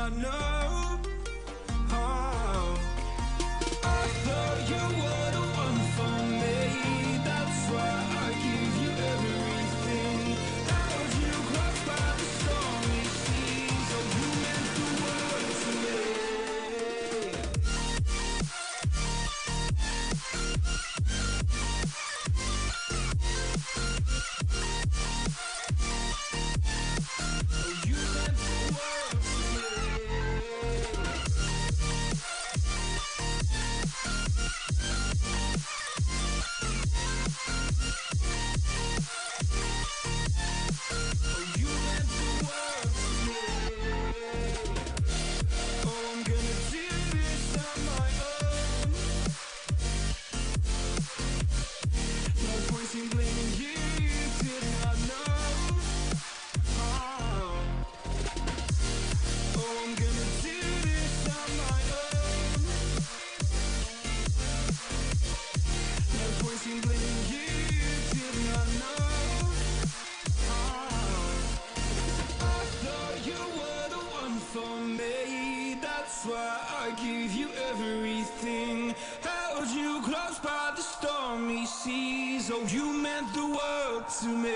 not know. Oh, I thought you were the one for me. That's why I give you everything. Held you close by the stormy seas. Oh, you meant the world to me. That's why I give you everything. Held you close by the stormy seas. Oh, you meant the world to me.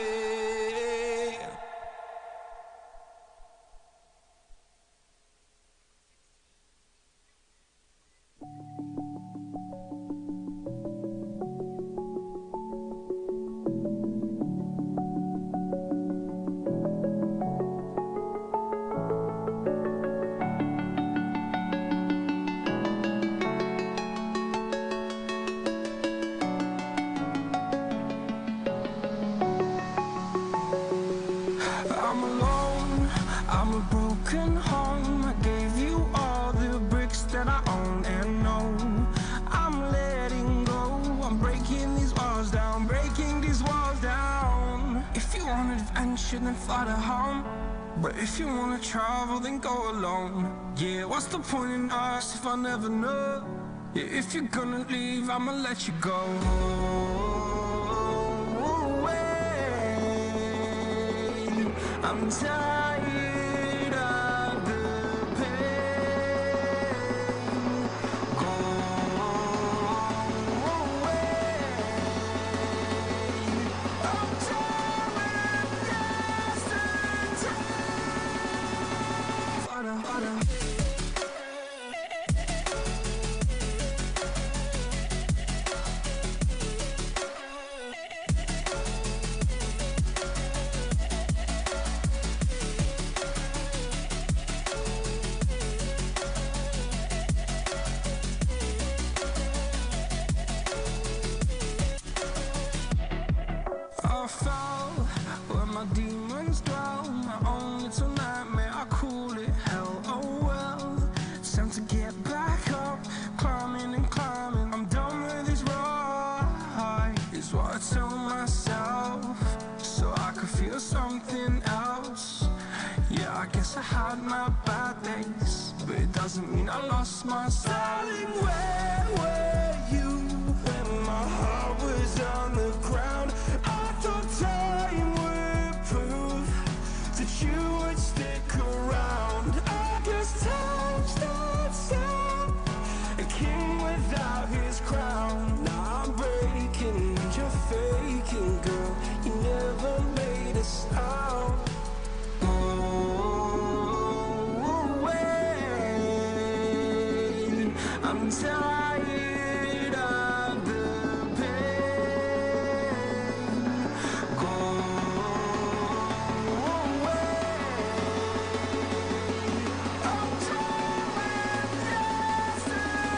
I'm alone, I'm a broken home. I gave you all the bricks that I own and know. I'm letting go, I'm breaking these walls down, breaking these walls down. If you want adventure, then fly to home. But if you wanna travel, then go alone. Yeah, what's the point in us if I never know? Yeah, if you're gonna leave, I'ma let you go. I'm tired of the pain. Go away. I'm tired of yesterday. I fell where my demons dwell. My own little nightmare, I call it hell. Oh well, it's time to get back up. Climbing and climbing, I'm done with this ride, is what I tell myself, so I could feel something else. Yeah, I guess I had my bad days, but it doesn't mean I lost my style. Darling, where were you when my heart was on the ground? I thought time would prove that you would stick around. I guess time stands up, a king without his crown. Now I'm breaking, you're faking, girl. You never made a sound. Oh, wait, I'm tired of the pain. Go away. I'm tired of yesterday.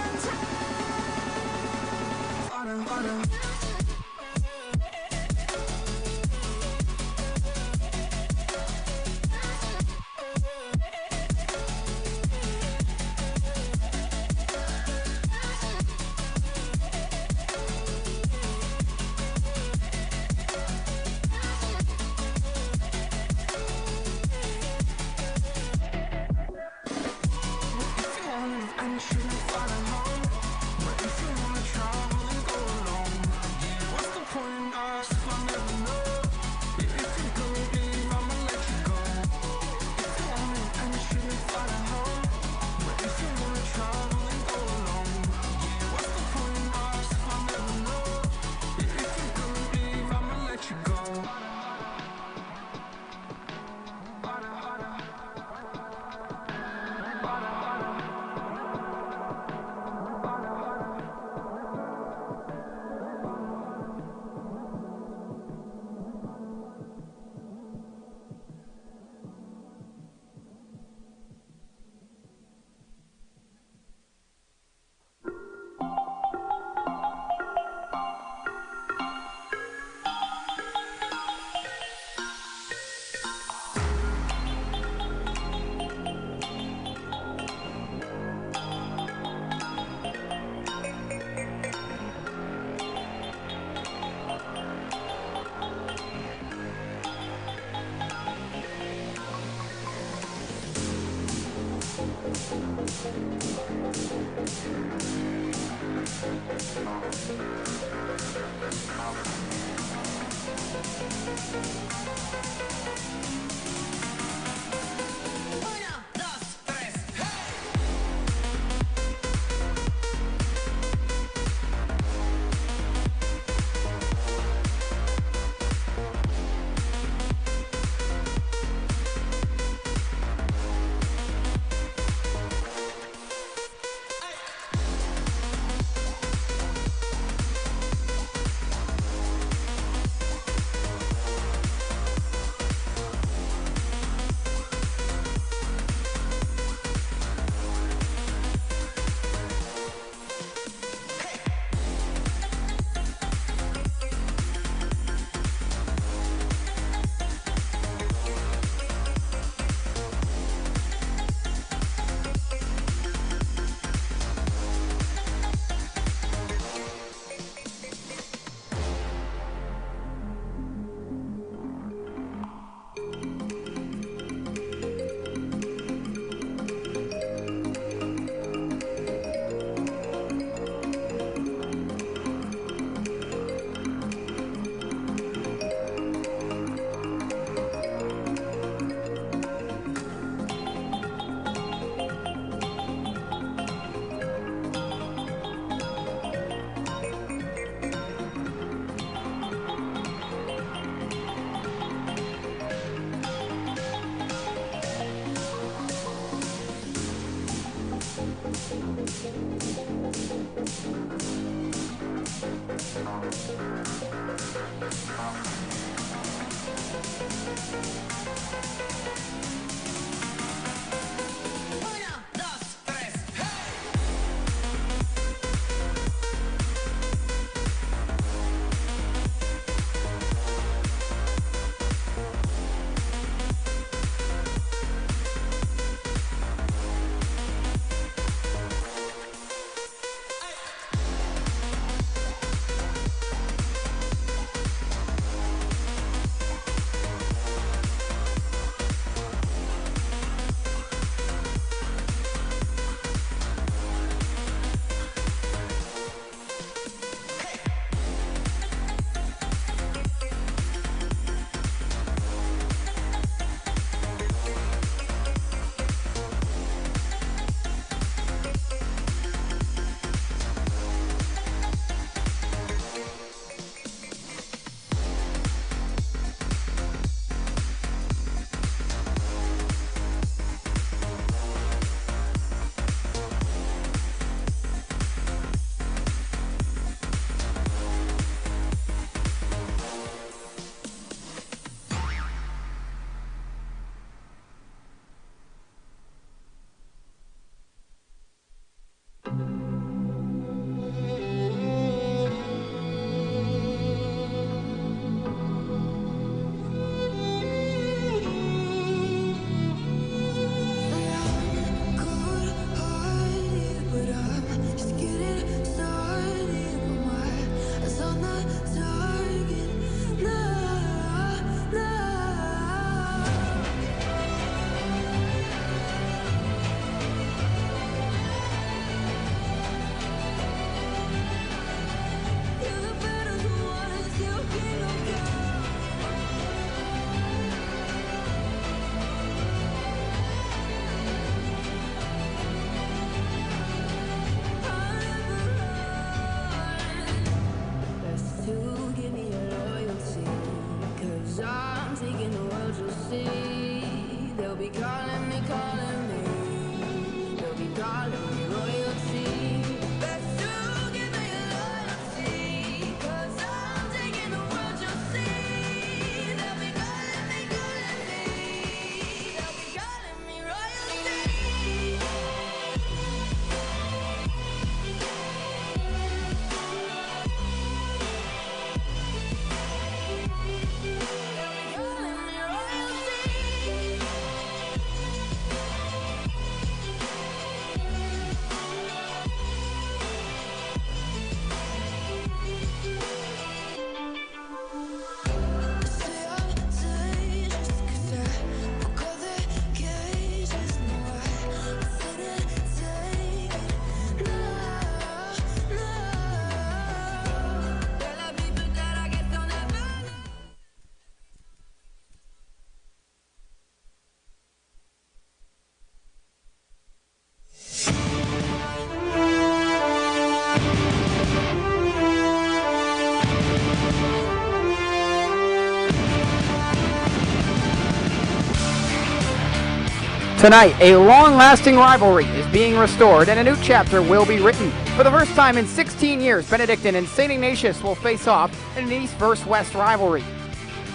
Tonight, a long-lasting rivalry is being restored and a new chapter will be written. For the first time in 16 years, Benedictine and St. Ignatius will face off in an East versus West rivalry.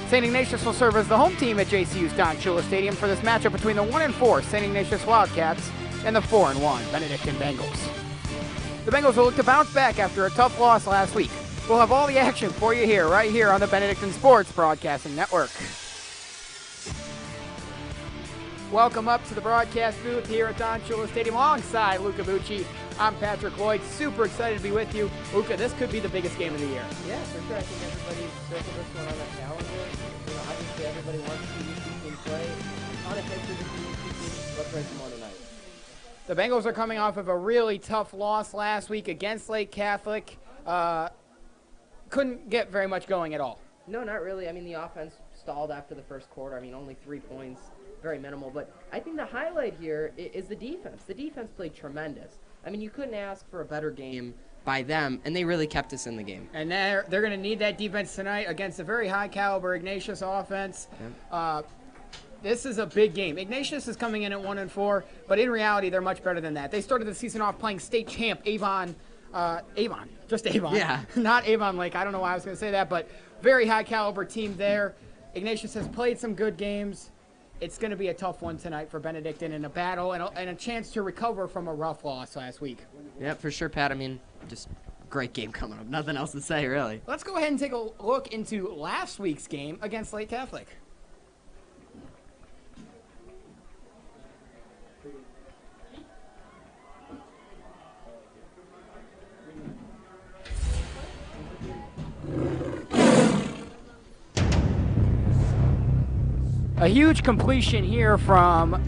St. Ignatius will serve as the home team at JCU's Don Shula Stadium for this matchup between the 1-4 St. Ignatius Wildcats and the 4-1 Benedictine Bengals. The Bengals will look to bounce back after a tough loss last week. We'll have all the action for you right here on the Benedictine Sports Broadcasting Network. Welcome up to the broadcast booth here at Don Shula Stadium alongside Luca Bucci. I'm Patrick Lloyd, super excited to be with you. Luca, this could be the biggest game of the year. Yeah, for sure. I think everybody's circled this one on their calendar. Obviously everybody wants to see these two teams play. On a picture to see these two teams. Let's race them on tonight. The Bengals are coming off of a really tough loss last week against Lake Catholic. Couldn't get very much going at all. No, not really. I mean, the offense stalled after the first quarter. I mean, only 3 points. Very minimal, but I think the highlight here is the defense. The defense played tremendous. I mean, you couldn't ask for a better game by them, and they really kept us in the game. And they're going to need that defense tonight against a very high-caliber Ignatius offense. Yep. This is a big game. Ignatius is coming in at 1-4, but in reality, they're much better than that. They started the season off playing state champ Avon. Just Avon. Yeah. Not Avon Lake. I don't know why I was going to say that, but very high-caliber team there. Ignatius has played some good games. It's going to be a tough one tonight for Benedictine in a battle and a chance to recover from a rough loss last week. Yeah, for sure, Pat. I mean, just great game coming up. Nothing else to say, really. Let's go ahead and take a look into last week's game against Lake Catholic. A huge completion here from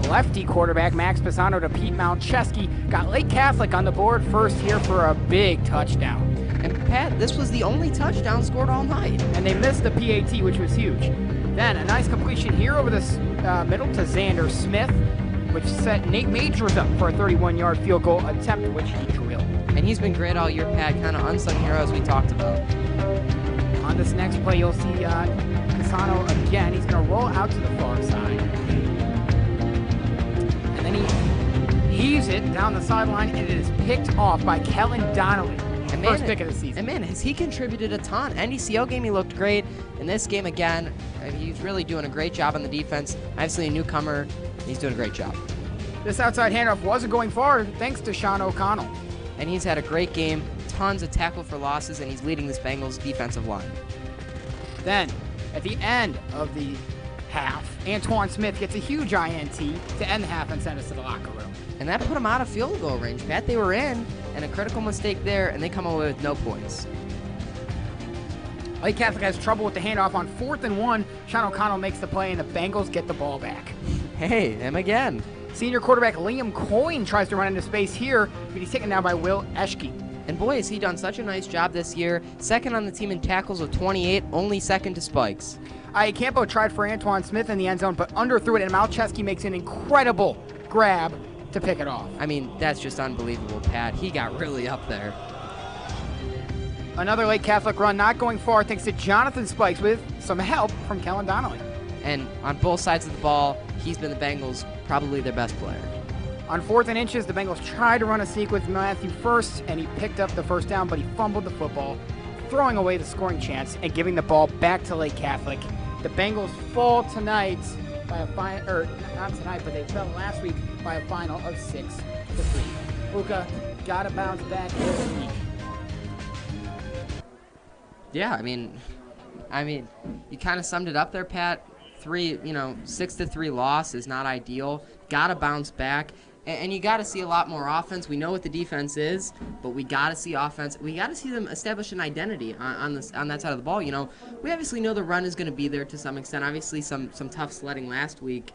lefty quarterback Max Pisano to Pete Malcheski. Got Lake Catholic on the board first here for a big touchdown. And Pat, this was the only touchdown scored all night. And they missed the PAT, which was huge. Then a nice completion here over the middle to Xander Smith, which set Nate Majors up for a 31-yard field goal attempt, which he drilled. And he's been great all year, Pat, kind of unsung hero as we talked about. On this next play, you'll see Pisano again. He's going to roll out to the far side. And then he heaves it down the sideline, and it is picked off by Kellen Donnelly. First pick of the season. And man, has he contributed a ton. NDCO game, he looked great. In this game, again, he's really doing a great job on the defense. Obviously a newcomer, he's doing a great job. This outside handoff wasn't going far thanks to Sean O'Connell. And he's had a great game. Tons of tackle for losses, and he's leading this Bengals defensive line. Then, at the end of the half, Antoine Smith gets a huge INT to end the half and send us to the locker room. And that put them out of field goal range, Pat. They were in, and a critical mistake there, and they come away with no points. Lake Catholic has trouble with the handoff on 4th and 1. Sean O'Connell makes the play, and the Bengals get the ball back. Hey, him again. Senior quarterback Liam Coyne tries to run into space here, but he's taken down by Will Eschke. And boy, has he done such a nice job this year. Second on the team in tackles with 28, only second to Spikes. Campo tried for Antoine Smith in the end zone, but underthrew it, and Malcheski makes an incredible grab to pick it off. I mean, that's just unbelievable, Pat. He got really up there. Another Lake Catholic run not going far thanks to Jonathan Spikes with some help from Kellen Donnelly. And on both sides of the ball, he's been the Bengals' probably their best player. On 4th and inches, the Bengals tried to run a sneak with Matthew first, and he picked up the first down, but he fumbled the football, throwing away the scoring chance and giving the ball back to Lake Catholic. The Bengals fall tonight by a final, or not tonight, but they fell last week by a final of 6-3. Luca, gotta bounce back this week. Yeah, I mean, you kind of summed it up there, Pat. 6-3 loss is not ideal. Gotta bounce back. And you got to see a lot more offense. We know what the defense is, but we got to see offense. We got to see them establish an identity on that side of the ball. You know, we obviously know the run is going to be there to some extent. Obviously, some tough sledding last week.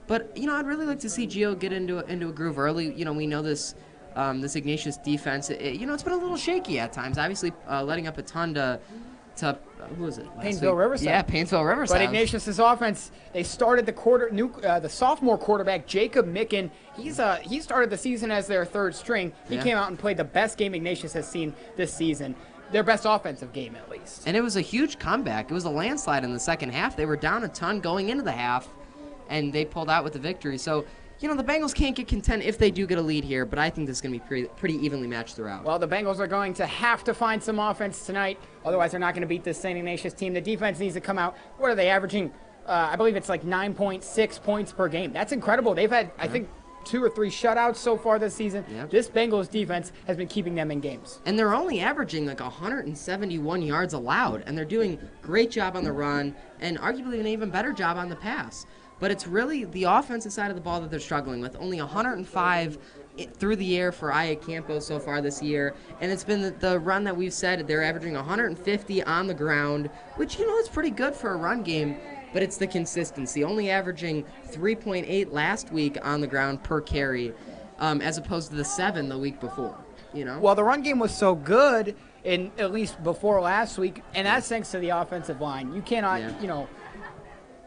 But, you know, I'd really like to see Gio get into a groove early. You know, we know this Ignatius defense. It's been a little shaky at times. Obviously, letting up a ton to who was it? Painesville Riverside. Yeah, Painesville Riverside. But Ignatius's offense, they started the sophomore quarterback Jacob Micken. He started the season as their third string. He came out and played the best game Ignatius has seen this season. Their best offensive game, at least. And it was a huge comeback. It was a landslide in the second half. They were down a ton going into the half, and they pulled out with the victory. So the Bengals can't get content if they do get a lead here, but I think this is going to be pretty evenly matched throughout. Well, the Bengals are going to have to find some offense tonight. Otherwise, they're not going to beat this St. Ignatius team. The defense needs to come out. What are they averaging? I believe it's like 9.6 points per game. That's incredible. They've had, I think, 2 or 3 shutouts so far this season. Yep. This Bengals defense has been keeping them in games. And they're only averaging like 171 yards allowed, and they're doing great job on the run and arguably an even better job on the pass. But it's really the offensive side of the ball that they're struggling with. Only 105 through the air for Iacampo so far this year, and it's been the run that we've said they're averaging 150 on the ground, which, is pretty good for a run game. But it's the consistency, only averaging 3.8 last week on the ground per carry, as opposed to the 7 the week before. Well, the run game was so good, at least before last week, and that's thanks to the offensive line. You cannot,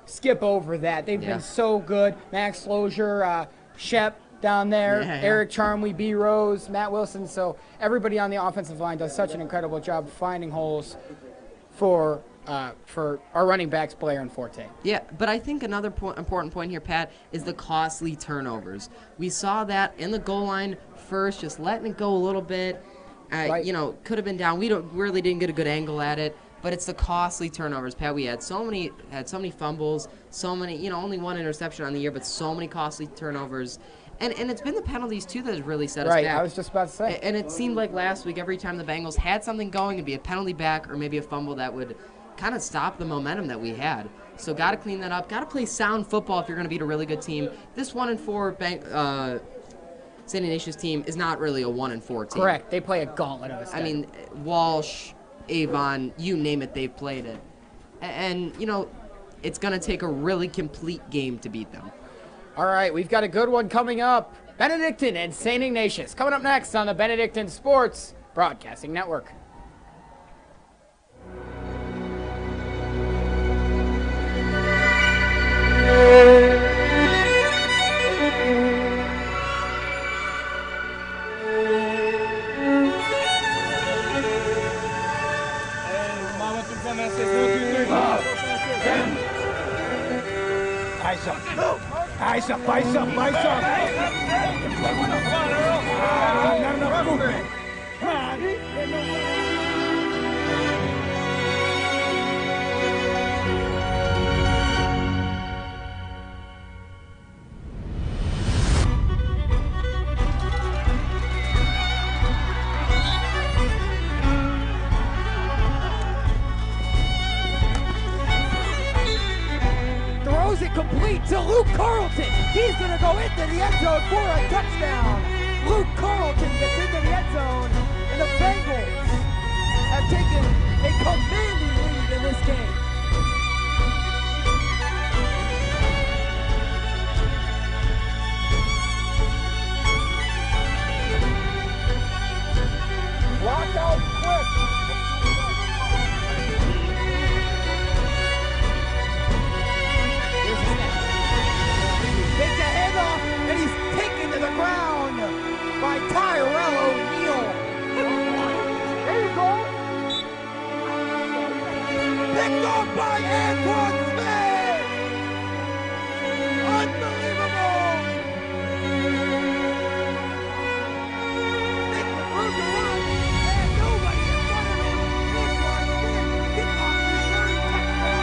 skip over that. They've been so good. Max Lozier, Shep down there, Eric Charmley, B. Rose, Matt Wilson. So everybody on the offensive line does such an incredible job finding holes for our running backs, Blair and Forte. Yeah, but I think another important point here, Pat, is the costly turnovers. We saw that in the goal line first, just letting it go a little bit. Right. Could have been down. We really didn't get a good angle at it. But it's the costly turnovers, Pat. We had so many fumbles, so many, only 1 interception on the year, but so many costly turnovers. And it's been the penalties, too, that has really set us back. Right, I was just about to say. And it seemed like last week, every time the Bengals had something going, it'd be a penalty back or maybe a fumble that would kind of stop the momentum that we had. So got to clean that up. Got to play sound football if you're going to beat a really good team. This 1-4 St. Ignatius team is not really a 1-4 team. Correct. They play a gauntlet of a schedule. I mean, Walsh, Avon, you name it, they've played it. And it's going to take a really complete game to beat them. All right, we've got a good one coming up. Benedictine and St. Ignatius coming up next on the Benedictine Sports Broadcasting Network. Eyes up, eyes up, eyes up. Not enough movement. Come on. Throws it complete to Luke Carlton. He's going to go into the end zone for a touchdown. Luke Carlton gets into the end zone, and the Bengals have taken a commanding lead in this game. Block out quick. Takes a handoff, and he's taken to the ground by Tyrell O'Neal. There you go. Picked off by Antoine Smith. Unbelievable. Nick through the roof, and nobody in front of him. Antoine Smith, kickoff return touchdown.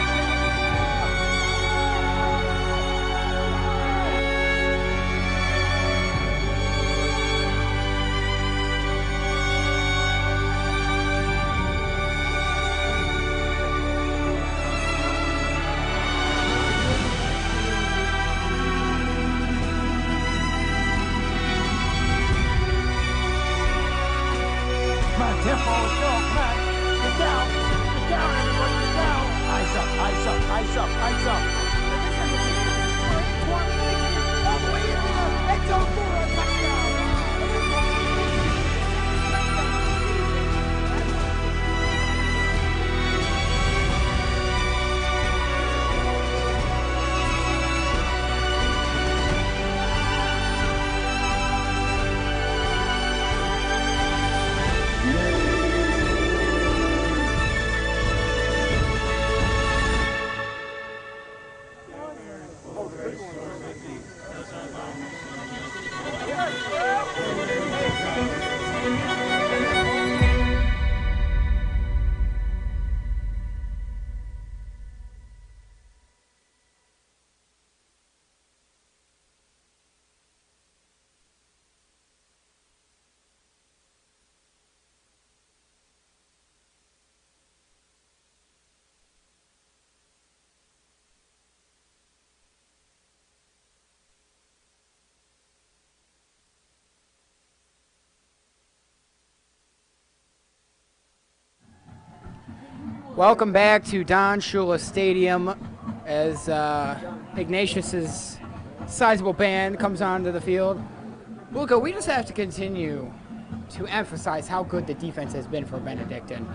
Come on, tempo, let's go. Come on. Get down, everybody, get down. Eyes up, eyes up, eyes up, eyes up. All the way into the end zone for a touchdown. Welcome back to Don Shula Stadium as Ignatius's sizable band comes onto the field. Luca, we just have to continue to emphasize how good the defense has been for Benedictine.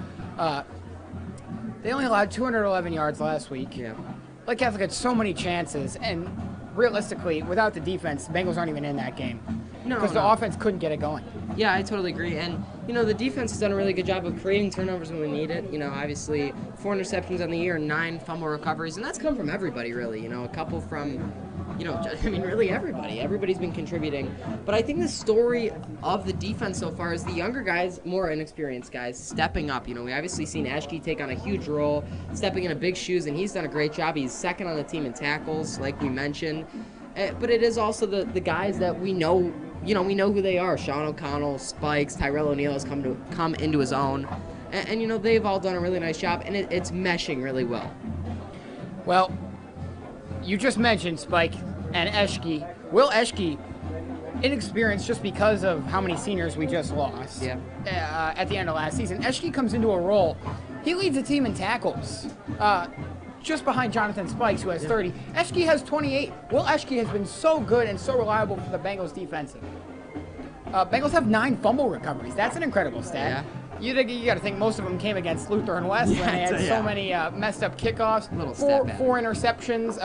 They only allowed 211 yards last week. Yeah. Lake Catholic had so many chances, and realistically, without the defense, the Bengals aren't even in that game. Because the offense couldn't get it going. Yeah, I totally agree. And, the defense has done a really good job of creating turnovers when we need it. Obviously, 4 interceptions on the year, 9 fumble recoveries, and that's come from everybody, really. A couple from, really everybody. Everybody's been contributing. But I think the story of the defense so far is the younger guys, more inexperienced guys, stepping up. We obviously seen Eschke take on a huge role, stepping into big shoes, and he's done a great job. He's second on the team in tackles, like we mentioned. But it is also the guys that we know, we know who they are. Sean O'Connell, Spikes, Tyrell O'Neal has come into his own. And they've all done a really nice job, and it's meshing really well. Well, you just mentioned Spike and Eschke. Will Eschke, inexperienced just because of how many seniors we just lost at the end of last season, Eschke comes into a role. He leads the team in tackles. Just behind Jonathan Spikes, who has 30. Eschke has 28. Will Eschke has been so good and so reliable for the Bengals defensive. Bengals have 9 fumble recoveries. That's an incredible stat. Yeah. You got to think most of them came against Lutheran West when they had so many messed up kickoffs. Four interceptions.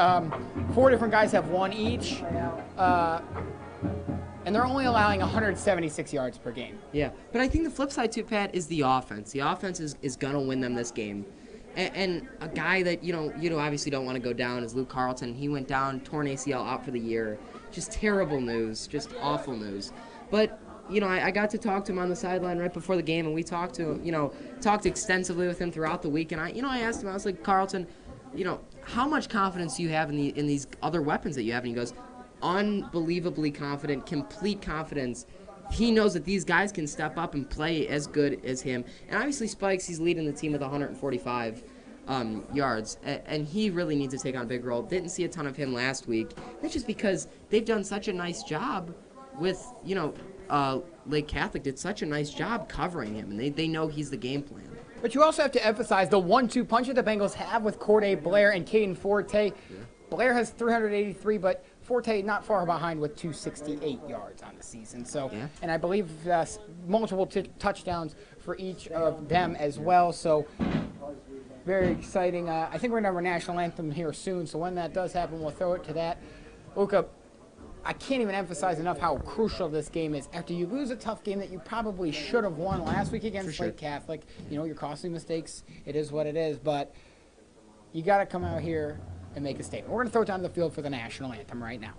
4 different guys have 1 each. And they're only allowing 176 yards per game. Yeah, but I think the flip side too, Pat, is the offense. The offense is going to win them this game. And a guy that, you obviously don't want to go down is Luke Carlton. He went down, torn ACL, out for the year. Just terrible news, just awful news. But, I got to talk to him on the sideline right before the game, and we talked extensively with him throughout the week. And I asked him, I was like, Carlton, how much confidence do you have in these other weapons that you have? And he goes, unbelievably confident, complete confidence. He knows that these guys can step up and play as good as him. And obviously Spikes, he's leading the team with 145 yards. And he really needs to take on a big role. Didn't see a ton of him last week. That's just because they've done such a nice job with, Lake Catholic did such a nice job covering him. And they know he's the game plan. But you also have to emphasize the 1-2 punch that the Bengals have with Corday Blair and Caden Forte. Yeah. Blair has 383, but Forte not far behind with 268 yards on the season. So, and I believe multiple touchdowns for each of them as well. So, very exciting. I think we're going to have our national anthem here soon. So when that does happen, we'll throw it to that. Luca, I can't even emphasize enough how crucial this game is. After you lose a tough game that you probably should have won last week against Lake Catholic, your costly mistakes, it is what it is. But you got to come out here and make a statement. We're going to throw it down the field for the national anthem right now.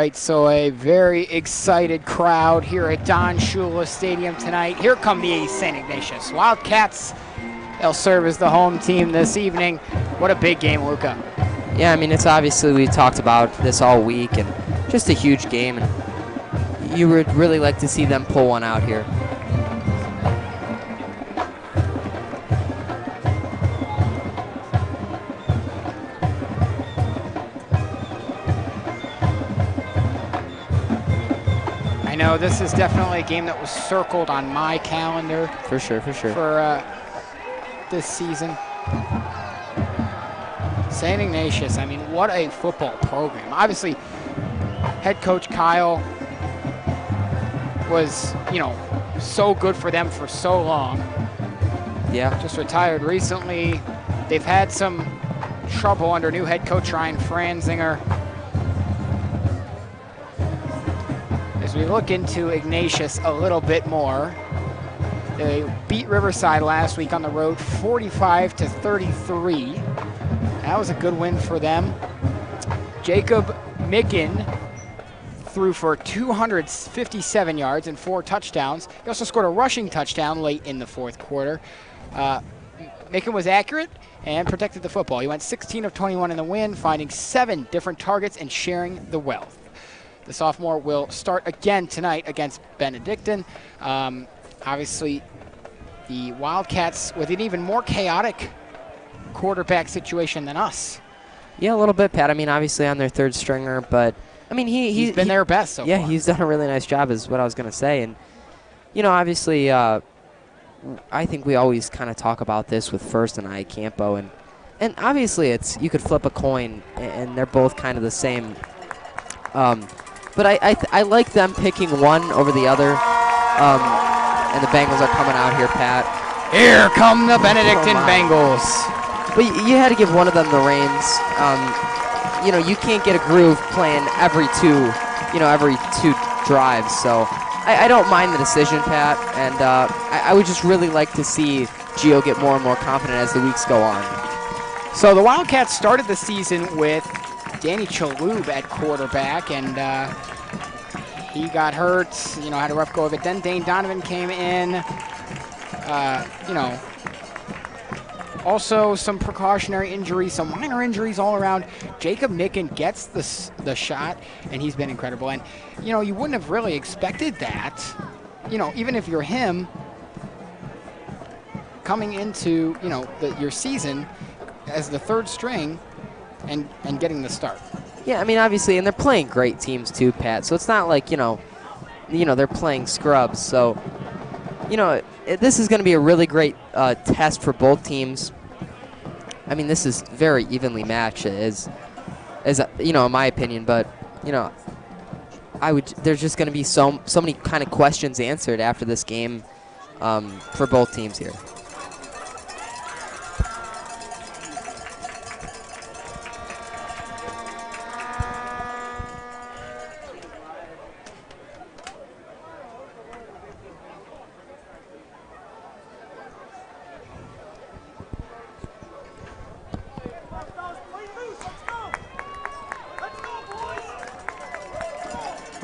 right, so a very excited crowd here at Don Shula Stadium tonight. Here come the St. Ignatius Wildcats. They'll serve as the home team this evening. What a big game, Luca. Yeah, I mean, it's obviously, we talked about this all week, and just a huge game. And you would really like to see them pull one out here. I know this is definitely a game that was circled on my calendar. For sure. For this season. St. Ignatius, I mean, what a football program. Obviously, head coach Kyle was, so good for them for so long. Yeah. Just retired recently. They've had some trouble under new head coach Ryan Franzinger. As we look into Ignatius a little bit more, they beat Riverside last week on the road 45-33. That was a good win for them. Jacob Micken threw for 257 yards and 4 touchdowns. He also scored a rushing touchdown late in the fourth quarter. Micken was accurate and protected the football. He went 16 of 21 in the win, finding 7 different targets and sharing the wealth. The sophomore will start again tonight against Benedictine. Obviously, the Wildcats with an even more chaotic quarterback situation than us. Yeah, a little bit, Pat. I mean, obviously on their third stringer, but I mean, he's been their best so far. Yeah, he's done a really nice job, is what I was going to say. And, obviously, I think we always kind of talk about this with First and Campo. And obviously, you could flip a coin, and they're both kind of the same. But I like them picking one over the other. And the Bengals are coming out here, Pat. Here come the Benedictine Bengals. But you had to give one of them the reins. You can't get a groove playing every two drives. So I don't mind the decision, Pat. And I would just really like to see Gio get more and more confident as the weeks go on. So the Wildcats started the season with Danny Chalhoub at quarterback, and he got hurt, had a rough go of it. Then Dane Donovan came in, also some precautionary injuries, some minor injuries all around. Jacob Micken gets the shot, and he's been incredible. And, you wouldn't have really expected that, even if you're him, coming into, your season as the third string and getting the start. Yeah, I mean, obviously, and they're playing great teams too, Pat. So it's not like, they're playing scrubs. So, this is going to be a really great test for both teams. I mean, this is very evenly matched, as in my opinion. But, there's just going to be so many kind of questions answered after this game for both teams here.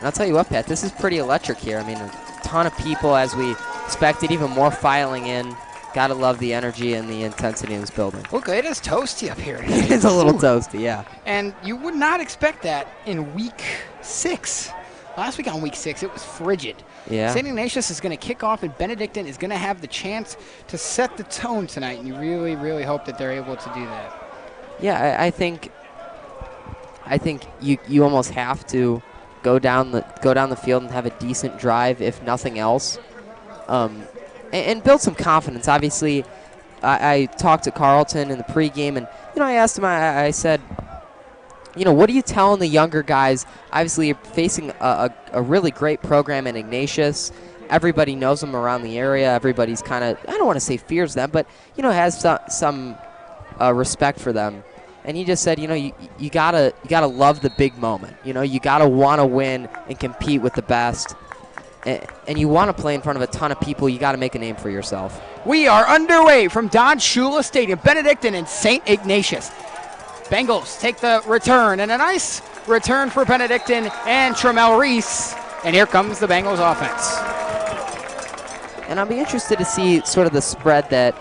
I'll tell you what, Pat, this is pretty electric here. I mean, a ton of people, as we expected, even more filing in. Gotta love the energy and the intensity in this building. Look, it is toasty up here. It's a little toasty, yeah. And you would not expect that in week 6. Last week on week 6, it was frigid. Yeah. St. Ignatius is going to kick off, and Benedictine is going to have the chance to set the tone tonight, and you really, really hope that they're able to do that. Yeah, I think you almost have to go down the field and have a decent drive, if nothing else, and build some confidence. Obviously, I talked to Carlton in the pregame, and I asked him. I said, what are you telling the younger guys? Obviously, you're facing a really great program in Ignatius. Everybody knows them around the area. Everybody's kind of, I don't want to say fears them, but has some respect for them. And he just said, you gotta love the big moment. You gotta want to win and compete with the best. And you want to play in front of a ton of people. You got to make a name for yourself. We are underway from Don Shula Stadium, Benedictine and St. Ignatius. Bengals take the return, and a nice return for Benedictine and Tremel Reese. And here comes the Bengals offense. And I'll be interested to see sort of the spread that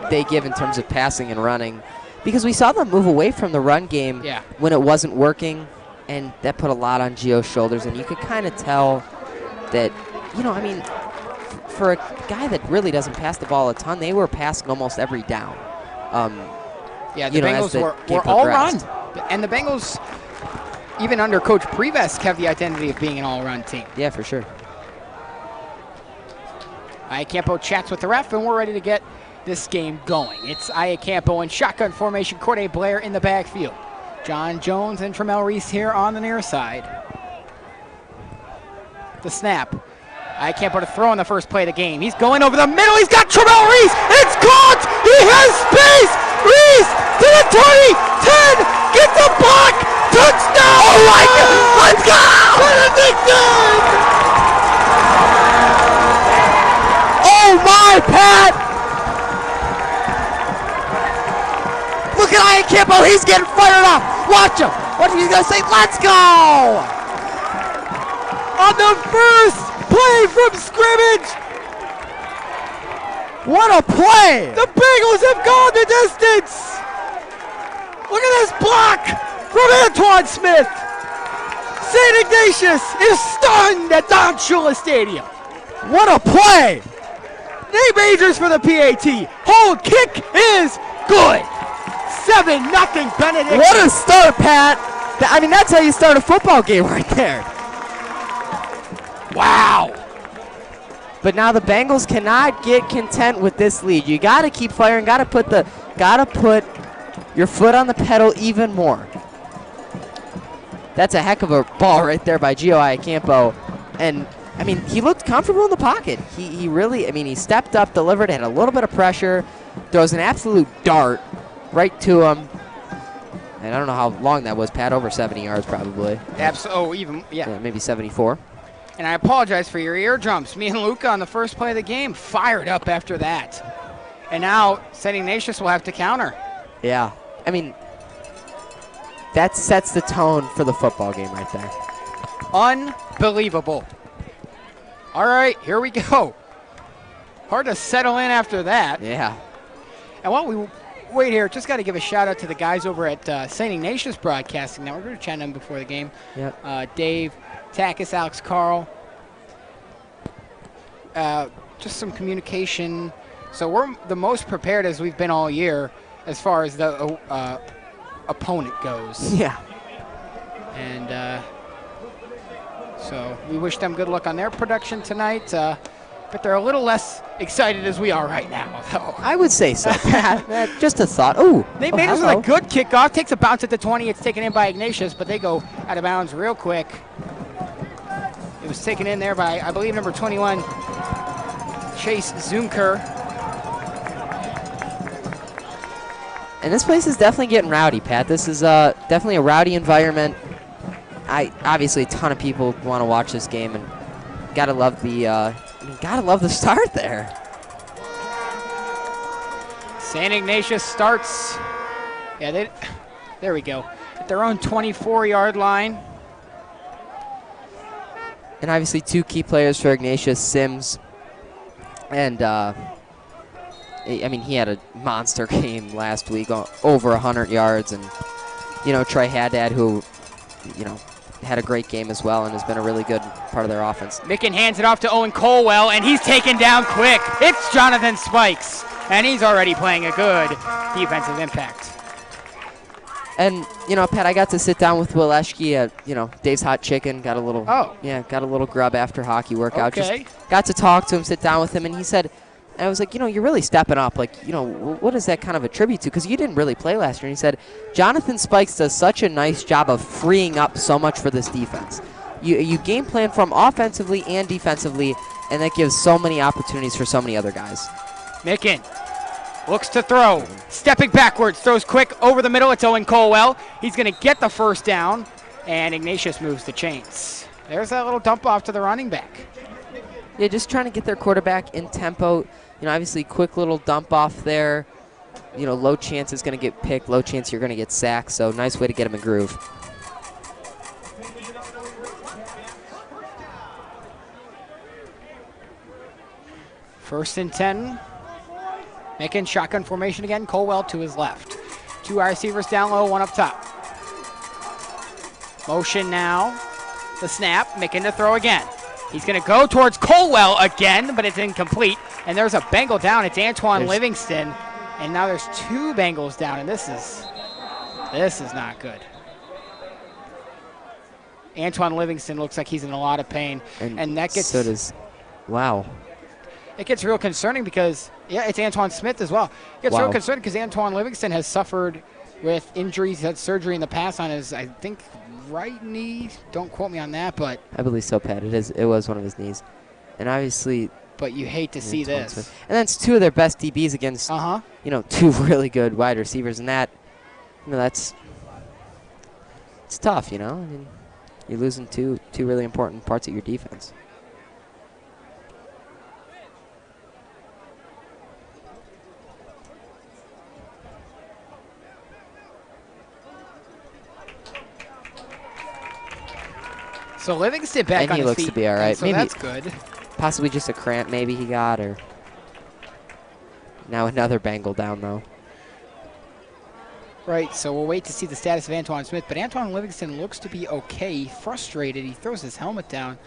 they give in terms of passing and running, because we saw them move away from the run game when it wasn't working, and that put a lot on Gio's shoulders. And you could kind of tell that, you know, I mean, for a guy that really doesn't pass the ball a ton, they were passing almost every down. The Bengals were all run. And the Bengals, even under Coach Prevesk, have the identity of being an all-run team. Yeah, for sure. Iacampo chats with the ref, and we're ready to get this game going. It's Iacampo in shotgun formation, Corday Blair in the backfield. John Jones and Tremel Reese here on the near side. The snap. Iacampo to throw in the first play of the game. He's going over the middle. He's got Tremel Reese. It's caught. He has space. Reese to the 20, 10. Get the block. Touchdown. Oh my God. Let's go. Benedictine. Oh my, Pat. Look at Iacampo. He's getting fired up. Watch him. What are you going to say? Let's go. On the first play from scrimmage. What a play! The Bengals have gone the distance. Look at this block from Antoine Smith. St. Ignatius is stunned at Don Shula Stadium. What a play! Nate Majors for the PAT. Hold kick is good. 7-0 Benedict. What a start, Pat. I mean, that's how you start a football game right there. Wow. But now the Bengals cannot get content with this lead. You got to keep firing. Got to put your foot on the pedal even more. That's a heck of a ball right there by Gio Iacampo. And I mean, he looked comfortable in the pocket. He really, I mean, he stepped up, delivered, had a little bit of pressure, throws an absolute dart right to him. And I don't know how long that was, Pat, over 70 yards probably. Yeah, maybe 74. And I apologize for your eardrums. Me and Luca on the first play of the game fired up after that. And now St. Ignatius will have to counter. Yeah. I mean, that sets the tone for the football game right there. Unbelievable. All right, here we go. Hard to settle in after that. Yeah. And while we wait here, just got to give a shout out to the guys over at St. Ignatius Broadcasting Network. We were chatting them before the game. Yep. Dave, Takis, Alex, Carl. Just some communication. So we're the most prepared as we've been all year as far as the opponent goes. Yeah. And so we wish them good luck on their production tonight. But they're a little less excited as we are right now, though. I would say so, Pat. Just a thought. Ooh. They made us a good kickoff. Takes a bounce at the 20. It's taken in by Ignatius, but they go out of bounds real quick. It was taken in there by, I believe, number 21, Chase Zunker. And this place is definitely getting rowdy, Pat. This is definitely a rowdy environment. Obviously, a ton of people want to watch this game, and gotta love the start there. St. Ignatius starts. Yeah, there we go. At their own 24-yard line. And obviously 2 key players for Ignatius, Sims, and I mean, he had a monster game last week, over 100 yards, and Trey Haddad, who had a great game as well and has been a really good part of their offense. Micken hands it off to Owen Colwell, and he's taken down quick. It's Jonathan Spikes, and he's already playing a good defensive impact. And Pat, I got to sit down with Will Eschke at Dave's Hot Chicken. Got a little grub after hockey workout. Okay. Just got to talk to him, sit down with him, and he said, and I was like, you're really stepping up. Like, what is that kind of a tribute to? Because you didn't really play last year. And he said, Jonathan Spikes does such a nice job of freeing up so much for this defense. You game plan from offensively and defensively, and that gives so many opportunities for so many other guys. Micken looks to throw. Stepping backwards, throws quick over the middle. It's Owen Colwell. He's going to get the first down, and Ignatius moves the chains. There's that little dump off to the running back. Yeah, just trying to get their quarterback in tempo. Obviously, quick little dump off there. low chance is going to get picked, low chance you're going to get sacked. So nice way to get him in groove. First and 10. Making shotgun formation again. Colwell to his left. 2 wide receivers down low, 1 up top. Motion now. The snap, making the throw again. He's going to go towards Colwell again, but it's incomplete. And there's a Bengal down. It's Antoine Livingston. And now there's 2 Bengals down, and this is not good. Antoine Livingston looks like he's in a lot of pain. And that gets... So does... Wow. It gets real concerning because, it's Antoine Smith as well. It gets real concerning because Antoine Livingston has suffered with injuries, had surgery in the past on his, I think, right knee. Don't quote me on that, but... I believe so, Pat. It was one of his knees. And obviously... But you hate to see this. Smith. And that's 2 of their best DBs against, 2 really good wide receivers. And that, it's tough, I mean, you're losing two really important parts of your defense. So Livingston back and on he his looks feet, to be all right. so Maybe that's good. Possibly just a cramp maybe he got, or now another Bengal down though. Right, so we'll wait to see the status of Antoine Smith, but Antoine Livingston looks to be okay. Frustrated, he throws his helmet down.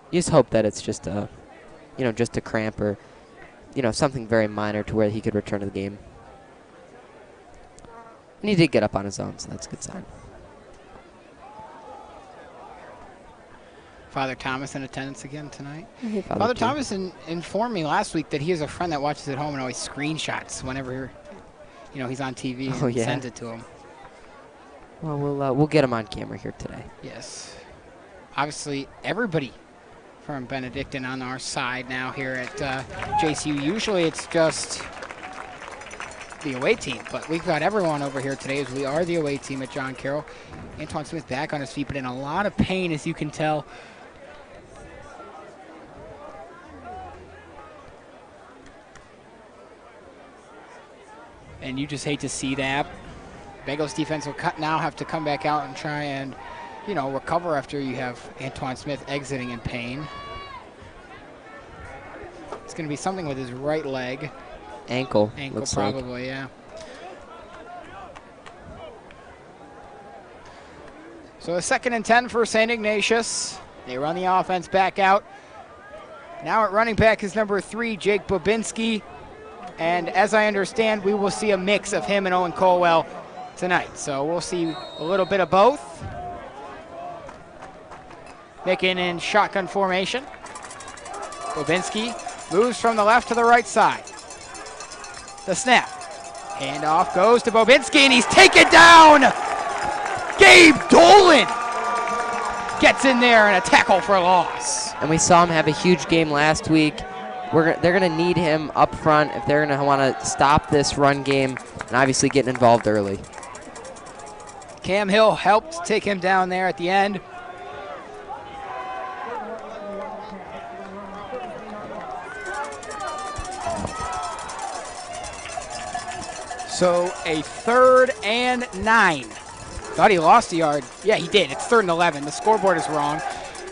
You just hope that it's just a, just a cramp or, something very minor to where he could return to the game. And he did get up on his own, so that's a good sign. Father Thomas in attendance again tonight. Hey, Father Thomas informed me last week that he has a friend that watches at home and always screenshots whenever, he's on TV and sends it to him. Well, we'll get him on camera here today. Yes. Obviously, everybody from Benedictine on our side now here at JCU. Usually it's just the away team, but we've got everyone over here today as we are the away team at John Carroll. Antoine Smith back on his feet, but in a lot of pain, as you can tell. And you just hate to see that. Bengals defense will now have to come back out and try and, recover after you have Antoine Smith exiting in pain. It's going to be something with his right leg. Ankle probably, yeah. So a 2nd and 10 for St. Ignatius. They run the offense back out. Now at running back is number 3, Jake Babinski. And as I understand, we will see a mix of him and Owen Colwell tonight. So we'll see a little bit of both. Making in shotgun formation. Babinski moves from the left to the right side. The snap. Handoff goes to Babinski, and he's taken down. Gabe Dolan gets in there and a tackle for loss. And we saw him have a huge game last week. They're going to need him up front if they're going to want to stop this run game and obviously getting involved early. Cam Hill helped take him down there at the end. So a 3rd and 9. Thought he lost a yard. Yeah, he did. It's 3rd and 11. The scoreboard is wrong.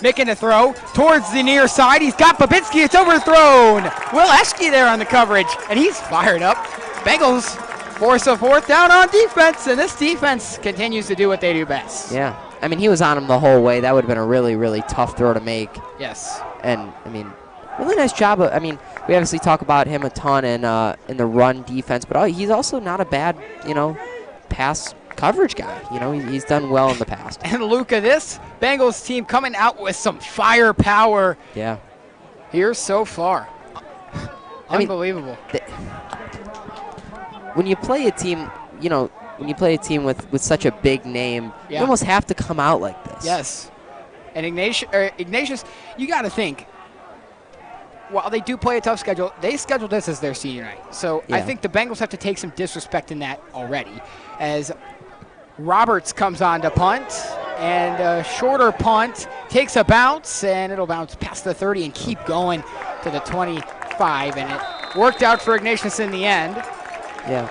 Making a throw towards the near side. He's got Babinski. It's overthrown. Will Eschke there on the coverage, and he's fired up. Bengals force a 4th down on defense, and this defense continues to do what they do best. Yeah. I mean, he was on him the whole way. That would have been a really, really tough throw to make. Yes. And, I mean, really nice job. I mean, we obviously talk about him a ton in the run defense, but he's also not a bad, pass coverage guy. He's done well in the past. And Luca, this Bengals team coming out with some firepower. Yeah. Here so far. Unbelievable. When you play a team, with such a big name, you almost have to come out like this. Yes. And Ignatius, you got to think, while they do play a tough schedule, they scheduled this as their senior night. So I think the Bengals have to take some disrespect in that already, as Roberts comes on to punt, And a shorter punt takes a bounce, and it'll bounce past the 30 and keep going to the 25. And it worked out for Ignatius in the end. Yeah.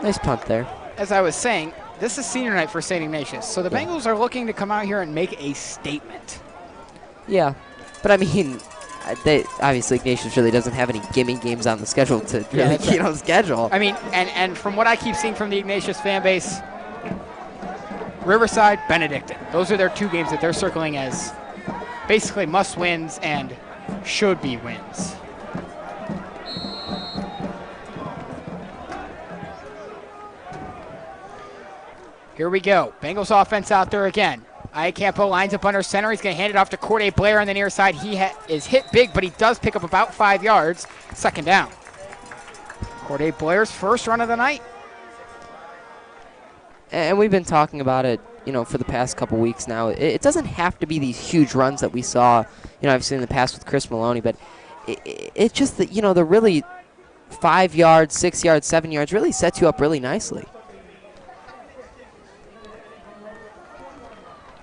Nice punt there. As I was saying, this is senior night for St. Ignatius. So the Bengals are looking to come out here and make a statement. Yeah. But, I mean, obviously Ignatius really doesn't have any gimme games on the schedule to really schedule. I mean, and from what I keep seeing from the Ignatius fan base, Riverside, Benedictine. Those are their 2 games that they're circling as basically must-wins and should-be wins. Here we go. Bengals offense out there again. Iacampo lines up under center. He's going to hand it off to Corday Blair on the near side. He is hit big, but he does pick up about 5 yards. Second down. Corday Blair's first run of the night. And we've been talking about it, for the past couple weeks now. It doesn't have to be these huge runs that we saw, I've seen in the past with Chris Maloney, but it's just that, the really 5 yards, 6 yards, 7 yards really sets you up really nicely.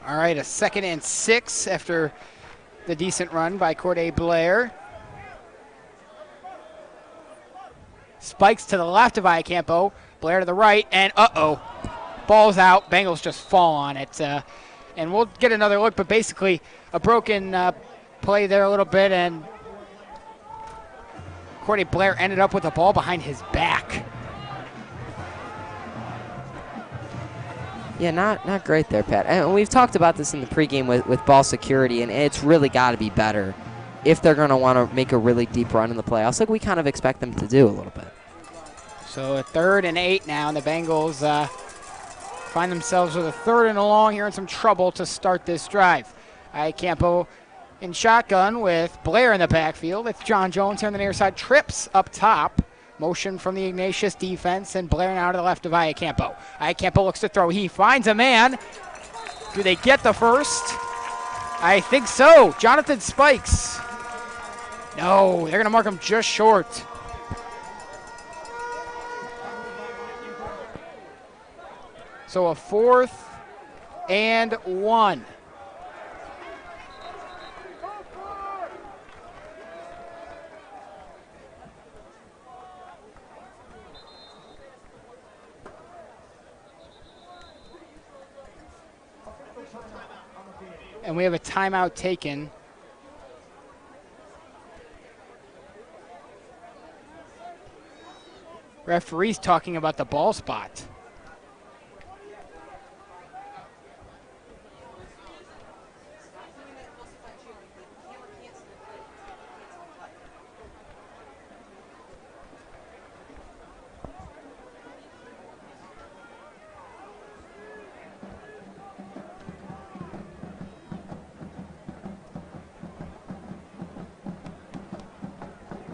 All right, a 2nd and 6 after the decent run by Corday Blair. Spikes to the left of Iacampo. Blair to the right, and ball's out. Bengals just fall on it. And we'll get another look, but basically a broken play there a little bit, and Corday Blair ended up with the ball behind his back. Yeah, not great there, Pat. And we've talked about this in the pregame with ball security, and it's really got to be better if they're going to want to make a really deep run in the playoffs, like we kind of expect them to do a little bit. So a 3rd and 8 now, and the Bengals find themselves with a 3rd and long here in some trouble to start this drive. Iacampo in shotgun with Blair in the backfield. It's John Jones here on the near side. Trips up top. Motion from the Ignatius defense, and Blair now to the left of Iacampo. Iacampo looks to throw. He finds a man. Do they get the first? I think so. Jonathan Spikes. No, they're going to mark him just short. So a 4th and 1. And we have a timeout taken. Referee's talking about the ball spot.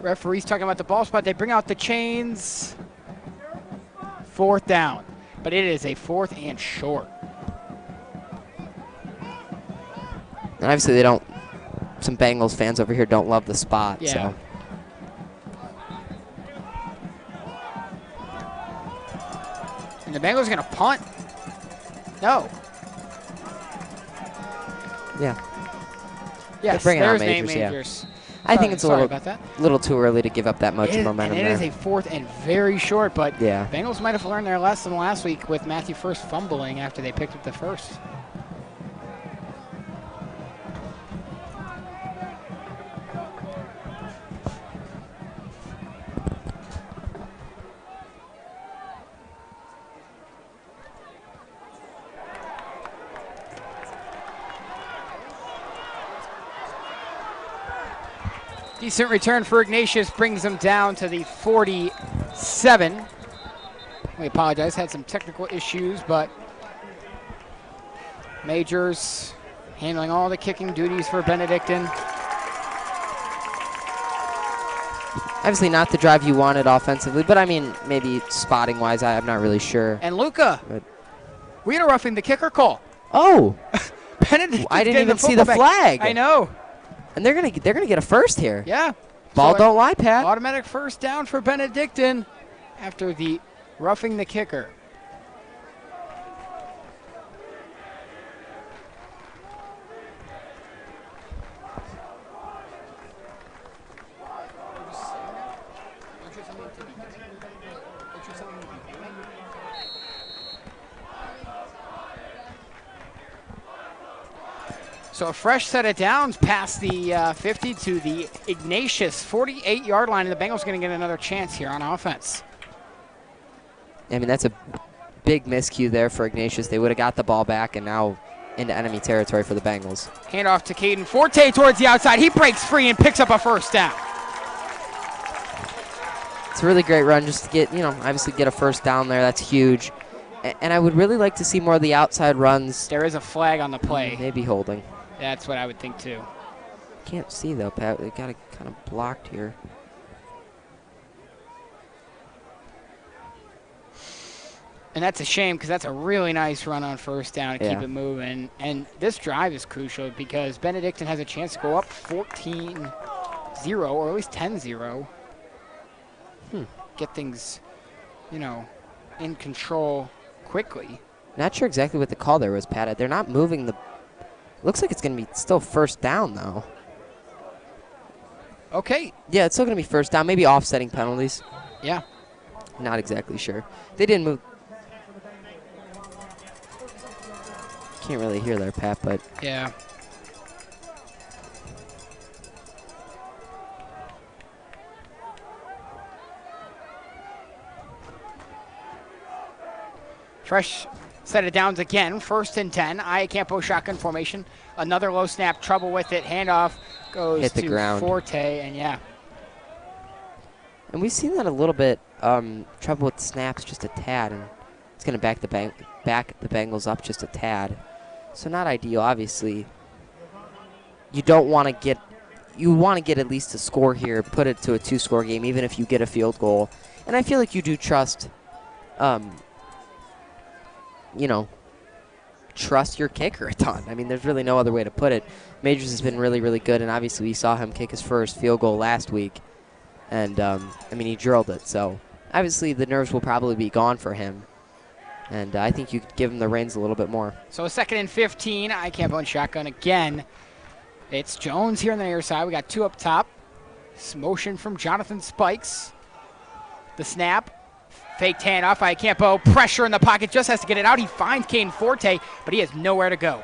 Referee's talking about the ball spot. They bring out the chains. 4th down. But it is a 4th and short. And obviously they don't, some Bengals fans over here don't love the spot. Yeah. So. And the Bengals are going to punt. No. Yeah. Yes, bring there's out Nate Majors, yeah. Majors. I think it's a about little too early to give up that much momentum and it there. is a 4th and very short, but Yeah. Bengals might have learned their lesson last week with Matthew First fumbling after they picked up the first. Decent return for Ignatius, brings them down to the 47. We apologize, had some technical issues, but Majors handling all the kicking duties for Benedictine. Obviously not the drive you wanted offensively, but I mean, maybe spotting-wise, I'm not really sure. And Luca, we had a roughing the kicker call. Oh, Benedict I didn't even see the flag. I know. And they're gonna get a first here. Yeah. Ball So don't lie, Pat. Automatic first down for Benedictine after the roughing the kicker. So a fresh set of downs past the 50 to the Ignatius 48-yard line, and the Bengals going to get another chance here on offense. I mean, that's a big miscue there for Ignatius. They would have got the ball back, and now into enemy territory for the Bengals. Handoff to Caden Forte towards the outside. He breaks free and picks up a first down. It's a really great run just to get, obviously get a first down there. That's huge. And I would really like to see more of the outside runs. There is a flag on the play. Maybe holding. That's what I would think too. Can't see though, Pat. They got it kind of blocked here. And that's a shame because that's a really nice run on first down to keep it moving. And this drive is crucial because Benedictine has a chance to go up 14-0 or at least 10-0. Get things, in control quickly. Not sure exactly what the call there was, Pat. They're not moving the... Looks like it's going to be still first down, though. Okay. Yeah, it's still going to be first down. Maybe offsetting penalties. Yeah. Not exactly sure. They didn't move... Can't really hear there, Pat, but... Yeah. Fresh set of downs again. 1st and 10. Iacampo shotgun formation. Another low snap. Trouble with it. Handoff goes hit the to ground. Forte, and And we've seen that a little bit. Trouble with snaps just a tad, and it's going to back the Bengals up just a tad. So not ideal, obviously. You don't want to get... You want to get at least a score here, put it to a 2-score game, even if you get a field goal. And I feel like you do trust... trust your kicker a ton. I mean, there's really no other way to put it. Majors has been really, really good, and obviously we saw him kick his first field goal last week. And, he drilled it. So, obviously the nerves will probably be gone for him. And I think you could give him the reins a little bit more. So, 2nd and 15. Iacampo in shotgun again. It's Jones here on the near side. We got 2 up top. Motion from Jonathan Spikes. The snap. Fake handoff. Iacampo. Pressure in the pocket. Just has to get it out. He finds Caden Forte, but he has nowhere to go.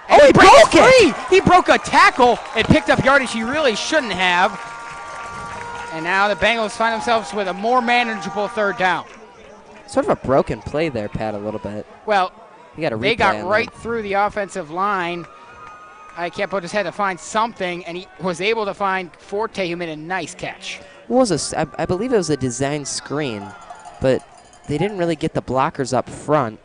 And he broke it! He broke a tackle and picked up yardage he really shouldn't have. And now the Bengals find themselves with a more manageable 3rd down. Sort of a broken play there, Pat, a little bit. Well, they got right through the offensive line. Iacampo just had to find something, and he was able to find Forte, who made a nice catch. I believe it was a design screen, but they didn't really get the blockers up front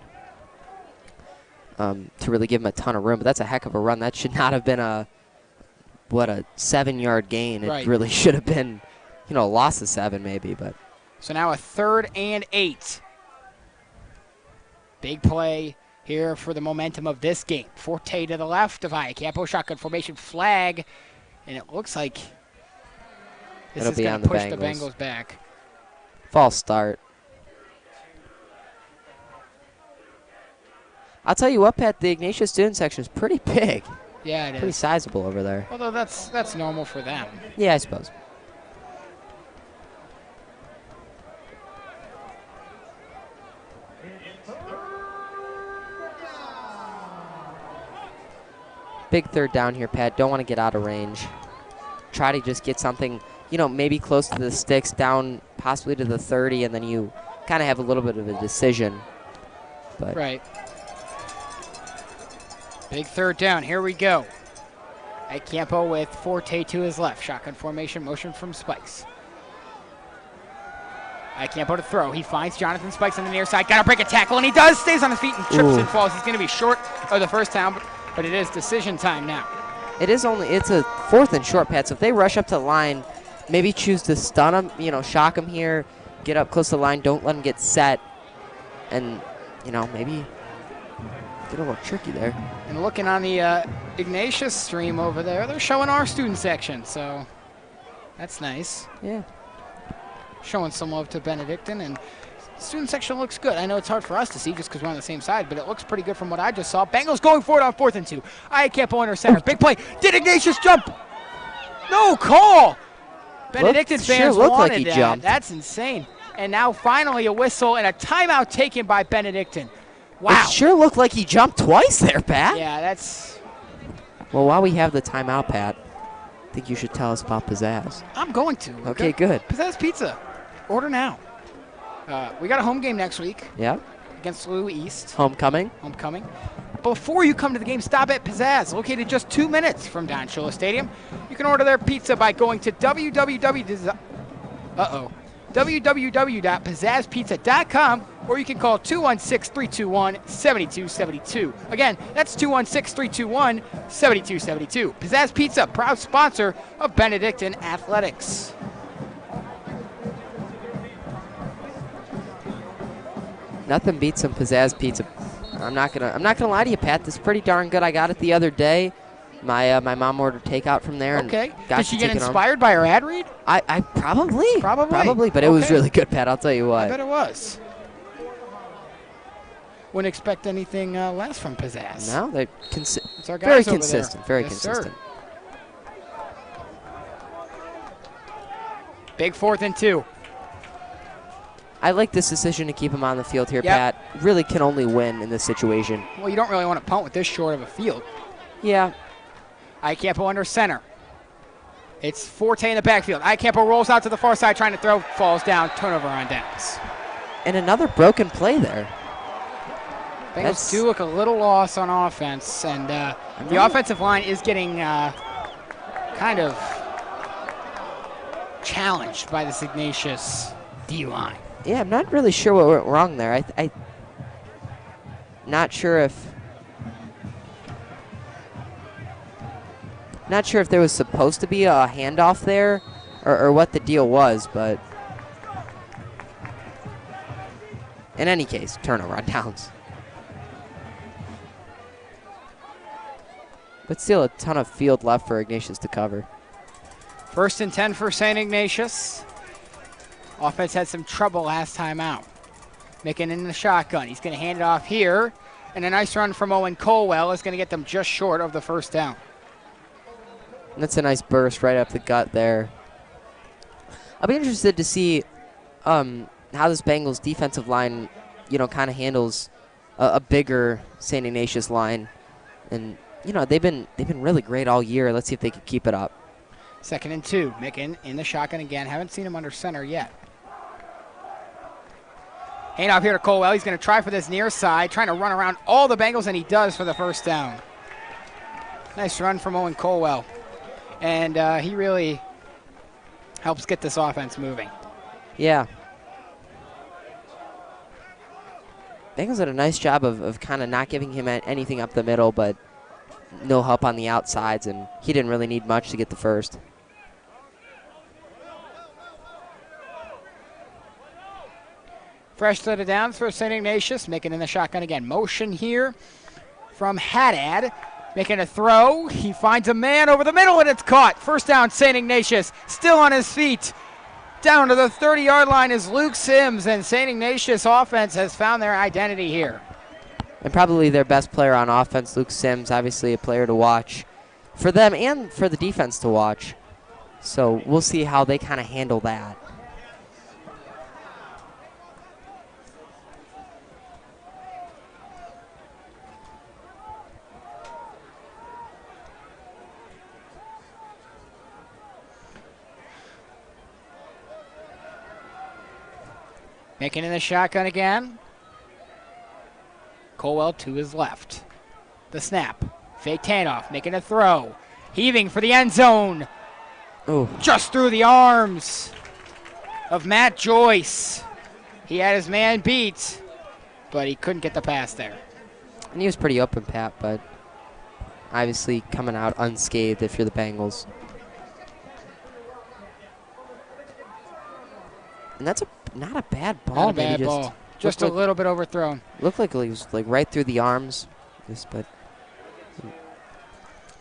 to really give him a ton of room. But that's a heck of a run. That should not have been a 7-yard gain. It really should have been, a loss of 7 maybe. But so now a 3rd and 8. Big play here for the momentum of this game. Forte to the left of Iacampo. Shotgun formation flag. And it looks like this is going to push the Bengals back. False start. I'll tell you what, Pat, the Ignatius student section is pretty big. Yeah, it is. Pretty sizable over there. Although that's normal for them. Yeah, I suppose. Big 3rd down here, Pat. Don't want to get out of range. Try to just get something, maybe close to the sticks, down possibly to the 30, and then you kind of have a little bit of a decision. But right. Big 3rd down. Here we go. Iacampo with Forte to his left. Shotgun formation, motion from Spikes. Iacampo to throw. He finds Jonathan Spikes on the near side. Got to break a tackle, and he does. Stays on his feet and trips and falls. He's going to be short of the first down, but it is decision time now. It's a 4th and short, Pat. So if they rush up to the line, maybe choose to stun him, shock him here, get up close to the line, don't let him get set, and, maybe get a little tricky there. And looking on the Ignatius stream over there, they're showing our student section, so that's nice. Yeah. Showing some love to Benedictine, and student section looks good. I know it's hard for us to see just because we're on the same side, but it looks pretty good from what I just saw. Bengals going forward on 4th and 2. Iacampo under center. Big play. Did Ignatius jump? No call. Benedictine fans wanted like that. Jumped. That's insane. And now finally a whistle and a timeout taken by Benedictine. Wow. It sure looked like he jumped twice there, Pat. Yeah, that's Well, while we have the timeout, Pat, I think you should tell us about Pizzazz. I'm going to. Okay, good. Pizzazz Pizza. Order now. We got a home game next week. Yeah. Against Louis East. Homecoming. Before you come to the game, stop at Pizzazz, located just 2 minutes from Don Shula Stadium. You can order their pizza by going to www.pizzazzpizza.com, or you can call 216-321-7272. Again, that's 216-321-7272. Pizzazz Pizza, proud sponsor of Benedictine Athletics. Nothing beats some Pizzazz Pizza. I'm not gonna lie to you, Pat. This is pretty darn good. I got it the other day. My mom ordered takeout from there. Okay. And Did she get inspired by her ad read? I probably. But it was Okay. really good, Pat. I'll tell you what. I bet it was. Wouldn't expect anything less from Pizzazz. No, they're It's our guys very over consistent. there. Very Yes, consistent. Sir. Big 4th and 2. I like this decision to keep him on the field here, Yep. Pat. Really can only win in this situation. Well, you don't really want to punt with this short of a field. Yeah. Icampo under center. It's Forte in the backfield. Icampo rolls out to the far side trying to throw, falls down, turnover on downs. And another broken play there. Bengals do look a little lost on offense, and the offensive line is getting kind of challenged by this Ignatius D-line. Yeah, I'm not really sure what went wrong there. I not sure if there was supposed to be a handoff there or what the deal was, but in any case, turnover on downs. But still a ton of field left for Ignatius to cover. 1st and 10 for St. Ignatius. Offense had some trouble last time out. Micken in the shotgun. He's going to hand it off here. And a nice run from Owen Colwell is going to get them just short of the 1st down. And that's a nice burst right up the gut there. I'll be interested to see how this Bengals defensive line, kind of handles a bigger St. Ignatius line. And, they've been really great all year. Let's see if they can keep it up. 2nd and 2. Micken in the shotgun again. Haven't seen him under center yet. Hand off here to Colwell. He's going to try for this near side, trying to run around all the Bengals, and he does for the 1st down. Nice run from Owen Colwell. And he really helps get this offense moving. Yeah. Bengals did a nice job of kind of not giving him anything up the middle, but no help on the outsides, and he didn't really need much to get the 1st. Fresh set of downs for St. Ignatius, making in the shotgun again. Motion here from Haddad, making a throw. He finds a man over the middle, and it's caught. 1st down, St. Ignatius, still on his feet. Down to the 30-yard line is Luke Sims, and St. Ignatius offense has found their identity here. And probably their best player on offense, Luke Sims, obviously a player to watch for them and for the defense to watch. So we'll see how they kind of handle that. Making in the shotgun again. Colwell to his left. The snap. Fake handoff, making a throw. Heaving for the end zone. Ooh. Just through the arms of Matt Joyce. He had his man beat, but he couldn't get the pass there. And he was pretty open, Pat, but obviously coming out unscathed if you're the Bengals. And that's not a bad ball. Not a bad ball. Just a little bit overthrown. Looked like he was right through the arms. But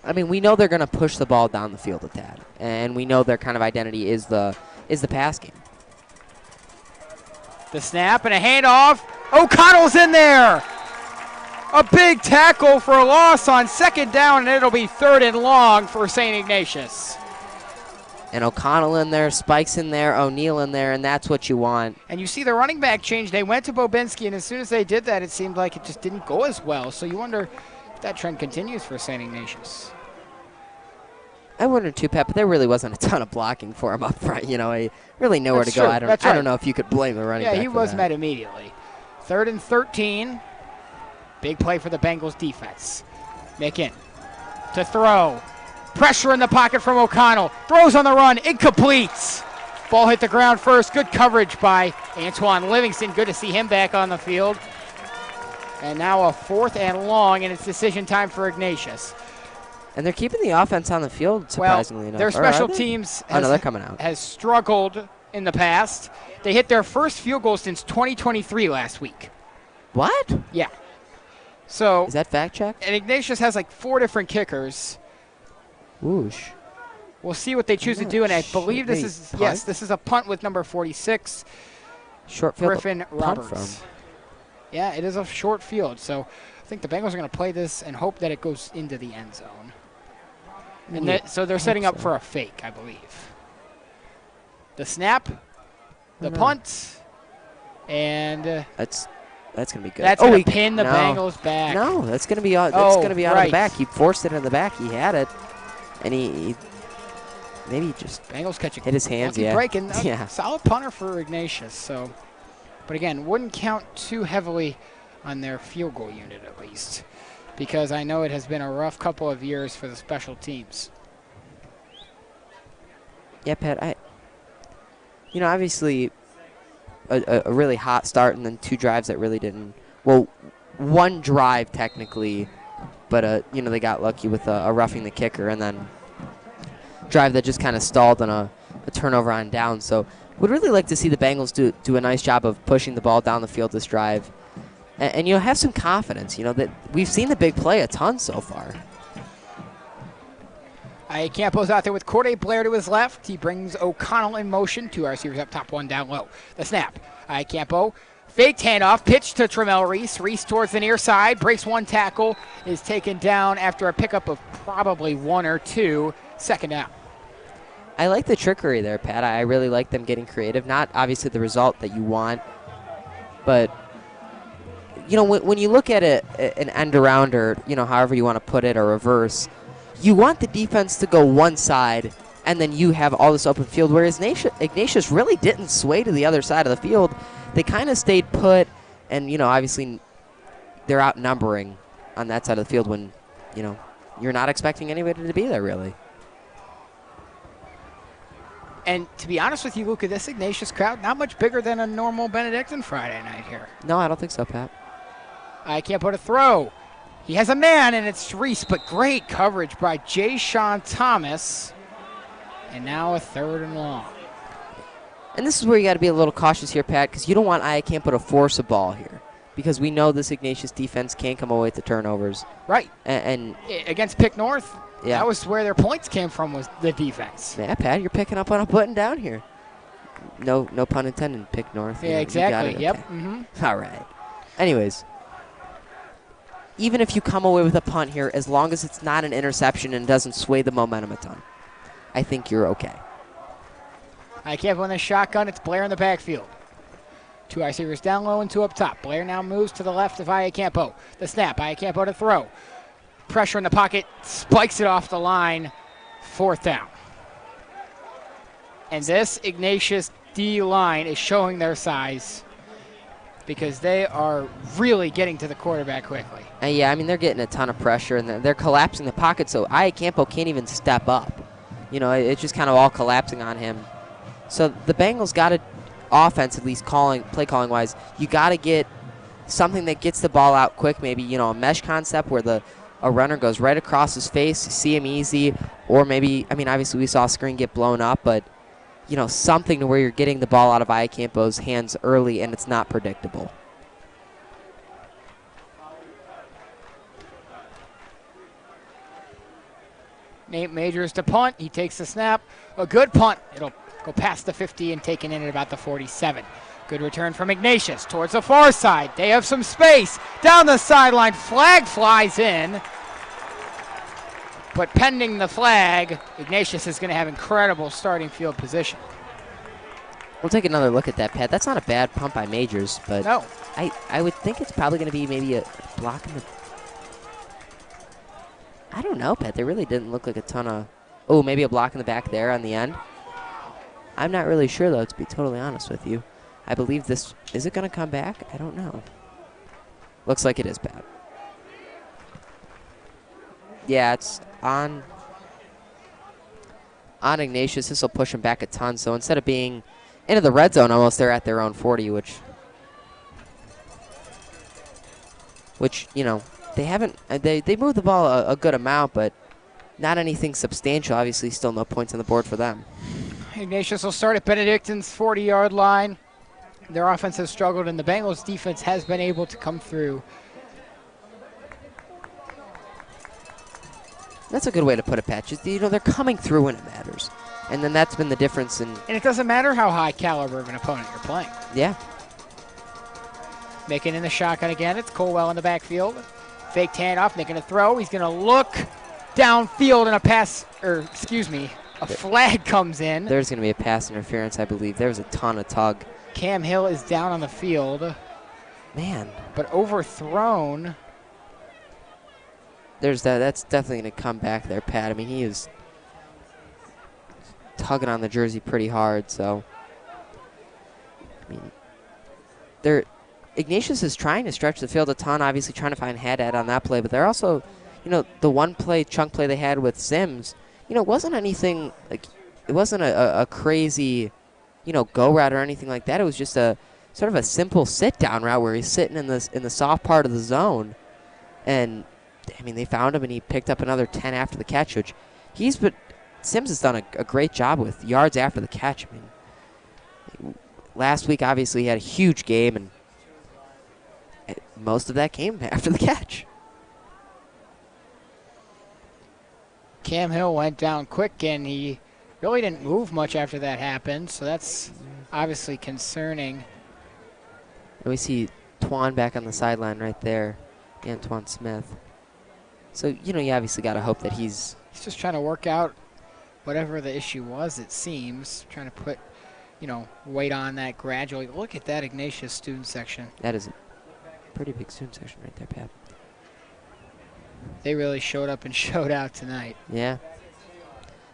I mean, we know they're going to push the ball down the field with that, and we know their kind of identity is the pass game. The snap and a handoff. O'Connell's in there. A big tackle for a loss on 2nd down, and it'll be 3rd and long for St. Ignatius. And O'Connell in there, Spikes in there, O'Neal in there, and that's what you want. And you see the running back change. They went to Bobinski, and as soon as they did that, it seemed like it just didn't go as well. So you wonder if that trend continues for St. Ignatius. I wondered too, Pat, but there really wasn't a ton of blocking for him up front. You know, really nowhere That's to go. true. I don't know if you could blame the running back. Yeah, he for was that. met immediately. 3rd and 13. Big play for the Bengals defense. Mick to throw. Pressure in the pocket from O'Connell. Throws on the run. Incomplete. Ball hit the ground first. Good coverage by Antoine Livingston. Good to see him back on the field. And now a 4th and long, and it's decision time for Ignatius. And they're keeping the offense on the field, surprisingly enough. Their special teams they're coming out. has struggled in the past. They hit their first field goal since 2023 last week. What? Yeah. So is that fact check? And Ignatius has like 4 different kickers. Whoosh. We'll see what they choose to do, and I believe this is this is a punt with number 46. Short field. Griffin Roberts. Yeah, it is a short field, so I think the Bengals are going to play this and hope that it goes into the end zone. And so they're setting up for a fake, I believe. The snap, the punt, and that's going to be good. That's going to pin the Bengals back. No, that's going to be out of the back. He forced it in the back. He had it, and he maybe just Bengals catching hit his hands. Yeah, breaking. Solid punter for Ignatius. So, but again, wouldn't count too heavily on their field goal unit at least, because I know it has been a rough couple of years for the special teams. Yeah, Pat. Obviously, a really hot start, and then 2 drives that really didn't. Well, 1 drive technically, but they got lucky with a roughing the kicker, and then drive that just kind of stalled on a turnover on down. So, would really like to see the Bengals do a nice job of pushing the ball down the field this drive, and have some confidence. That we've seen the big play a ton so far. Campo's out there with Corday Blair to his left. He brings O'Connell in motion. 2 receivers up top, 1 down low. The snap. Campo. Faked handoff. Pitch to Tremel Reese. Reese towards the near side. Breaks 1 tackle. Is taken down after a pickup of probably 1 or 2. 2nd down. I like the trickery there, Pat. I really like them getting creative. Not obviously the result that you want, but when you look at an end around or however you want to put it, or reverse, you want the defense to go one side, and then you have all this open field, whereas Ignatius really didn't sway to the other side of the field. They kind of stayed put, and, obviously they're outnumbering on that side of the field when, you're not expecting anybody to be there, really. And to be honest with you, Luke, this Ignatius crowd, not much bigger than a normal Benedictine Friday night here. No, I don't think so, Pat. Campo to throw. He has a man, and it's Reese, but great coverage by Jay Sean Thomas. And now a 3rd and long. And this is where you got to be a little cautious here, Pat, because you don't want Campo to force a ball here, because we know this Ignatius defense can't come away with the turnovers. Right. And against Pick North, yeah, that was where their points came from, was the defense. Yeah, Pat, you're picking up on a button down here. No pun intended, Pick North. Yeah, exactly. Okay. Yep. Mm-hmm. All right. Anyways, even if you come away with a punt here, as long as it's not an interception and doesn't sway the momentum a ton, I think you're okay. Campo in the shotgun. It's Blair in the backfield. 2 receivers down low and 2 up top. Blair now moves to the left of Campo. The snap. Campo to throw. Pressure in the pocket. Spikes it off the line. 4th down. And this Ignatius D line is showing their size, because they are really getting to the quarterback quickly. Yeah, I mean, they're getting a ton of pressure, and they're collapsing the pocket, so Campo can't even step up. It's just kind of all collapsing on him. So the Bengals got to, offense at least, play calling wise, you got to get something that gets the ball out quick, maybe, a mesh concept where a runner goes right across his face, you see him easy, or maybe, obviously we saw a screen get blown up, but, something to where you're getting the ball out of Campo's hands early and it's not predictable. Nate Majors to punt. He takes the snap. A good punt. It'll go past the 50 and taken in at about the 47. Good return from Ignatius towards the far side. They have some space. Down the sideline. Flag flies in. But pending the flag, Ignatius is going to have incredible starting field position. We'll take another look at that, Pat. That's not a bad punt by Majors, but no. I would think it's probably going to be maybe a block in the... I don't know, Pat. There really didn't look like a ton of Oh, maybe a block in the back there on the end. I'm not really sure, though, to be totally honest with you. I believe this, is it going to come back? I don't know. Looks like it is, Pat. Yeah, it's on Ignatius. This will push him back a ton. So instead of being into the red zone almost, they're at their own 40, which you know, they haven't, they moved the ball a good amount, but not anything substantial. Obviously, still no points on the board for them. Ignatius will start at Benedictine's 40-yard line. Their offense has struggled, and the Bengals' defense has been able to come through. That's a good way to put it, Patch. You know, they're coming through when it matters. And then that's been the difference in... And it doesn't matter how high caliber of an opponent you're playing. Yeah. Making in the shotgun again. It's Colwell in the backfield. Fake handoff, making a throw. He's going to look downfield, and a flag comes in. There's going to be a pass interference, I believe. There was a ton of tug. Cam Hill is down on the field. Man. But overthrown. That's definitely going to come back there, Pat. I mean, he is tugging on the jersey pretty hard, so. I mean, Ignatius is trying to stretch the field a ton, obviously trying to find Haddad on that play, but they're also, you know, the one chunk play they had with Sims, you know, wasn't anything, like, it wasn't a crazy, you know, go route or anything like that. It was just a sort of a simple sit-down route where he's sitting in the soft part of the zone, and I mean, they found him, and he picked up another 10 after the catch, which Sims has done a great job with yards after the catch. I mean, last week, obviously, he had a huge game, and most of that came after the catch. Cam Hill went down quick, and he really didn't move much after that happened, so that's obviously concerning. And we see Twan back on the sideline right there, Antoine Smith. So, you know, you obviously got to hope that he's just trying to work out whatever the issue was, it seems. Trying to put, you know, weight on that gradually. Look at that Ignatius student section. That is a pretty big student section right there, Pat. They really showed up and showed out tonight. Yeah.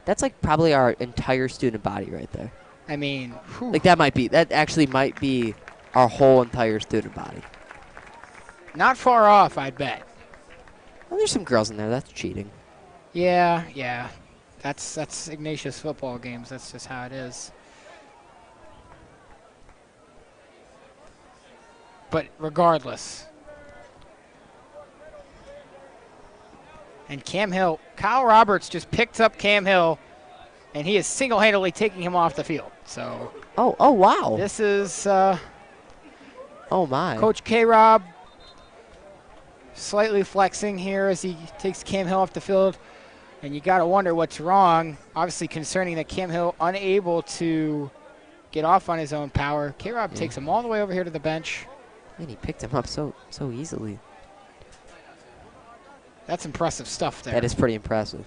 That's like probably our entire student body right there. I mean, whew. Like that actually might be our whole entire student body. Not far off, I'd bet. Well, there's some girls in there. That's cheating. Yeah. That's Ignatius football games. That's just how it is. But regardless. And Cam Hill, Kyle Roberts just picked up Cam Hill, and he is single-handedly taking him off the field. So. Oh wow. This is. Oh my. Coach K-Rob slightly flexing here as he takes Cam Hill off the field. And you got to wonder what's wrong. Obviously concerning that Cam Hill unable to get off on his own power. K-Rob takes him all the way over here to the bench. Man, he picked him up so easily. That's impressive stuff there. That is pretty impressive.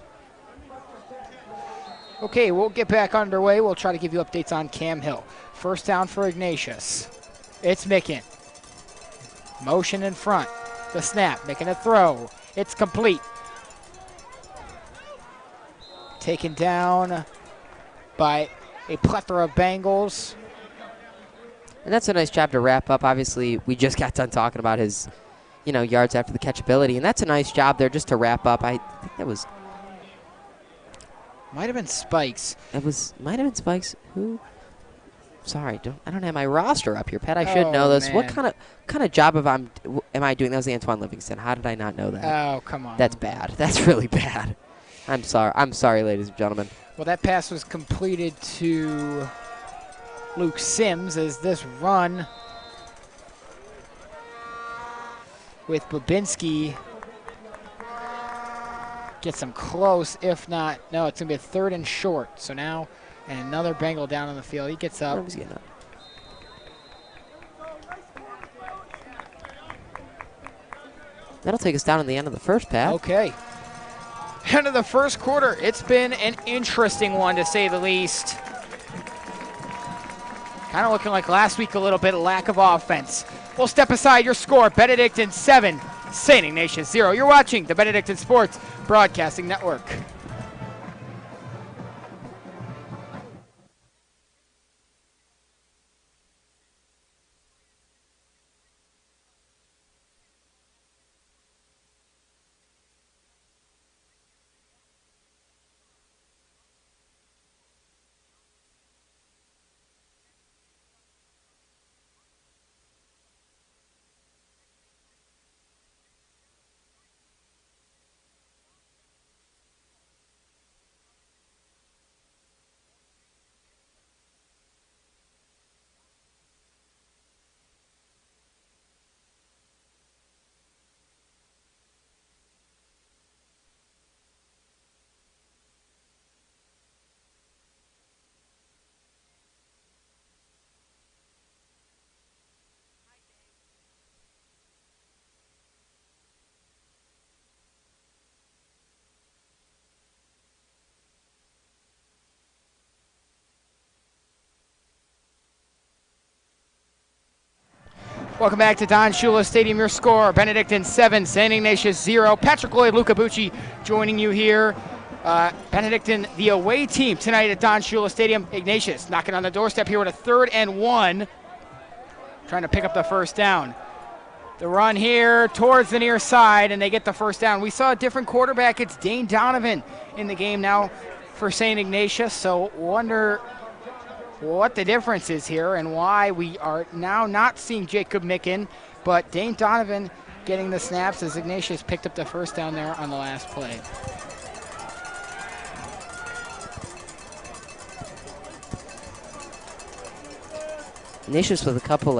Okay, we'll get back underway. We'll try to give you updates on Cam Hill. First down for Ignatius. It's Micken. Motion in front. The snap, making a throw. It's complete. Taken down by a plethora of Bengals. And that's a nice job to wrap up. Obviously, we just got done talking about his, you know, yards after the catchability, and that's a nice job there just to wrap up. I think that was... Might have been Spikes. Might have been Spikes. Who? Sorry, I don't have my roster up here, Pat. I should know this. Man. What kind of job am I doing? That was Antoine Livingston. How did I not know that? Oh, come on. That's bad. That's really bad. I'm sorry, ladies and gentlemen. Well, that pass was completed to Luke Sims as this run with Babinski gets him close, if not. No, it's going to be a third and short. So now, and another Bengal down on the field. He gets up. He's getting up. That'll take us down to the end of the first, Pat. Okay. End of the first quarter. It's been an interesting one, to say the least. Kind of looking like last week a little bit, lack of offense. We'll step aside. Your score, Benedictine 7, St. Ignatius 0. You're watching the Benedictine Sports Broadcasting Network. Welcome back to Don Shula Stadium. Your score, Benedictine 7, St. Ignatius 0. Patrick Lloyd, Luca Bucci joining you here. Benedictine, the away team tonight at Don Shula Stadium. Ignatius knocking on the doorstep here with a 3rd and 1. Trying to pick up the first down. The run here towards the near side, and they get the first down. We saw a different quarterback. It's Dane Donovan in the game now for St. Ignatius, so wonder what the difference is here and why we are now not seeing Jacob Micken, but Dane Donovan getting the snaps as Ignatius picked up the first down there on the last play. Ignatius with a couple,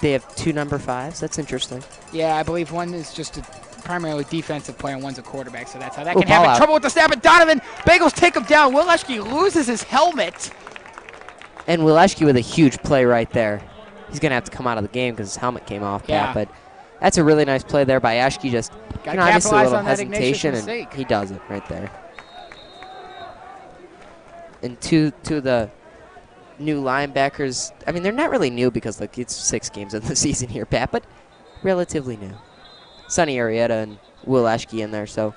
they have 2 number 5s. That's interesting. Yeah, I believe one is just a primarily defensive player and one's a quarterback, so that's how that can happen. Trouble with the snap, and Donovan, Bengals take him down. Will Eschke loses his helmet. And Wileski with a huge play right there. He's going to have to come out of the game because his helmet came off. Yeah. But that's a really nice play there by Eschke. Just obviously a little hesitation, and he does it right there. And to the new linebackers, I mean, they're not really new because it's 6 games of the season here, Pat, but relatively new. Sonny Arrieta and Will Eschke in there, so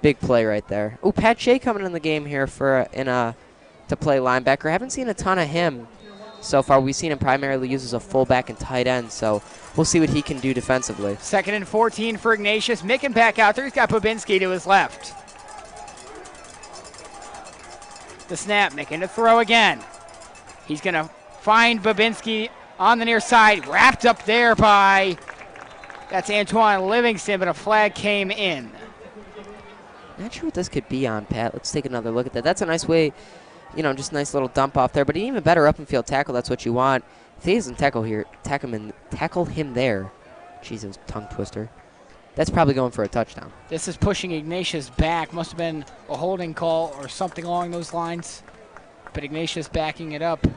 big play right there. Oh, Pat Shea coming in the game here to play linebacker. Haven't seen a ton of him so far. We've seen him primarily used as a fullback and tight end, so we'll see what he can do defensively. 2nd and 14 for Ignatius. Micken back out there. He's got Babinski to his left. The snap, Micken to throw again. He's going to find Babinski on the near side. Wrapped up there by, that's Antoine Livingston, but a flag came in. Not sure what this could be on, Pat. Let's take another look at that. That's a nice way, just a nice little dump off there, but an even better up and field tackle. That's what you want. If he doesn't tackle him there. Jeez, it was a tongue twister. That's probably going for a touchdown. This is pushing Ignatius back. Must have been a holding call or something along those lines. But Ignatius backing it up.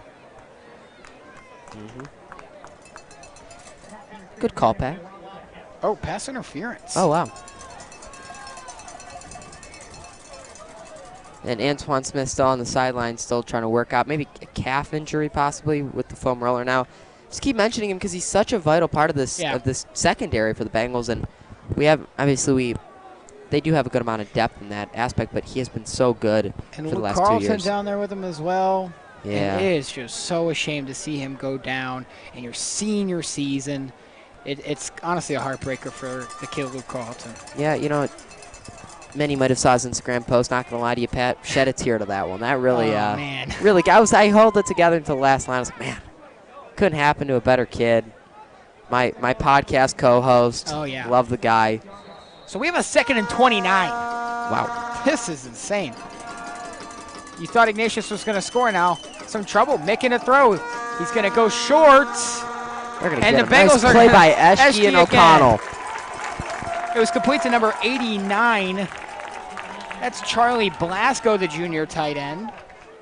Good call, Pat. Oh, pass interference. Oh, wow. And Antoine Smith still on the sideline, still trying to work out maybe a calf injury possibly with the foam roller. Now, just keep mentioning him because he's such a vital part of this secondary for the Bengals. And we have, obviously, they do have a good amount of depth in that aspect, but he has been so good and for the last Carlton 2 years. Down there with him as well. Yeah. And it is just so ashamed to see him go down in your senior season. It's honestly a heartbreaker for the kid Luke Carlton. Yeah, many might have saw his Instagram post. Not gonna lie to you, Pat. Shed a tear to that one. That really, man. really. I held it together until the last line. I was like, man, couldn't happen to a better kid. My podcast co-host. Oh yeah. Love the guy. So we have a 2nd and 29. Wow. This is insane. You thought Ignatius was gonna score now. Some trouble making a throw. He's gonna go short. And the Bengals nice play by Eschke and O'Connell. It was complete to number 89. That's Charlie Blasco, the junior tight end.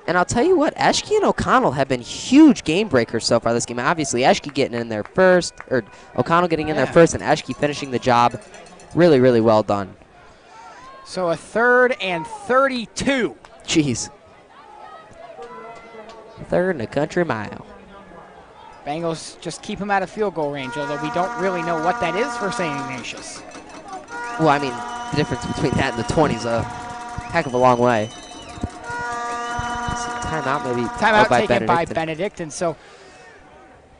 And I'll tell you what, Eschke and O'Connell have been huge game breakers so far this game. Obviously, Eschke getting in there first, or O'Connell getting in there first, and Eschke finishing the job. Really, really well done. So a 3rd and 32. Jeez. 3rd and a country mile. Bengals just keep him out of field goal range, although we don't really know what that is for St. Ignatius. Well, I mean, the difference between that and the 20 is a heck of a long way. Timeout maybe. Timeout taken by Benedictine. So,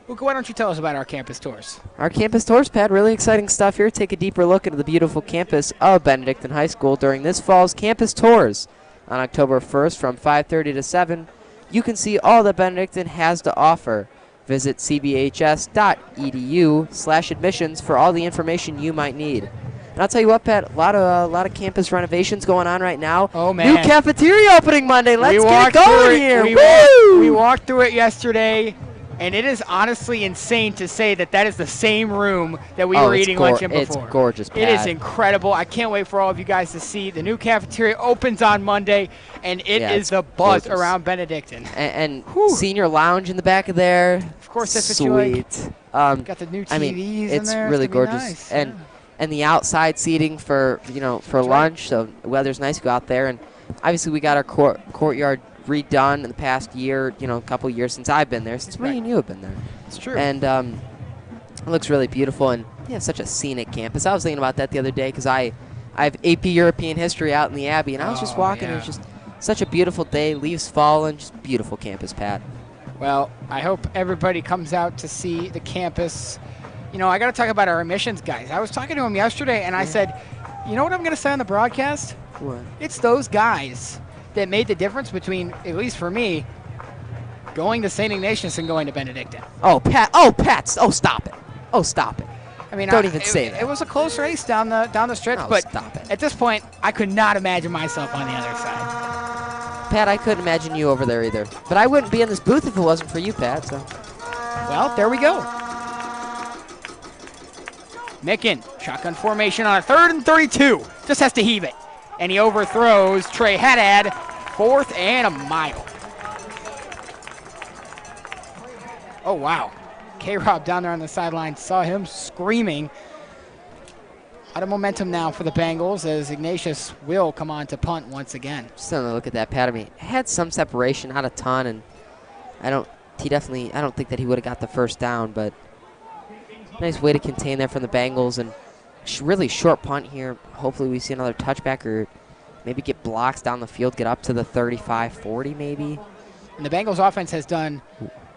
Luca, why don't you tell us about our campus tours? Our campus tours, Pat. Really exciting stuff here. Take a deeper look into the beautiful campus of Benedictine High School during this fall's campus tours on October 1st from 5:30 to 7. You can see all that Benedictine has to offer. Visit cbhs.edu/admissions for all the information you might need. And I'll tell you what, Pat, a lot of campus renovations going on right now. Oh, man. New cafeteria opening Monday. Let's get it going here. We walked through it yesterday, and it is honestly insane to say that is the same room that we were eating lunch in before. It's gorgeous, Pat. It is incredible. I can't wait for all of you guys to see. The new cafeteria opens on Monday, and it is the buzz around Benedictine. And senior lounge in the back of there. Of course, that's what you like. Sweet. Got the new TVs I mean, in there. It's really gorgeous. Nice. And the outside seating for lunch, so the weather's nice to go out there. And obviously we got our courtyard redone in the past year, a couple years since I've been there, since me and you have been there. It's true. And It looks really beautiful, and yeah, such a scenic campus. I was thinking about that the other day because I have AP European history out in the Abbey, and I was just walking, and it was just such a beautiful day, leaves falling, just beautiful campus, Pat. Well, I hope everybody comes out to see the campus. You know, I got to talk about our admissions guys. I was talking to him yesterday, and I said, you know what I'm going to say on the broadcast? What? It's those guys that made the difference between, at least for me, going to St. Ignatius and going to Benedictine. Oh, Pat. Oh, Pat. Oh, stop it. Oh, stop it. I mean, Don't even say that. It was a close race down the stretch, No, but stop it. at this point, I could not imagine myself on the other side. Pat, I couldn't imagine you over there either. But I wouldn't be in this booth if it wasn't for you, Pat. So. Well, there we go. Micken, shotgun formation on a 3rd and 32. Just has to heave it. And he overthrows Trey Haddad, 4th and a mile. Oh, wow. K-Rob down there on the sideline saw him screaming. A lot of momentum now for the Bengals as Ignatius will come on to punt once again. Just having a look at that, Pat. I mean, had some separation, not a ton, and I don't think that he would have got the first down, but nice way to contain there from the Bengals, and really short punt here. Hopefully we see another touchback or maybe get blocks down the field, get up to the 35-40 maybe. And the Bengals offense has done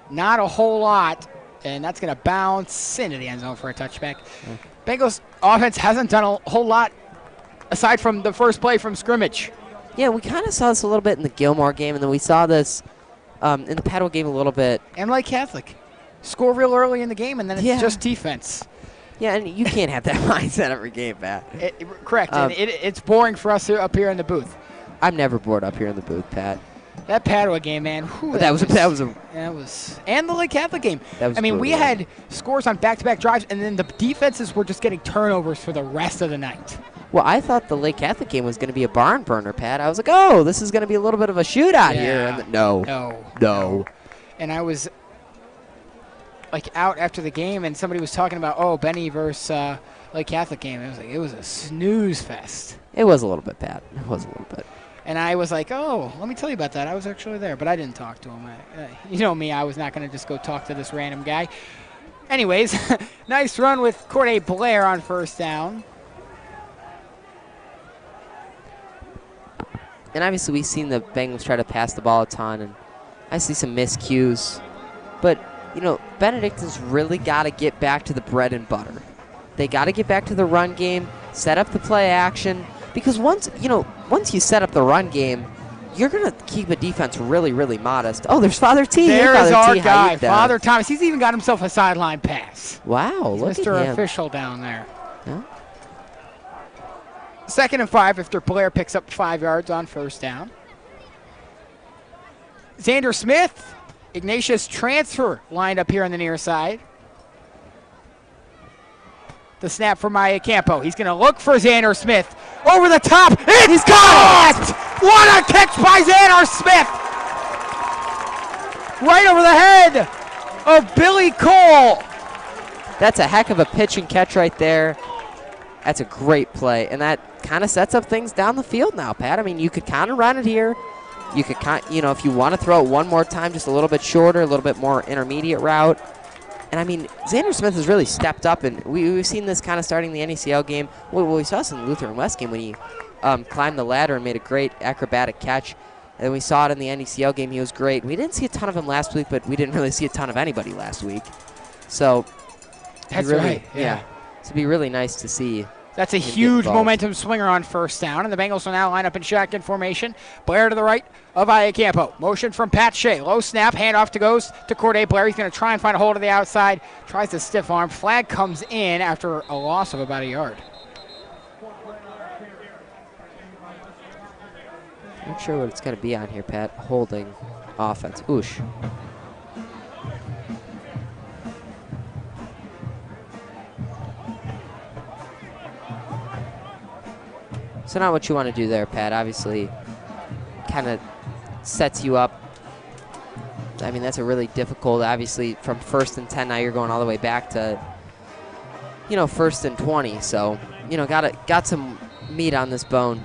not a whole lot, and that's going to bounce into the end zone for a touchback. Bengals offense hasn't done a whole lot aside from the first play from scrimmage. Yeah, we kind of saw this a little bit in the Gilmore game, and then we saw this in the Padua game a little bit. And like Catholic, score real early in the game, and then it's just defense. Yeah, and you can't have that mindset every game, Pat. Correct, and it's boring for us up here in the booth. I'm never bored up here in the booth, Pat. That Padua game, man. Whew, that was and the Lake Catholic game. I mean, we had scores on back-to-back drives, and then the defenses were just getting turnovers for the rest of the night. Well, I thought the Lake Catholic game was going to be a barn burner, Pat. I was like, oh, this is going to be a little bit of a shootout here. And no. And I was out after the game, and somebody was talking about, Benny versus Lake Catholic game. It was a snooze fest. It was a little bit, Pat. It was a little bit. And I was like, let me tell you about that. I was actually there, but I didn't talk to him. You know me, I was not going to just go talk to this random guy. Anyways, nice run with Corday Blair on first down. And obviously we've seen the Bengals try to pass the ball a ton, and I see some miscues. But, Benedictines really got to get back to the bread and butter. They got to get back to the run game, set up the play action, because once you set up the run game, you're going to keep a defense really, really modest. Oh, there's Father T. There's our guy, Father Thomas. He's even got himself a sideline pass. Wow, look at him. Mr. Official down there. Yeah. 2nd and 5 after Blair picks up 5 yards on first down. Xander Smith, Ignatius transfer lined up here on the near side. The snap for Campo. He's going to look for Xander Smith. Over the top. He's got it! What a catch by Xander Smith! Right over the head of Billy Cole. That's a heck of a pitch and catch right there. That's a great play, and that kind of sets up things down the field now, Pat. I mean, you could kind of run it here. You could if you want to throw it one more time, just a little bit shorter, a little bit more intermediate route. And, I mean, Xander Smith has really stepped up, and we've seen this kind of starting the NECL game. Well, we saw this in the Lutheran West game when he climbed the ladder and made a great acrobatic catch. And we saw it in the NECL game. He was great. We didn't see a ton of him last week, but we didn't really see a ton of anybody last week. So, that's right. Yeah. So it'd be really nice to see. That's a huge momentum swinger on first down, and the Bengals will now line up in shotgun formation. Blair to the right of Campo. Motion from Pat Shea. Low snap, handoff goes to Corday Blair. He's going to try and find a hole to the outside. Tries to stiff arm. Flag comes in after a loss of about a yard. Not sure what it's going to be on here, Pat. Holding offense. Oosh. So not what you want to do there, Pat. Obviously, kind of sets you up. I mean, that's a really difficult, obviously, from 1st and 10, now you're going all the way back to, 1st and 20. So, got some meat on this bone.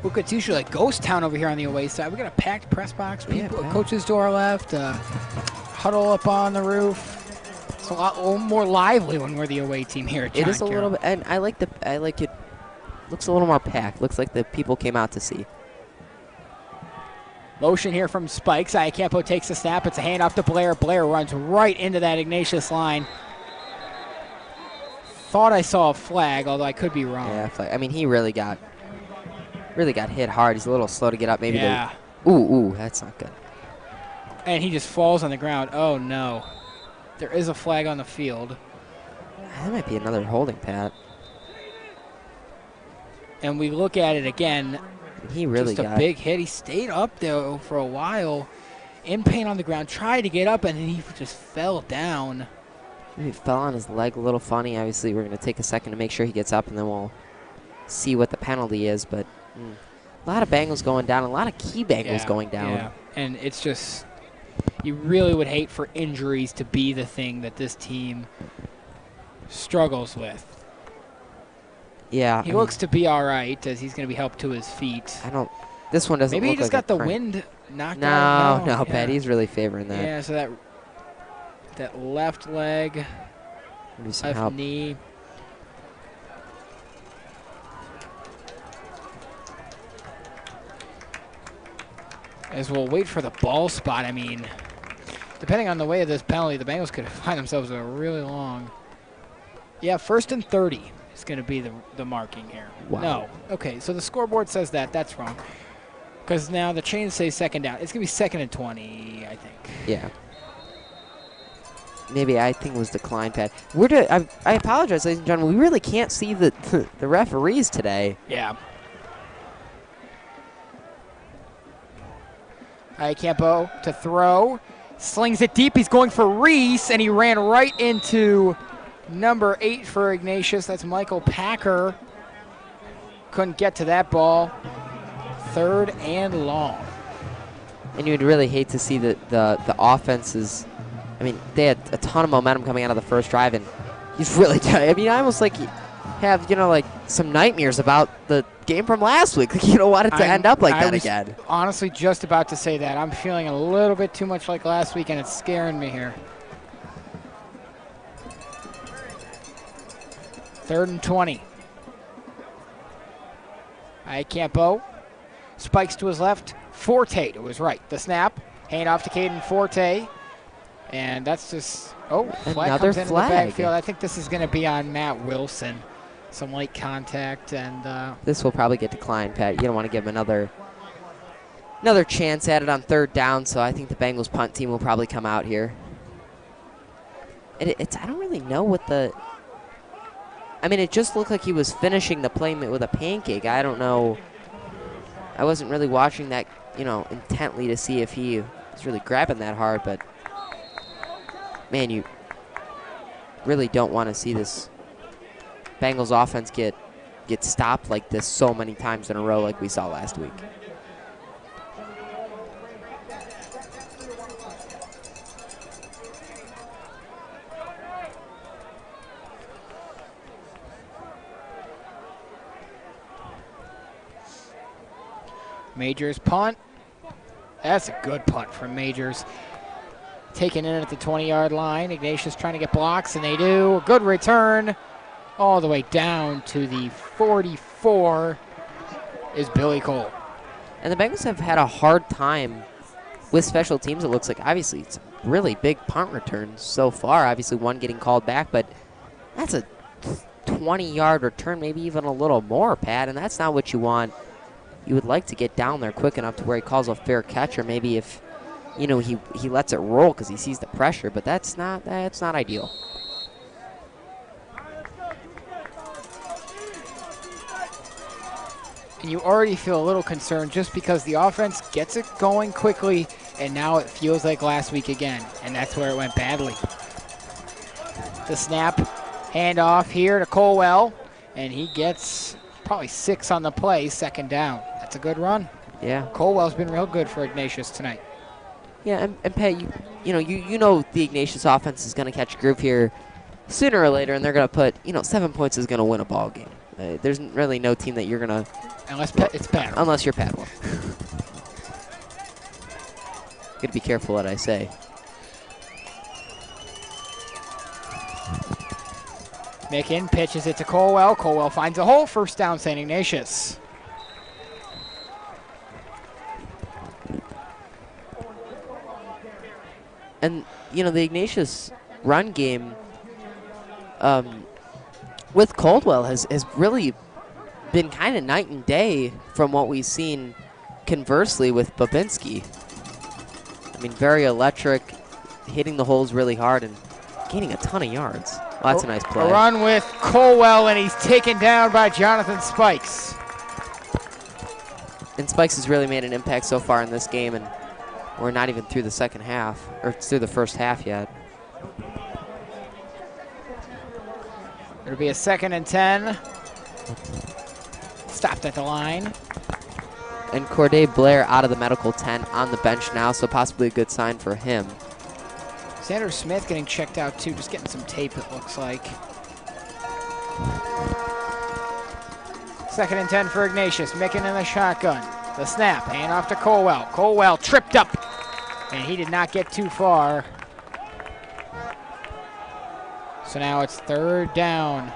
Look, it's usually like ghost town over here on the away side. We got a packed press box. People, packed. coaches to our left, huddle up on the roof. It's a lot more lively when we're the away team here at John It is a Carroll. little bit, and I like it. Looks a little more packed. Looks like the people came out to see. Motion here from Spikes. Iacampo takes the snap. It's a handoff to Blair. Blair runs right into that Ignatius line. Thought I saw a flag, although I could be wrong. Yeah, I mean, he really got hit hard. He's a little slow to get up. Maybe. Yeah. Ooh, that's not good. And he just falls on the ground. Oh, no. There is a flag on the field. That might be another holding, Pat. And we look at it again. He really just a big hit. He stayed up there for a while, in pain on the ground, tried to get up, and then he just fell down. He fell on his leg a little funny. Obviously, we're going to take a second to make sure he gets up, and then we'll see what the penalty is. But a lot of Bengals going down, a lot of key Bengals going down. Yeah, and it's just, you really would hate for injuries to be the thing that this team struggles with. Yeah. He looks to be all right, as he's going to be helped to his feet. This one doesn't Maybe look he just like got the crank. wind knocked out. No, Pat, he's really favoring that. Yeah, so that left leg, Maybe some left help. knee. As we'll wait for the ball spot. I mean, depending on the way of this penalty, the Bengals could find themselves a really long. Yeah, 1st and 30 is going to be the marking here. Wow. No. Okay, so the scoreboard says that. That's wrong. Because now the chains say 2nd down. It's going to be 2nd and 20, I think. Yeah. Maybe I think it was declined, Pat. I apologize, ladies and gentlemen. We really can't see the referees today. Yeah. Iacampo to throw. Slings it deep. He's going for Reese, and he ran right into number 8 for Ignatius. That's Michael Packer. Couldn't get to that ball. 3rd and long. And you'd really hate to see the offenses. I mean, they had a ton of momentum coming out of the first drive, and he's really. I mean, I almost have like some nightmares about the game from last week. You don't want it to end up like that again. Honestly, just about to say that. I'm feeling a little bit too much like last week, and it's scaring me here. 3rd and 20. Iacampo. Spikes to his left. Forte to his right. The snap. Hand off to Caden Forte. And that's just, flag Another comes into flag. the backfield. I think this is going to be on Matt Wilson. Some light contact, and This will probably get declined, Pat. You don't want to give him another chance at it on 3rd down, so I think the Bengals punt team will probably come out here. I don't really know what I mean, it just looked like he was finishing the play with a pancake. I don't know. I wasn't really watching that, intently to see if he was really grabbing that hard, but man, you really don't want to see this Bengals offense get stopped like this so many times in a row like we saw last week. Majors punt. That's a good punt from Majors. Taken in at the 20-yard line. Ignatius trying to get blocks, and they do. A good return. All the way down to the 44 is Billy Cole. And the Bengals have had a hard time with special teams, it looks like. Obviously, it's really big punt returns so far. Obviously, one getting called back, but that's a 20-yard return, maybe even a little more, Pat, and that's not what you want. You would like to get down there quick enough to where he calls a fair catch, or maybe if, he lets it roll because he sees the pressure, but that's not ideal. And you already feel a little concerned just because the offense gets it going quickly, and now it feels like last week again, and that's where it went badly. The snap, handoff here to Colwell, and he gets probably 6 on the play, 2nd down. That's a good run. Yeah. Colwell's been real good for Ignatius tonight. Yeah, and Pat, you know the Ignatius offense is going to catch a groove here sooner or later, and they're going to put, 7 points is going to win a ball game. There's really no team that you're going to. It's Padua. Unless you're Padua. Got to be careful what I say. Micken pitches it to Colwell. Colwell finds a hole. First down, St. Ignatius. And, you know, the Ignatius run game with Caldwell has really been kind of night and day from what we've seen conversely with Babinski. I mean, very electric, hitting the holes really hard and gaining a ton of yards. Well, that's a nice play. A run with Colwell, and he's taken down by Jonathan Spikes. And Spikes has really made an impact so far in this game, and we're not even through the second half, or through the first half yet. It'll be a 2nd and 10. Stopped at the line. And Corday Blair out of the medical tent on the bench now, so possibly a good sign for him. Xander Smith getting checked out too, just getting some tape it looks like. 2nd and 10 for Ignatius. Micken in the shotgun. The snap, hand off to Colwell. Colwell tripped up, and he did not get too far. So now it's 3rd down.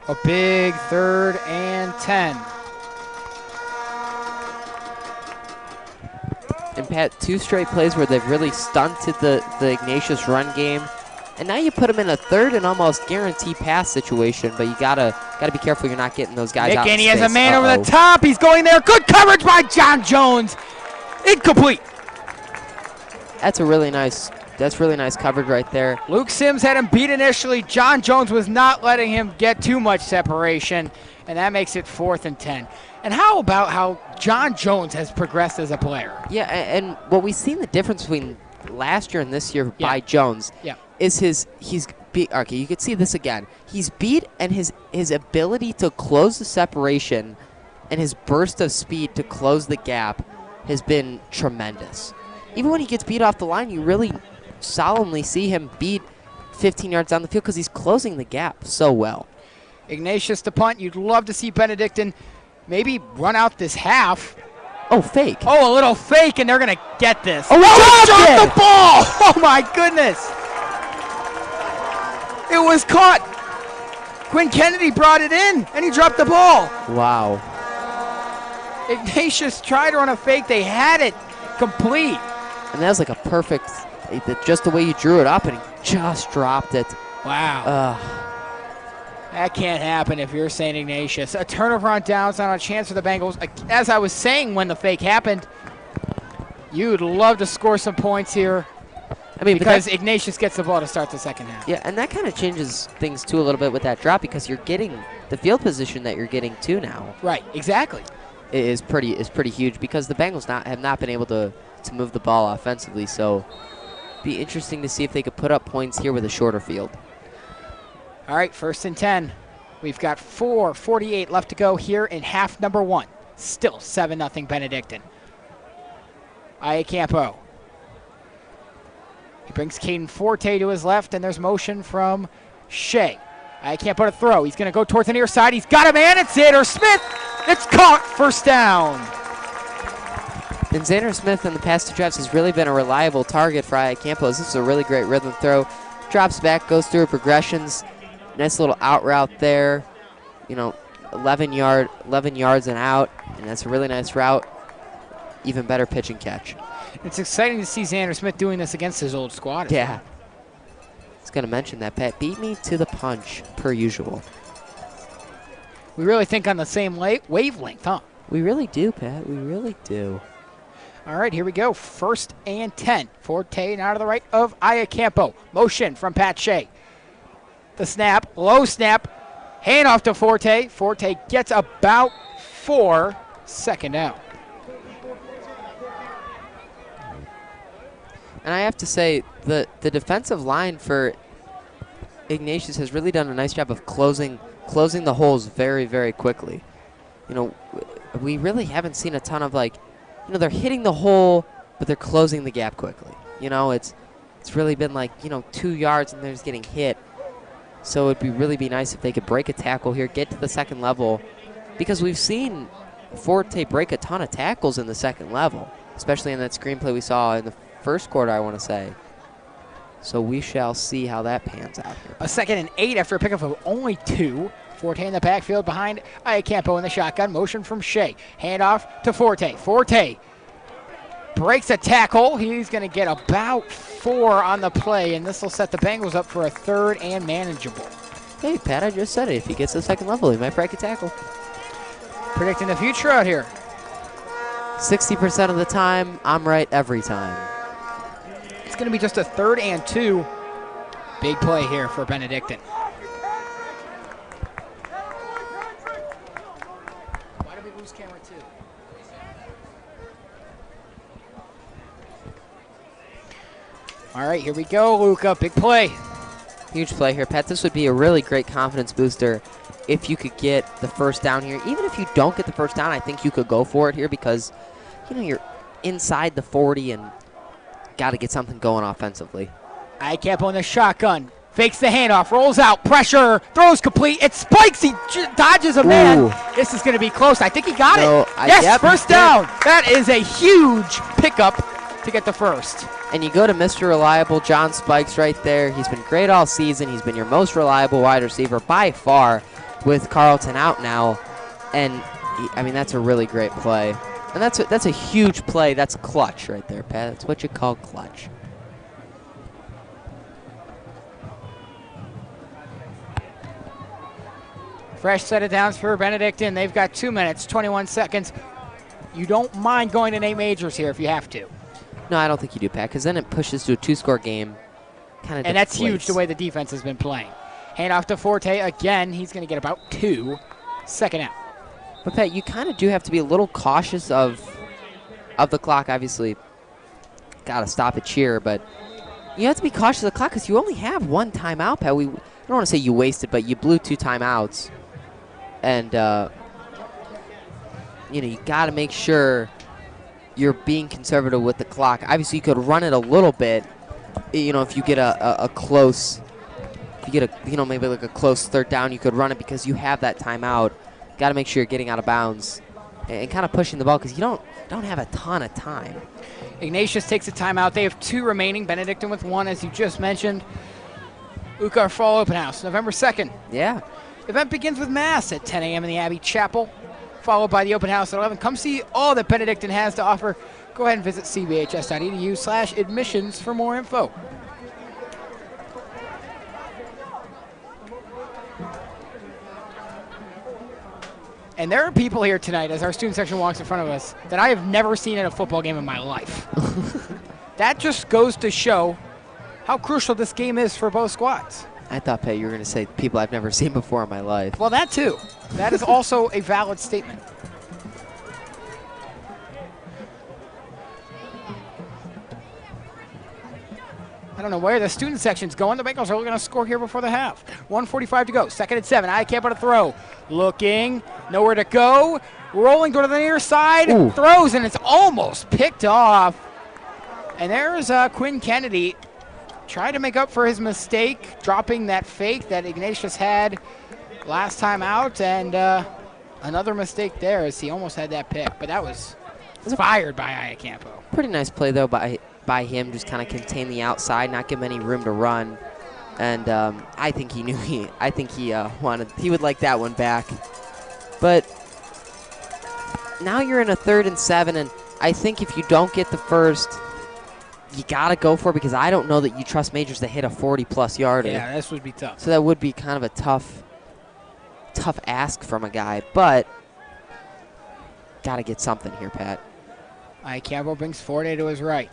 A big 3rd and 10. And Pat, 2 straight plays where they've really stunted the Ignatius run game. And now you put them in a 3rd and almost guaranteed pass situation, but you gotta be careful you're not getting those guys out in Micken, he has a space. man over the top. He's going there. Good coverage by John Jones. Incomplete. That's really nice coverage right there. Luke Sims had him beat initially. John Jones was not letting him get too much separation, and that makes it 4th and 10. And how about how John Jones has progressed as a player? Yeah, and what we've seen the difference between last year and this year by Jones is he's beat. Okay, you can see this again. He's beat, and his ability to close the separation and his burst of speed to close the gap has been tremendous. Even when he gets beat off the line, you really solemnly see him beat 15 yards down the field because he's closing the gap so well. Ignatius to punt. You'd love to see Benedictine maybe run out this half. Oh, fake. Oh, a little fake, and they're going to get this. Oh, he dropped the ball. Oh, my goodness. It was caught. Quinn Kennedy brought it in, and he dropped the ball. Wow. Ignatius tried to run a fake. They had it complete. And that was like a perfect, just the way you drew it up, and he just dropped it. Wow. That can't happen if you're St. Ignatius. A turnover on downs, not a chance for the Bengals. As I was saying when the fake happened, you'd love to score some points here. I mean, because Ignatius gets the ball to start the second half. Yeah, and that kind of changes things too a little bit with that drop because you're getting the field position that you're getting too now. Right, exactly. It is pretty huge because the Bengals have not been able to move the ball offensively. So, be interesting to see if they could put up points here with a shorter field. All right, 1st and 10. We've got 4:48 left to go here in half number 1. Still 7-0 Benedictine. Iacampo. He brings Caden Forte to his left, and there's motion from Shea. Iacampo to throw. He's going to go towards the near side. He's got a man. It's Xander Smith. It's caught. 1st down. And Xander Smith in the past 2 drives has really been a reliable target for Iacampo. This is a really great rhythm throw. Drops back, goes through progressions. Nice little out route there. 11 yards and out, and that's a really nice route. Even better pitch and catch. It's exciting to see Xander Smith doing this against his old squad. Yeah. I was going to mention that, Pat. Beat me to the punch, per usual. We really think on the same wavelength, huh? We really do, Pat. We really do. All right, here we go. 1st and 10. Forte and out of the right of Iacampo. Motion from Pat Shea. The snap, low snap, hand off to Forte. Forte gets about 4. 2nd down. And I have to say, the defensive line for Ignatius has really done a nice job of closing the holes very, very quickly. You know, we really haven't seen a ton of, like, you know, they're hitting the hole, but they're closing the gap quickly. You know, it's really been like, you know, 2 yards and they're just getting hit. So it'd really be nice if they could break a tackle here, get to the second level, because we've seen Forte break a ton of tackles in the second level, especially in that screenplay we saw in the first quarter, I want to say. So we shall see how that pans out here. A 2nd and 8 after a pickup of only 2. Forte in the backfield behind Iacampo in the shotgun. Motion from Shea. Handoff to Forte. Forte breaks a tackle. He's going to get about 4 on the play, and this will set the Bengals up for a 3rd and manageable. Hey, Pat, I just said it. If he gets to the second level, he might break a tackle. Predicting the future out here. 60% of the time, I'm right every time. It's going to be just a 3rd and 2. Big play here for Benedictine. Why did we lose camera 2? All right, here we go, Luca. Big play. Huge play here, Pat. This would be a really great confidence booster if you could get the first down here. Even if you don't get the first down, I think you could go for it here because, you know, you're inside the 40 and got to get something going offensively. Iacampo in the shotgun. Fakes the handoff, rolls out, pressure, throws complete. It spikes, he dodges a man. Ooh. This is going to be close. I think he got No, it. Yes, yep, first down. That is a huge pickup to get the first. And you go to Mr. Reliable, John Spikes right there. He's been great all season. He's been your most reliable wide receiver by far with Carlton out now. And, I mean, that's a really great play. And that's a huge play. That's clutch right there, Pat. That's what you call clutch. Fresh set of downs for Benedictine. They've got 2 minutes, 21 seconds. You don't mind going to Nate Majors here if you have to. No, I don't think you do, Pat, because then it pushes to a 2-score game. And that's huge the way the defense has been playing. Hand off to Forte again. He's going to get about 2. Second out. But, Pat, you kind of do have to be a little cautious of the clock. Obviously, got to stop it here, but you have to be cautious of the clock because you only have 1 timeout, Pat. I don't want to say you wasted, but you blew 2 timeouts. And, you know, you got to make sure you're being conservative with the clock. Obviously, you could run it a little bit, you know, if you get a close, if you get a, you know, maybe like a close 3rd down, you could run it because you have that timeout. Got to make sure you're getting out of bounds and kind of pushing the ball because you don't have a ton of time. Ignatius takes a timeout. They have 2 remaining. Benedictine with 1, as you just mentioned. Ukar Fall Open House, November 2nd. Yeah. Event begins with Mass at 10 a.m. in the Abbey Chapel, followed by the open house at 11. Come see all that Benedictine has to offer. Go ahead and visit cbhs.edu/admissions for more info. And there are people here tonight, as our student section walks in front of us, that I have never seen in a football game in my life. That just goes to show how crucial this game is for both squads. I thought, Pat, you were going to say people I've never seen before in my life. Well, that too. That is also a valid statement. I don't know where the student section's going. The Bengals are going to score here before the half. 1:45 to go. 2nd and 7. Iacampo to throw. Looking. Nowhere to go. Rolling to the near side. Ooh. Throws, and it's almost picked off. And there's Quinn Kennedy. Tried to make up for his mistake, dropping that fake that Ignatius had last time out, and another mistake there as he almost had that pick. But that was fired by Iacampo. Pretty nice play, though, by him, just kind of contain the outside, not give him any room to run. And I think he knew he would like that one back. But now you're in a 3rd and 7, and I think if you don't get the first, you got to go for it because I don't know that you trust Majors to hit a 40-plus yarder. Yeah, this would be tough. So that would be kind of a tough ask from a guy, but got to get something here, Pat. Iacampo brings Forte to his right.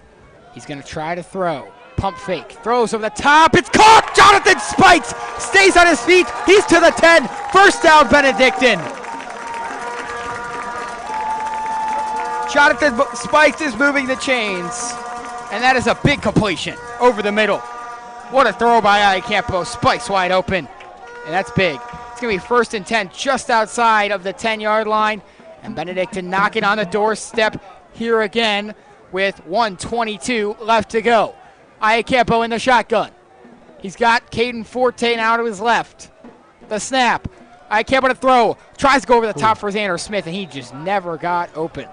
He's going to try to throw. Pump fake. Throws over the top. It's caught! Jonathan Spikes stays on his feet. He's to the 10. First down, Benedictine. Jonathan Spikes is moving the chains. And that is a big completion over the middle. What a throw by Iacampo. Spikes wide open, and that's big. It's going to be 1st and 10 just outside of the 10-yard line, and Benedictine knocking on the doorstep here again with 1:22 left to go. Iacampo in the shotgun. He's got Caden Forte now to his left. The snap. Iacampo to throw. Tries to go over the top for Xander Smith, and he just never got open.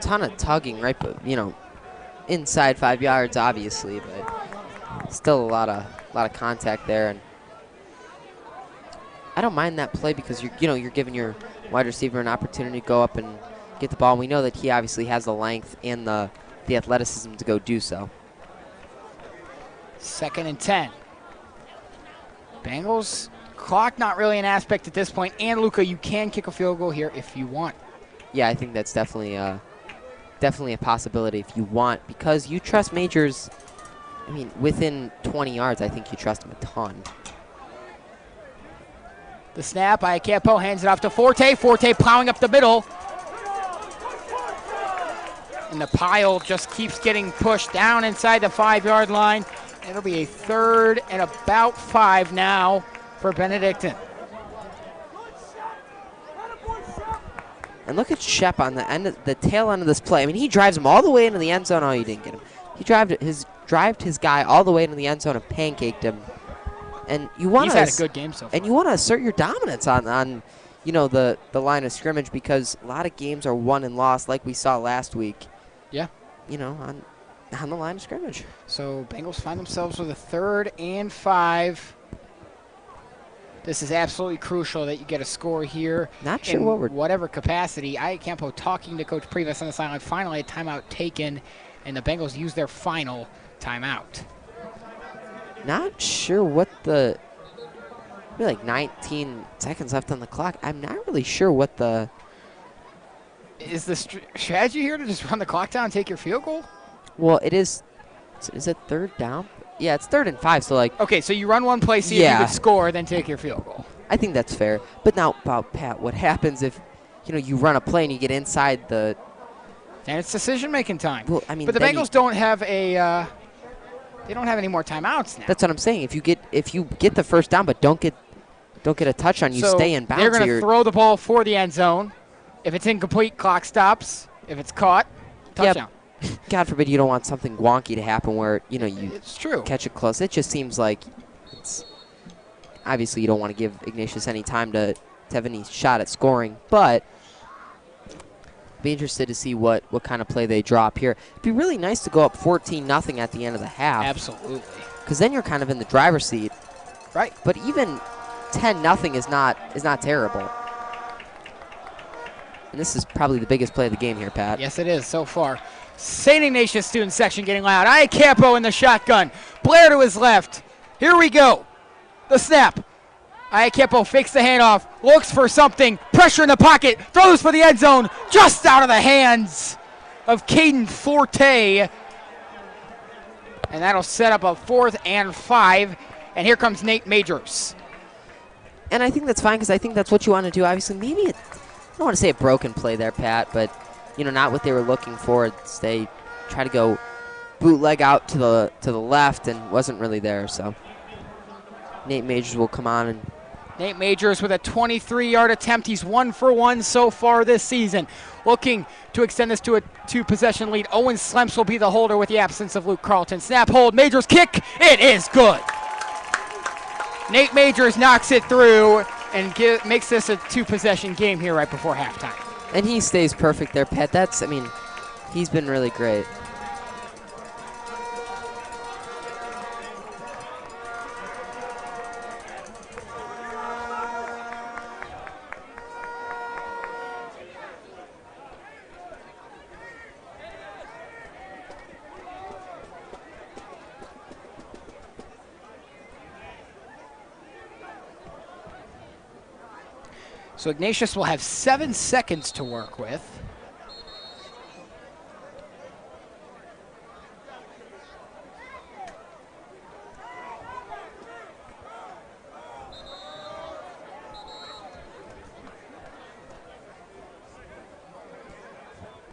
Ton of tugging, right? But inside 5 yards, obviously, but still a lot of contact there. And I don't mind that play because you're giving your wide receiver an opportunity to go up and get the ball. And we know that he obviously has the length and the athleticism to go do so. 2nd and 10. Bengals clock not really an aspect at this point. And Luca, you can kick a field goal here if you want. Yeah, I think that's definitely a possibility if you want, because you trust Majors. I mean, within 20 yards, I think you trust him a ton. The snap, Iacampo hands it off to Forte. Forte plowing up the middle. And the pile just keeps getting pushed down inside the 5-yard line. It'll be a 3rd and about 5 now for Benedictine. And look at Shep on the tail end of this play. I mean, he drives him all the way into the end zone. Oh, you didn't get him. He drived his guy all the way into the end zone and pancaked him. And you want He's had a good game so far. And you want to assert your dominance on the line of scrimmage, because a lot of games are won and lost, like we saw last week. Yeah. On the line of scrimmage. So Bengals find themselves with a 3rd and 5. This is absolutely crucial that you get a score here. Not sure what we're... whatever capacity. Iacampo talking to Coach Previs on the sideline. Finally, a timeout taken, and the Bengals use their final timeout. Not sure what the... Maybe like 19 seconds left on the clock. I'm not really sure what the... Is the strategy here to just run the clock down and take your field goal? Well, it is. Is it 3rd down? Yeah, it's 3rd and 5. So okay, so you run one play, see if you could score, then take your field goal. I think that's fair. But now, about Pat, what happens if you run a play and you get inside the? Then it's decision-making time. Well, I mean, but the Bengals don't have a. They don't have any more timeouts now. That's what I'm saying. If you get the 1st down, but don't get a touch on, you stay in bounds. They're going to throw the ball for the end zone. If it's incomplete, clock stops. If it's caught, touchdown. God forbid you don't want something wonky to happen where it's true. Catch it close. It just seems like obviously you don't want to give Ignatius any time to have any shot at scoring, but be interested to see what kind of play they drop here. It'd be really nice to go up 14-0 at the end of the half. Absolutely. Because then you're kind of in the driver's seat. Right. But even 10-0 is not terrible. And this is probably the biggest play of the game here, Pat. Yes, it is so far. St. Ignatius student section getting loud. Iacampo in the shotgun. Blair to his left. Here we go. The snap. Iacampo fakes the handoff. Looks for something. Pressure in the pocket. Throws for the end zone. Just out of the hands of Caden Forte. And that'll set up a 4th and 5. And here comes Nate Majors. And I think that's fine, because I think that's what you want to do. Obviously, maybe I don't want to say a broken play there, Pat, but not what they were looking for. They try to go bootleg out to the left and wasn't really there. So Nate Majors will come on. And Nate Majors with a 23-yard attempt. He's 1 for 1 so far this season. Looking to extend this to a 2-possession lead. Owen Slemps will be the holder with the absence of Luke Carlton. Snap, hold, Majors kick. It is good. Nate Majors knocks it through and makes this a 2-possession game here right before halftime. And he stays perfect there, Pat. He's been really great. So Ignatius will have 7 seconds to work with.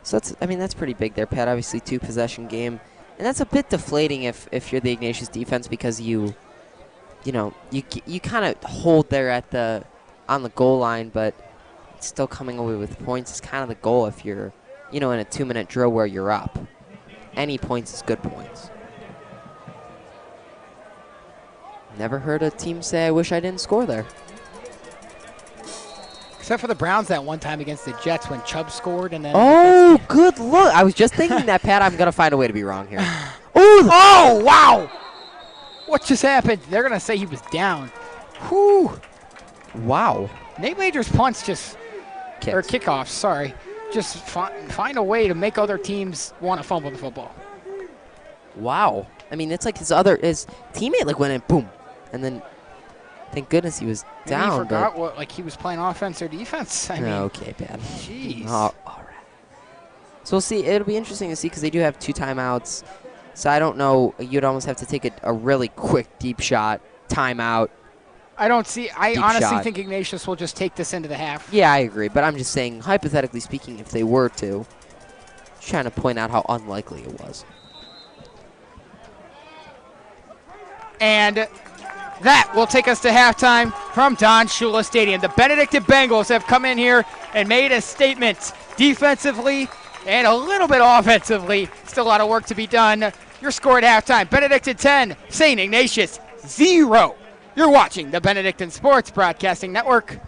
So that's pretty big there, Pat. Obviously, 2-possession game. And that's a bit deflating if you're the Ignatius defense, because you kind of hold there on the goal line, but still coming away with points is kind of the goal if you're, in a 2-minute drill where you're up. Any points is good points. Never heard a team say, I wish I didn't score there. Except for the Browns that one time against the Jets when Chubb scored and then. Oh, good look. I was just thinking that, Pat. I'm going to find a way to be wrong here. Oh, wow. What just happened? They're going to say he was down. Whew. Wow. Nate Major's punts just, or kickoffs, sorry, just find a way to make other teams want to fumble the football. Wow. I mean, it's like his teammate went in, boom, and then thank goodness he was down. Maybe he forgot what he was playing offense or defense. I mean, okay, bad. Jeez. All right. So we'll see. It'll be interesting to see because they do have 2 timeouts. So I don't know. You'd almost have to take a really quick deep shot timeout. I honestly think Ignatius will just take this into the half. Yeah, I agree. But I'm just saying, hypothetically speaking, if they were to, just trying to point out how unlikely it was. And that will take us to halftime from Don Shula Stadium. The Benedictine Bengals have come in here and made a statement defensively and a little bit offensively. Still a lot of work to be done. Your score at halftime, Benedictine 10, St. Ignatius 0. You're watching the Benedictine Sports Broadcasting Network.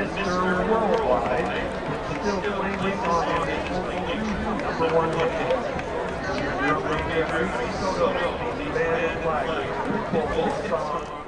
Mr. Worldwide, still flaming on number one hit. The band flag, song.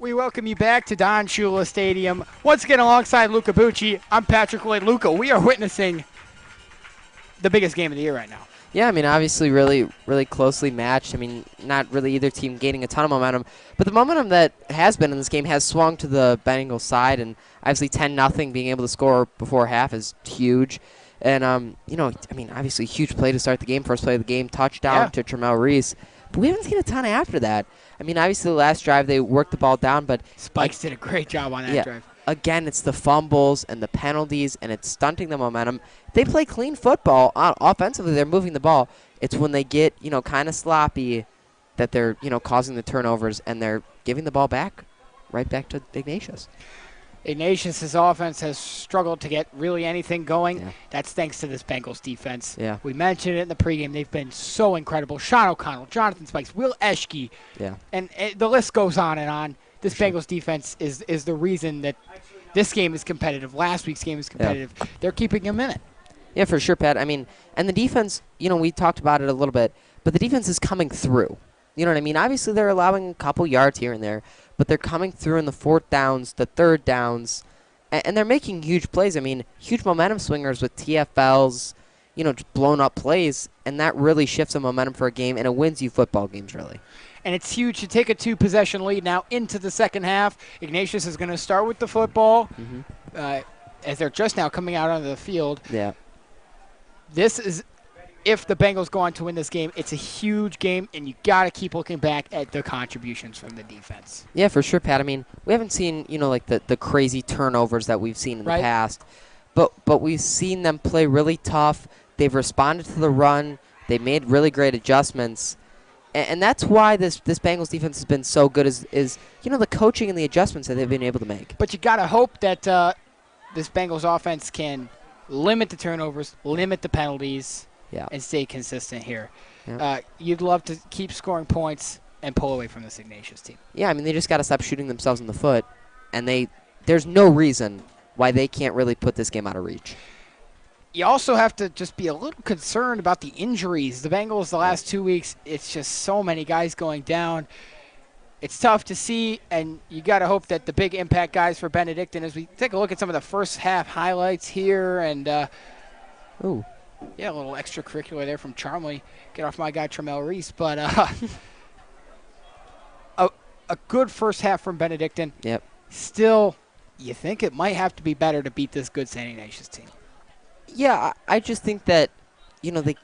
We welcome you back to Don Shula Stadium. Once again, alongside Luca Bucci, I'm Patrick Lloyd. Luca, we are witnessing the biggest game of the year right now. Yeah, I mean, obviously really, really closely matched. I mean, not really either team gaining a ton of momentum, but the momentum that has been in this game has swung to the Bengals side, and obviously 10-0 being able to score before half is huge. And, you know, I mean, obviously huge play to start the game, first play of the game, touchdown to Tremel Reese. But we haven't seen a ton after that. I mean, obviously the last drive they worked the ball down, but Spikes did a great job on that drive. Again, it's the fumbles and the penalties, and it's stunting the momentum. They play clean football. Offensively, they're moving the ball. It's when they get, you know, kind of sloppy that they're, you know, causing the turnovers, and they're giving the ball back, right back to Ignatius. Ignatius' offense has struggled to get really anything going. Yeah. That's thanks to this Bengals defense. Yeah. We mentioned it in the pregame. They've been so incredible. Sean O'Connell, Jonathan Spikes, Will Eschke, and the list goes on and on. This Bengals defense is the reason that this game is competitive. Last week's game is competitive. Yeah. They're keeping him in it. Yeah, for sure, Pat. I mean, and the defense, you know, we talked about it a little bit, but the defense is coming through. You know what I mean? Obviously, they're allowing a couple yards here and there, but they're coming through in the fourth downs, the third downs, and they're making huge plays. I mean, huge momentum swingers with TFLs, you know, just blown up plays, and that really shifts the momentum for a game, and it wins you football games, really. And it's huge to take a 2-possession lead now into the second half. Ignatius is going to start with the football as they're just now coming out onto the field. Yeah. This is, if the Bengals go on to win this game, it's a huge game, and you got to keep looking back at the contributions from the defense. Yeah, for sure, Pat. I mean, we haven't seen, you know, like the crazy turnovers that we've seen in the past, but we've seen them play really tough. They've responded to the run. They made really great adjustments. And that's why this Bengals defense has been so good is you know, the coaching and the adjustments that they've been able to make. But you got to hope that this Bengals offense can limit the turnovers, limit the penalties, and stay consistent here. Yeah. You'd love to keep scoring points and pull away from this Ignatius team. Yeah, I mean, they just got to stop shooting themselves in the foot, and there's no reason why they can't really put this game out of reach. You also have to just be a little concerned about the injuries. The Bengals the last 2 weeks, it's just so many guys going down. It's tough to see, and you got to hope that the big impact guys for Benedictine, as we take a look at some of the first half highlights here, and a little extracurricular there from Charmley. Get off my guy Tremel Reese, but a good first half from Benedictine. Yep. Still, you think it might have to be better to beat this good St. Ignatius team. Yeah, I just think that, you know, they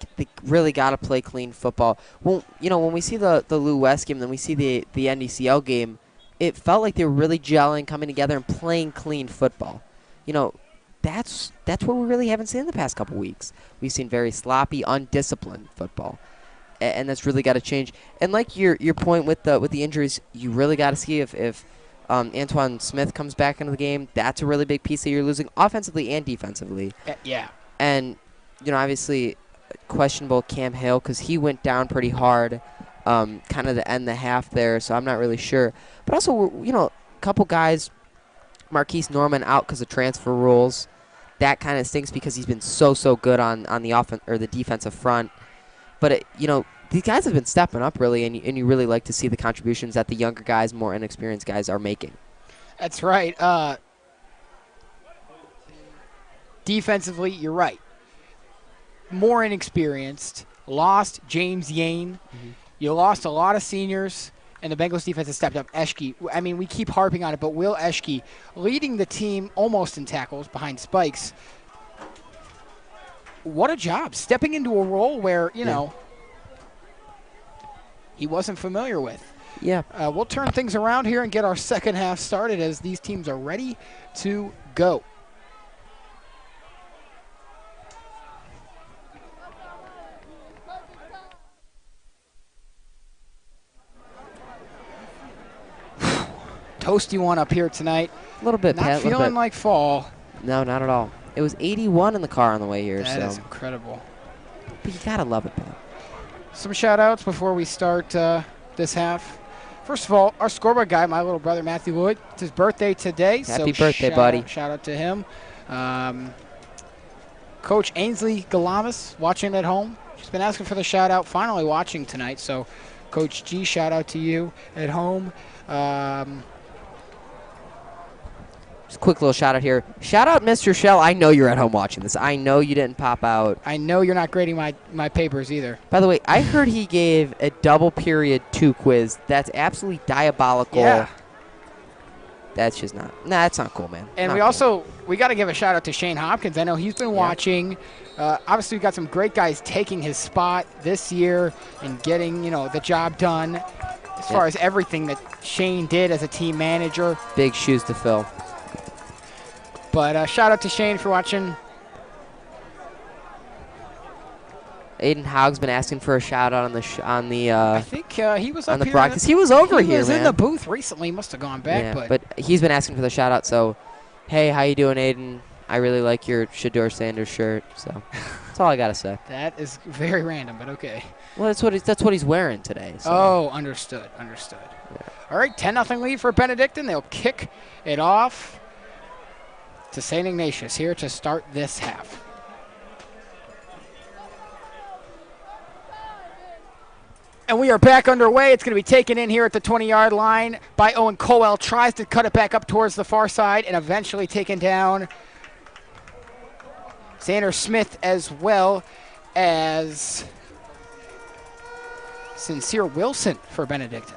really got to play clean football. Well, you know, when we see the Lou West game, then we see the NDCL game, it felt like they were really gelling, coming together, and playing clean football. You know, that's what we really haven't seen in the past couple weeks. We've seen very sloppy, undisciplined football, and that's really got to change. And like your point with the injuries, you really got to see if Antoine Smith comes back into the game. That's a really big piece that you're losing offensively and defensively. Yeah. And, you know, obviously questionable Cam Hale because he went down pretty hard kind of to end the half there, so I'm not really sure. But also, you know, a couple guys, Marquise Norman out because of transfer rules. That kind of stinks because he's been so good on the offense or the defensive front. But, you know, these guys have been stepping up, really, and you really like to see the contributions that the younger guys, more inexperienced guys are making. That's right. Defensively, you're right. More inexperienced. Lost James Yane. Mm-hmm. You lost a lot of seniors, and the Bengals defense has stepped up. Eschke, I mean, we keep harping on it, but Will Eschke leading the team almost in tackles behind Spikes. What a job. Stepping into a role where, you know, he wasn't familiar with. Yeah. We'll turn things around here and get our second half started as these teams are ready to go. Toasty one up here tonight. A little bit, Not Pat. feeling like fall. No, not at all. It was 81 in the car on the way here. That is incredible. But you got to love it, Pat. Some shout-outs before we start this half. First of all, our scoreboard guy, my little brother Matthew Wood, it's his birthday today. Happy birthday, buddy. Shout out to him. Coach Ainsley Galamas watching at home. She's been asking for the shout-out, finally watching tonight. So, Coach G, shout out to you at home. Just a quick little shout out here. Shout out Mr. Shell. I know you're at home watching this. I know you didn't pop out. I know you're not grading my papers either. By the way, I heard he gave a double period 2 quiz. That's absolutely diabolical. Yeah. That's just not. Nah, that's not cool, man. And Not we got to give a shout out to Shane Hopkins. I know he's been watching. Obviously, we got some great guys taking his spot this year and getting, the job done as far as everything that Shane did as a team manager. Big shoes to fill. But shout out to Shane for watching. Aiden Haug's been asking for a shout out on the I think he was up on the here. broadcast. He was over he here, was man. in the booth recently. He must have gone back. Yeah, but he's been asking for the shout out. So, hey, how you doing, Aiden? I really like your Shador Sanders shirt. So that's all I gotta say. that is very random, but okay. Well, that's what he's wearing today. So. Oh, understood. Yeah. All right, 10-0 lead for Benedictine. They'll kick it off to St. Ignatius here to start this half. And we are back underway. It's going to be taken in here at the 20-yard line by Owen Colwell. Tries to cut it back up towards the far side and eventually taken down. Xander Smith as well as Sincere Wilson for Benedictine.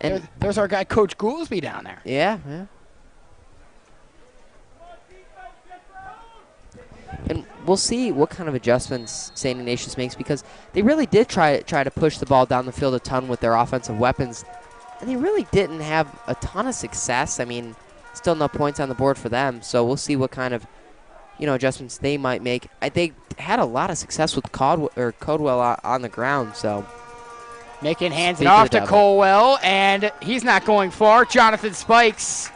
And there's our guy, Coach Goolsby, down there. Yeah. And we'll see what kind of adjustments St. Ignatius makes, because they really did try to push the ball down the field a ton with their offensive weapons, and they really didn't have a ton of success. I mean, still no points on the board for them, so we'll see what kind of adjustments they might make. They had a lot of success with Codwell on the ground, so. Making hands it off to Colwell, and he's not going far. Jonathan Spikes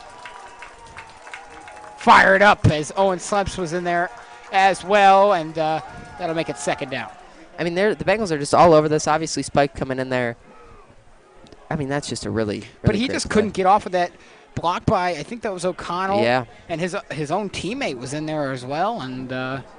fired up as Owen Sleps was in there as well, and that'll make it second down. I mean, the Bengals are just all over this. Obviously, Spike coming in there. I mean, that's just a really but he just couldn't get off of that block by, I think that was O'Connell. Yeah. And his own teammate was in there as well, and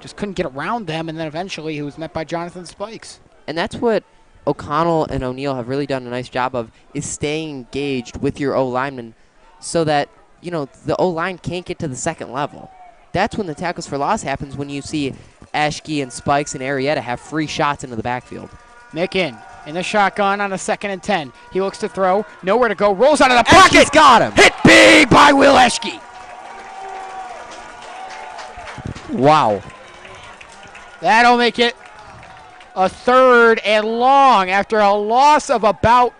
just couldn't get around them, and then eventually he was met by Jonathan Spikes. And that's what O'Connell and O'Neill have really done a nice job of, is staying engaged with your O-lineman so that, the O-line can't get to the second level. That's when the tackles for loss happens, when you see Ashke and Spikes and Arietta have free shots into the backfield. Mick in the shotgun on a 2nd and 10. He looks to throw, nowhere to go, rolls out of the pocket. Ashke's got him. Hit big by Will Ashke. Wow. That'll make it a 3rd and long after a loss of about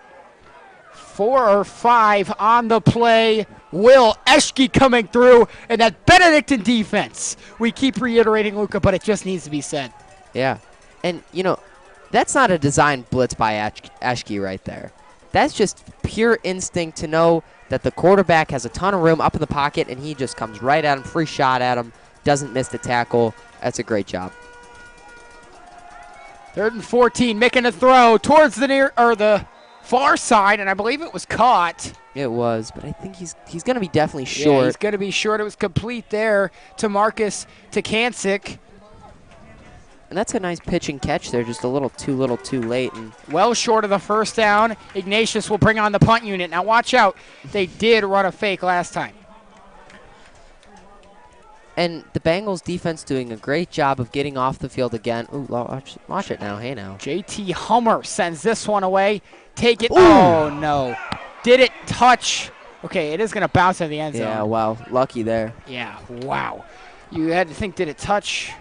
4 or 5 on the play. Will Eschke coming through, and that Benedictine defense. We keep reiterating, Luca, but it just needs to be said. Yeah. And, that's not a design blitz by Eschke right there. That's just pure instinct to know that the quarterback has a ton of room up in the pocket, and he just comes right at him, free shot at him, doesn't miss the tackle. That's a great job. 3rd and 14, making a throw towards the far side, and I believe it was caught. It was, but I think he's going to be definitely short. Yeah, he's going to be short. It was complete there to Marcus Takancic. And that's a nice pitch and catch there, just a little too late. And well short of the first down. Ignatius will bring on the punt unit. Now watch out. They did run a fake last time. And the Bengals defense doing a great job of getting off the field again. Ooh, watch it now. Hey, now. JT Hummer sends this one away. Take it. Ooh. Oh, no. Did it touch? Okay, it is going to bounce in the end zone. Yeah, wow. Lucky there. Yeah, wow. You had to think, did it touch?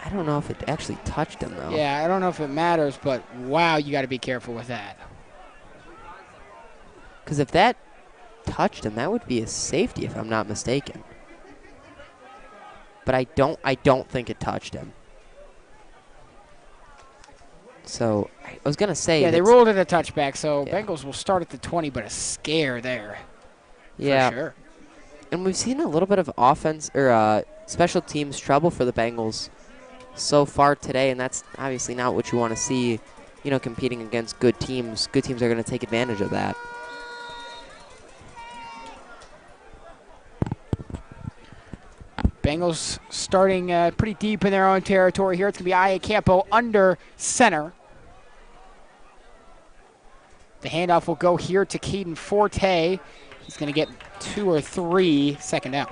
I don't know if it actually touched him, though. Yeah, I don't know if it matters, but wow, you got to be careful with that. Because if that touched him, that would be a safety, if I'm not mistaken. But I don't think it touched him. So I was gonna say. Yeah, they ruled it a touchback, so yeah. Bengals will start at the 20, but a scare there. Yeah. For sure. And we've seen a little bit of offense or special teams trouble for the Bengals so far today, and that's obviously not what you want to see. Competing against good teams. Good teams are going to take advantage of that. Bengals starting pretty deep in their own territory here. It's going to be Iacampo under center. The handoff will go here to Caden Forte. He's going to get 2 or 3 second down.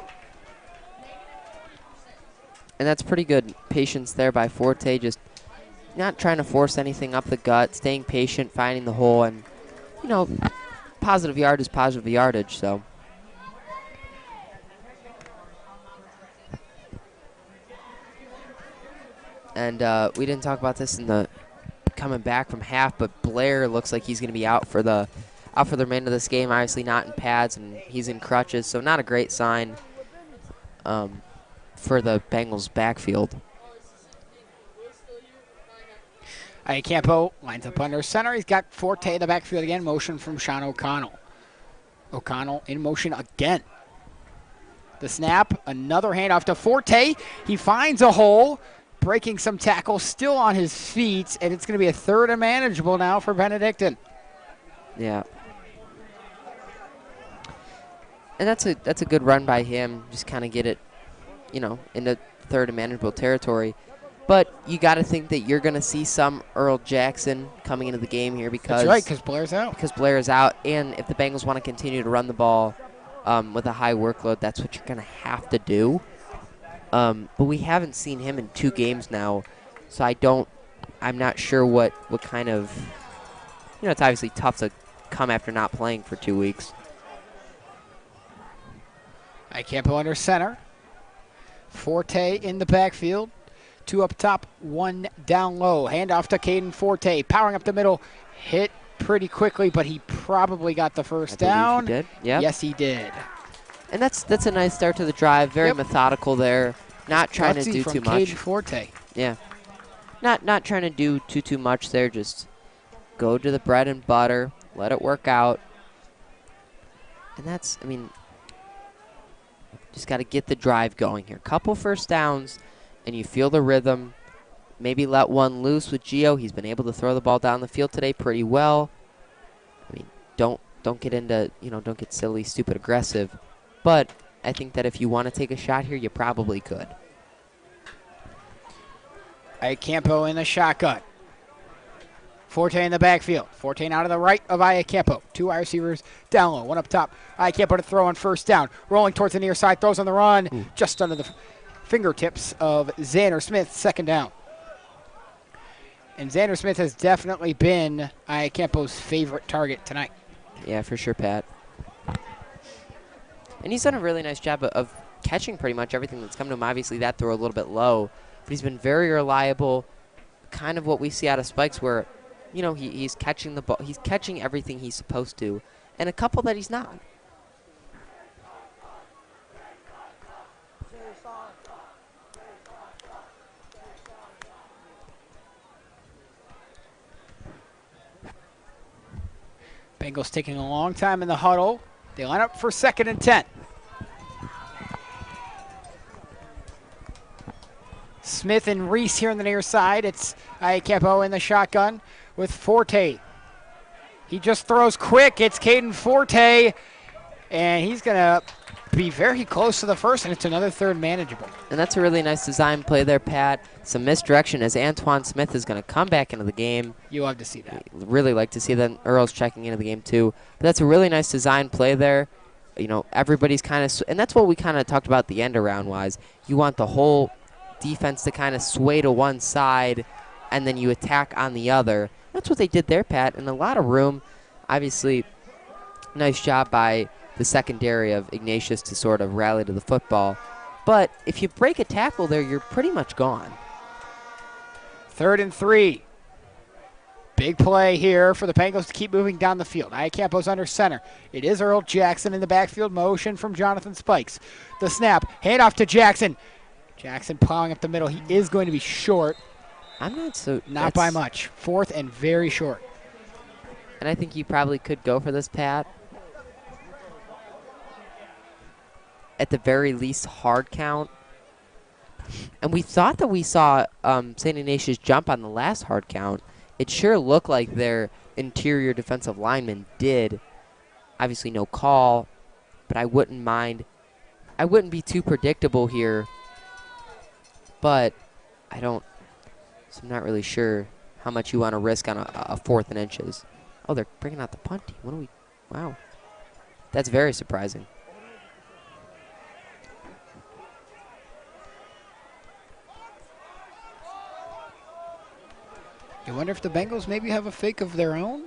And that's pretty good patience there by Forte, just not trying to force anything up the gut, staying patient, finding the hole, and, you know, positive yard is positive yardage, so. And we didn't talk about this in the coming back from half, but Blair looks like he's going to be out for the remainder of this game. Obviously not in pads, and he's in crutches, so not a great sign for the Bengals backfield. Iacampo lines up under center. He's got Forte in the backfield again. Motion from Sean O'Connell. O'Connell in motion again. The snap, another handoff to Forte. He finds a hole, breaking some tackles, still on his feet, and it's going to be a third and manageable now for Benedictine. Yeah. And that's a good run by him. Just kind of get it, you know, into third and manageable territory. But you got to think that you're going to see some Earl Jackson coming into the game here because that's right, because Blair's out. Because Blair is out, and if the Bengals want to continue to run the ball with a high workload, that's what you're going to have to do. But we haven't seen him in 2 games now, so I'm not sure what kind of, you know, it's obviously tough to come after not playing for 2 weeks. Iacampo under center. Forte in the backfield. 2 up top, 1 down low. Handoff to Caden Forte. Powering up the middle. Hit pretty quickly, but he probably got the first down. He did. Yep. Yes, he did. And that's a nice start to the drive. Very methodical there. Not trying to do too much. Caden Forte. Yeah. Not trying to do too much there. Just go to the bread and butter. Let it work out. And that's, I mean, just got to get the drive going here. Couple first downs, and you feel the rhythm. Maybe let one loose with Gio. He's been able to throw the ball down the field today pretty well. I mean, don't get into, you know, don't get silly, stupid, aggressive. But I think that if you want to take a shot here, you probably could. Iacampo in the shotgun. Forte in the backfield. Forte out of the right of Iacampo. 2 wide receivers down low. 1 up top. Iacampo to throw on first down. Rolling towards the near side. Throws on the run. Just under the fingertips of Xander Smith. Second down. And Xander Smith has definitely been Iacampo's favorite target tonight. Yeah, for sure, Pat. And he's done a really nice job of catching pretty much everything that's come to him. Obviously, that throw a little bit low. But he's been very reliable. Kind of what we see out of Spikes where, you know, he's catching the ball. He's catching everything he's supposed to. And a couple that he's not. Bengals taking a long time in the huddle. They line up for 2nd and 10. Smith and Reese here on the near side. It's Iacampo in the shotgun with Forte. He just throws quick. It's Caden Forte, and he's going to be very close to the first, and it's another third manageable. And that's a really nice design play there, Pat. Some misdirection as Antoine Smith is going to come back into the game. You love to see that. Really like to see that. Earl's checking into the game too. But that's a really nice design play there. You know, everybody's kind of, and that's what we kind of talked about the end around wise. You want the whole defense to kind of sway to one side, and then you attack on the other. That's what they did there, Pat, and a lot of room. Obviously, nice job by the secondary of Ignatius to sort of rally to the football. But if you break a tackle there, you're pretty much gone. 3rd and 3. Big play here for the Bengals to keep moving down the field. Iacampo's under center. It is Earl Jackson in the backfield. Motion from Jonathan Spikes. The snap. Handoff to Jackson. Jackson plowing up the middle. He is going to be short. I'm not so... Not by much. 4th and very short. And I think you probably could go for this, Pat. At the very least, hard count. And we thought that we saw St. Ignatius jump on the last hard count. It sure looked like their interior defensive lineman did. Obviously no call, but I wouldn't mind. I wouldn't be too predictable here, but so I'm not really sure how much you want to risk on a 4th and inches. Oh, they're bringing out the punt team. What do we? Wow. That's very surprising. You wonder if the Bengals maybe have a fake of their own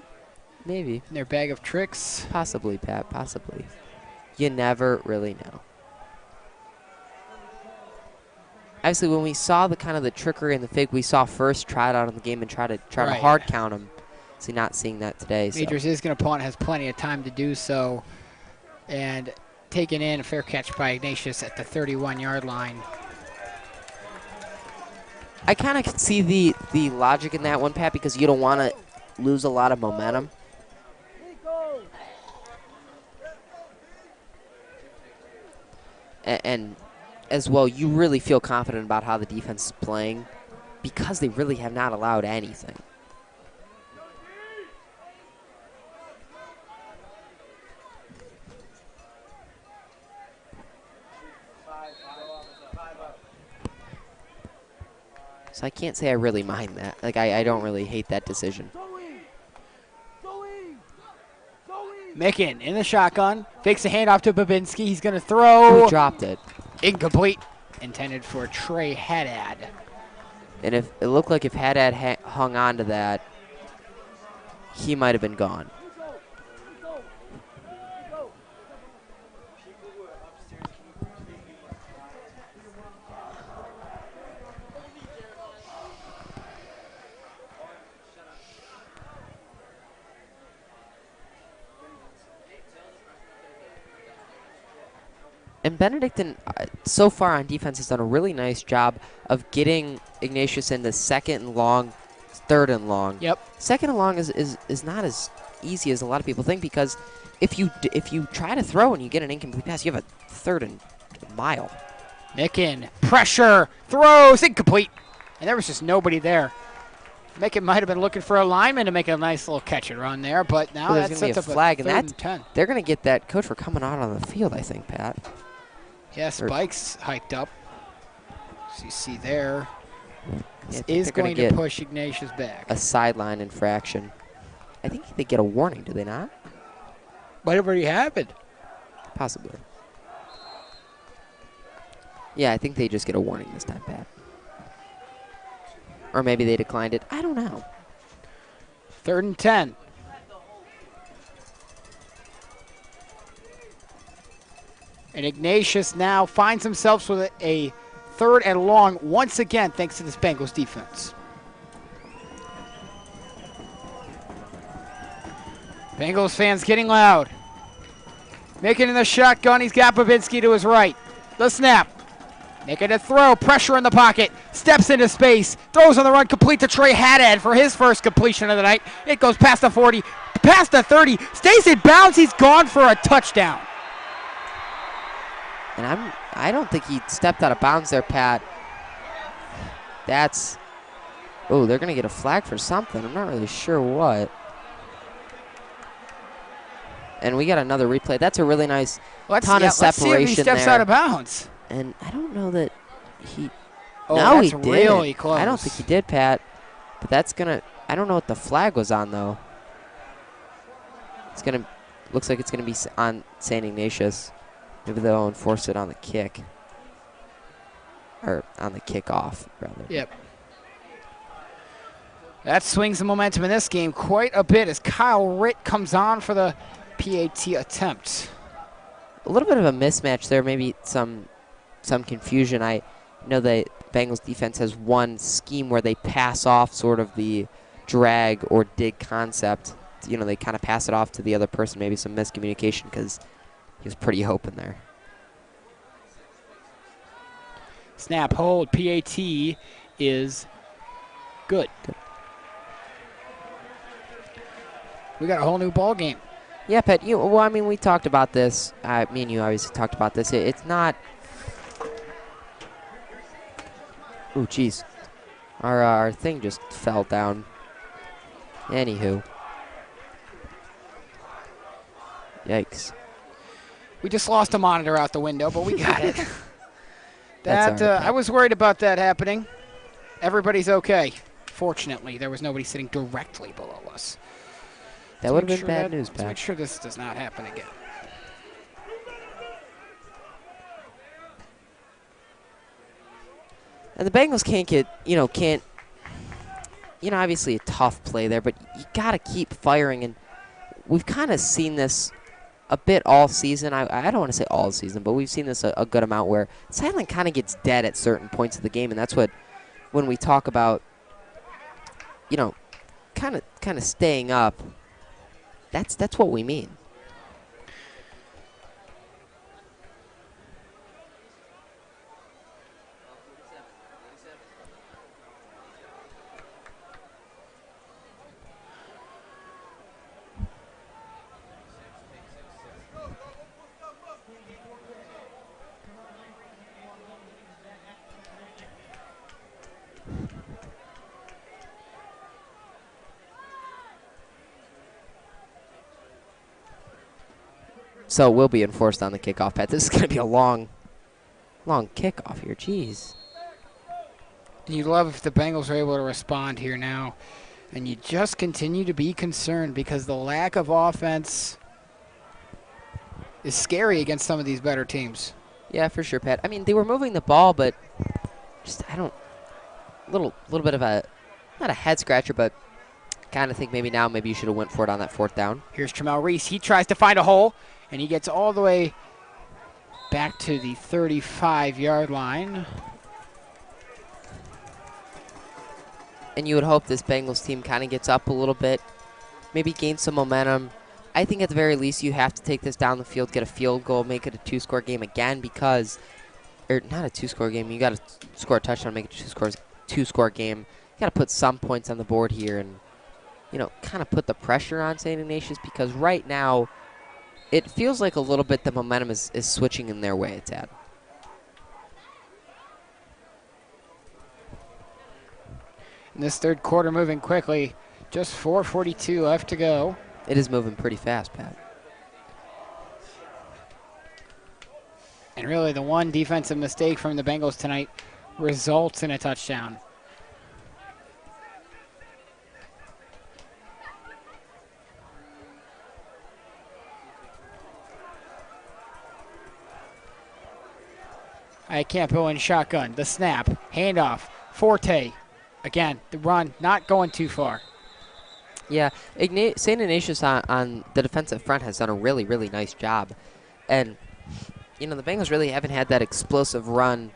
Maybe. in their bag of tricks. Possibly, Pat. Possibly. You never really know. Obviously, when we saw the kind of the trickery and the fake, we saw first try it out in the game and try to Right. hard count them. See, not seeing that today. So. Majors is going to punt, has plenty of time to do so. And taken in, a fair catch by Ignatius at the 31-yard line. I kind of could see the logic in that one, Pat, because you don't want to lose a lot of momentum. And as well, you really feel confident about how the defense is playing because they really have not allowed anything. So I can't say I really mind that. Like, I don't really hate that decision. Micken in the shotgun, fakes a handoff to Babinski. He's going to throw. Who dropped it? Incomplete. Intended for Trey Haddad. And if it looked like if Haddad hung on to that, he might have been gone. And Benedictine, so far on defense, has done a really nice job of getting Ignatius into second and long, third and long. Yep. Second and long is not as easy as a lot of people think, because if you try to throw and you get an incomplete pass, you have a third and a mile. Micken, pressure, throws, incomplete. And there was just nobody there. Micken might have been looking for a lineman to make a nice little catch and run there, but now There's that going to sets be a up flag, a and third that's and 10. they're going to get that coach for coming out on the field, I think, Pat. Yeah, Spike's hyped up. As you see there, Yeah, this I think is they're gonna going to get push Ignatius back. a sideline infraction. I think they get a warning, do they not? Whatever you happened. Possibly. Yeah, I think they just get a warning this time, Pat. Or maybe they declined it. I don't know. 3rd and 10. And Ignatius now finds himself with a 3rd and long once again, thanks to this Bengals defense. Bengals fans getting loud. Making in the shotgun, he's got Babinski to his right. The snap. Making a throw, pressure in the pocket, steps into space, throws on the run, complete to Trey Haddad for his first completion of the night. It goes past the 40, past the 30, stays in bounds, he's gone for a touchdown. And I don't think he stepped out of bounds there, Pat. That's... Oh, they're going to get a flag for something. I'm not really sure what. And we got another replay. That's a really nice ton of separation let's see if he steps there. out of bounds. And I don't know that he... Oh, no, that's he really didn't. close. I don't think he did, Pat. But that's going to... I don't know what the flag was on, though. It's going to... Looks like it's going to be on St. Ignatius. Maybe they'll enforce it on the kick. Or on the kickoff, rather. Yep. That swings the momentum in this game quite a bit as Kyle Ritt comes on for the PAT attempt. A little bit of a mismatch there, maybe some confusion. I know the Bengals defense has one scheme where they pass off sort of the drag or dig concept. You know, they kind of pass it off to the other person, maybe some miscommunication because he was pretty open there. Snap, hold, PAT is good. We got a whole new ball game. Yeah, Pat. Well, I mean, we talked about this. Me and you obviously talked about this. It's not. Ooh, jeez. Our thing just fell down. Anywho. Yikes. We just lost a monitor out the window, but we got it. That's all right, I was worried about that happening. Everybody's okay. Fortunately, there was nobody sitting directly below us. That would have been bad news, Let's make Pat. sure this does not happen again. And the Bengals obviously a tough play there, but you got to keep firing. And we've kind of seen this a bit all season. I don't want to say all season, but we've seen this a good amount where Silent kind of gets dead at certain points of the game. And that's what, when we talk about, kind of staying up, that's what we mean. So it will be enforced on the kickoff, Pat. This is going to be a long kickoff here. Jeez. You love if the Bengals are able to respond here now. And you just continue to be concerned because the lack of offense is scary against some of these better teams. Yeah, for sure, Pat. I mean, they were moving the ball, but just, little bit of a, not a head scratcher, but kind of think maybe you should have went for it on that 4th down. Here's Tramel Reese. He tries to find a hole, and he gets all the way back to the 35-yard line. And you would hope this Bengals team kind of gets up a little bit, maybe gain some momentum. I think at the very least you have to take this down the field, get a field goal, make it a 2-score game again because, or not a 2-score game, you got to score a touchdown, make it a 2-score game. You got to put some points on the board here and, kind of put the pressure on St. Ignatius because right now it feels like a little bit the momentum is switching in their way, Tad. In this third quarter moving quickly, just 4:42 left to go. It is moving pretty fast, Pat. And really the one defensive mistake from the Bengals tonight results in a touchdown. Campo in shotgun. The snap. Handoff. Forte. Again, the run not going too far. Yeah, St. Ignatius on the defensive front has done a really, really nice job. And, the Bengals really haven't had that explosive run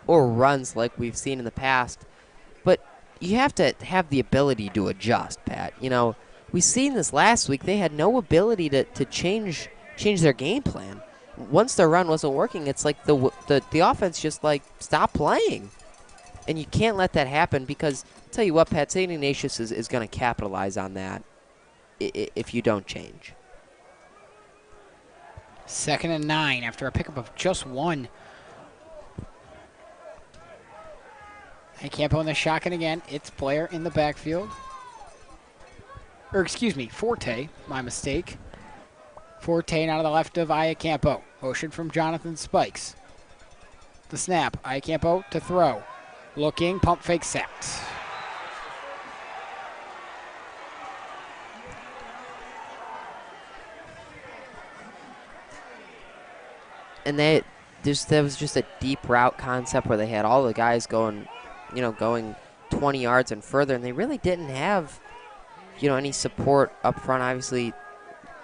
or runs like we've seen in the past. But you have to have the ability to adjust, Pat. We've seen this last week. They had no ability to change their game plan. Once their run wasn't working, it's like the offense just, stopped playing. And you can't let that happen because, I'll tell you what, Pat, St. Ignatius is going to capitalize on that if you don't change. 2nd and 9 after a pickup of just 1. Campo in the shotgun again. It's Blair in the backfield. Forte. My mistake. Forte out of the left of Campo. Motion from Jonathan Spikes. The snap. Campo to throw. Looking, pump fake sacked. And there was just a deep route concept where they had all the guys going 20 yards and further, and they really didn't have, any support up front. Obviously,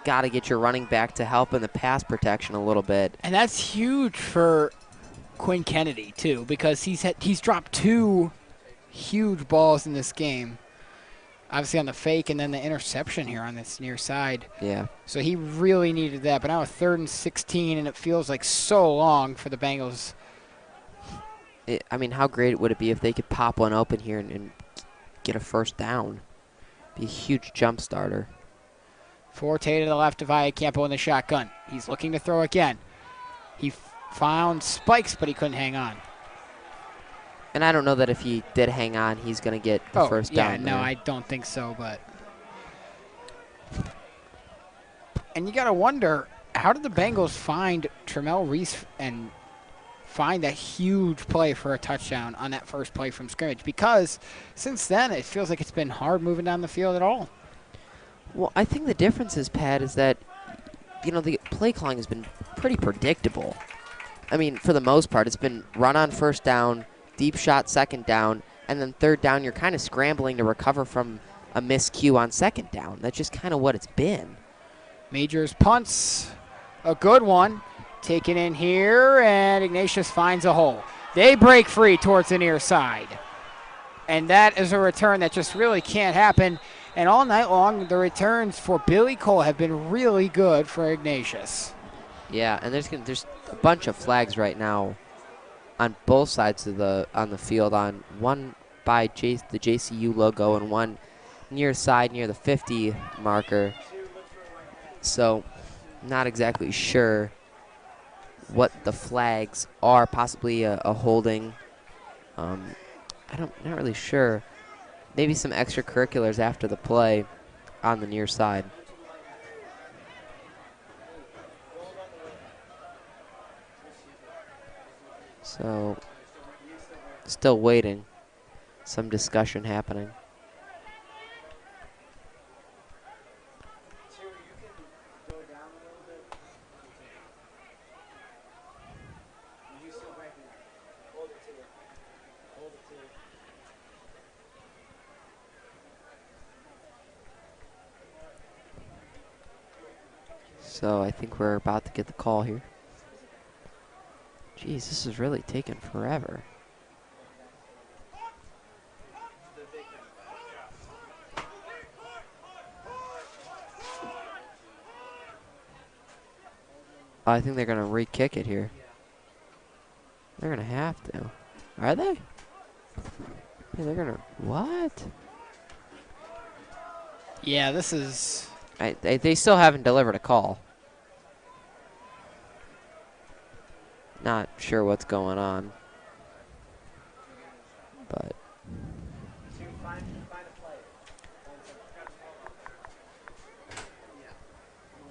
got to get your running back to help in the pass protection a little bit. And that's huge for Quinn Kennedy, too, because he's dropped 2 huge balls in this game. Obviously on the fake and then the interception here on this near side. Yeah. So he really needed that. But now a 3rd and 16, and it feels like so long for the Bengals. How great would it be if they could pop one open here and get a 1st down? Be a huge jump starter. Forte to the left of Campo in the shotgun. He's looking to throw again. He found Spikes, but he couldn't hang on. And I don't know that if he did hang on, he's going to get the 1st down. Yeah, no, I don't think so. But and you got to wonder, how did the Bengals find Tramel Reese and find that huge play for a touchdown on that first play from scrimmage? Because since then, it feels like it's been hard moving down the field at all. Well, I think the difference is, Pat, is that, you know, the play calling has been pretty predictable. I mean, for the most part, it's been run on first down, deep shot second down, and then third down, you're kind of scrambling to recover from a miscue on second down. That's just kind of what it's been. Majors punts, a good one. Taken in here, and Ignatius finds a hole. They break free towards the near side. And that is a return that just really can't happen. And all night long, the returns for Billy Cole have been really good for Ignatius. Yeah, and there's a bunch of flags right now on both sides of on the field. On one by the JCU logo and one near side near the 50 marker. So, not exactly sure what the flags are. Possibly a holding. Not really sure. Maybe some extracurriculars after the play on the near side. So, still waiting. Some discussion happening. So I think we're about to get the call here. Jeez, this is really taking forever. I think they're going to re-kick it here. They're going to have to. Are they? Yeah, they're going to... What? Yeah, this is... They still haven't delivered a call. Not sure what's going on. But...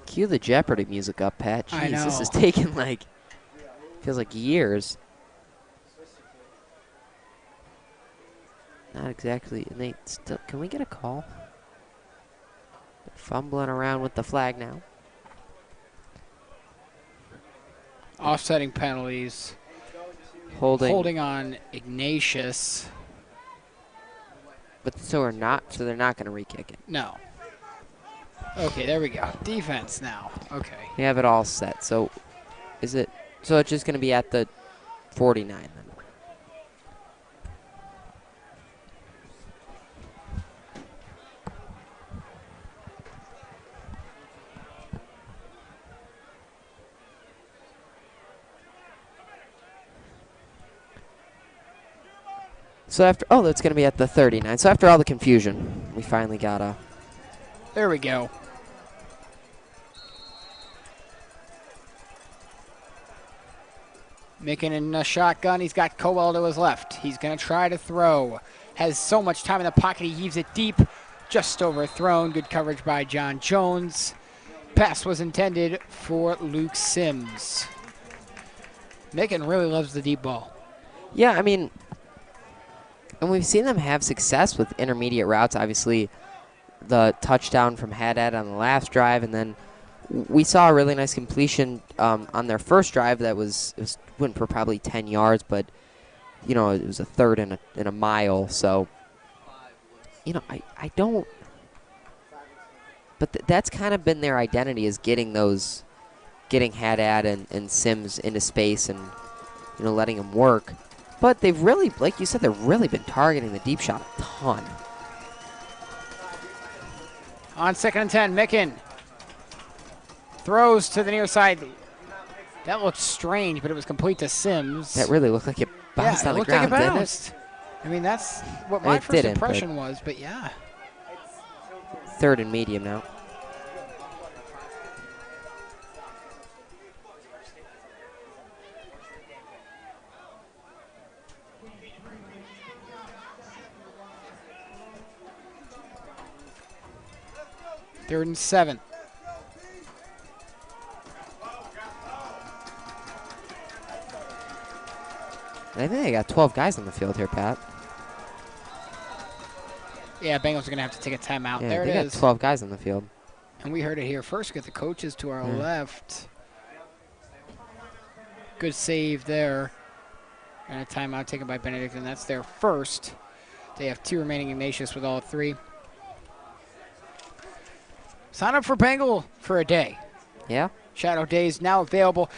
Cue the Jeopardy music up, Pat. I Jeez, know. this is taking like... Feels like years. Not exactly... And they still... Can we get a call? They're fumbling around with the flag now. Offsetting penalties. Holding on Ignatius. But so they're not going to re-kick it. No. Okay, there we go. Defense now. Okay. We have it all set. So is it? So it's just going to be at the 49 then. So that's going to be at the 39. So after all the confusion, we finally got a... There we go. Making in a shotgun. He's got Cowell to his left. He's going to try to throw. Has so much time in the pocket. He heaves it deep. Just overthrown. Good coverage by John Jones. Pass was intended for Luke Sims. Macon really loves the deep ball. Yeah, I mean... And we've seen them have success with intermediate routes. Obviously, the touchdown from Haddad on the last drive, and then we saw a really nice completion on their first drive that went for probably 10 yards, but you know it was a third in a mile. So you know I don't. But that's kind of been their identity, is getting Haddad and Sims into space and letting them work. But they've really, like you said, they've really been targeting the deep shot a ton. On 2nd and 10, Micken throws to the near side. That looked strange, but it was complete to Sims. That really looked like it bounced on the ground, like it didn't bounced. it? I mean, that's what my first impression was, but yeah. 3rd and medium now. Third and 7. I think they got 12 guys on the field here, Pat. Yeah, Bengals are going to have to take a timeout. Yeah, there they it got is. 12 guys on the field. And we heard it here first. Get the coaches to our left. Good save there. And a timeout taken by Benedictine. That's their first. They have 2 remaining. Ignatius with all 3. Sign up for Bengal for a day. Yeah. Shadow Days now available.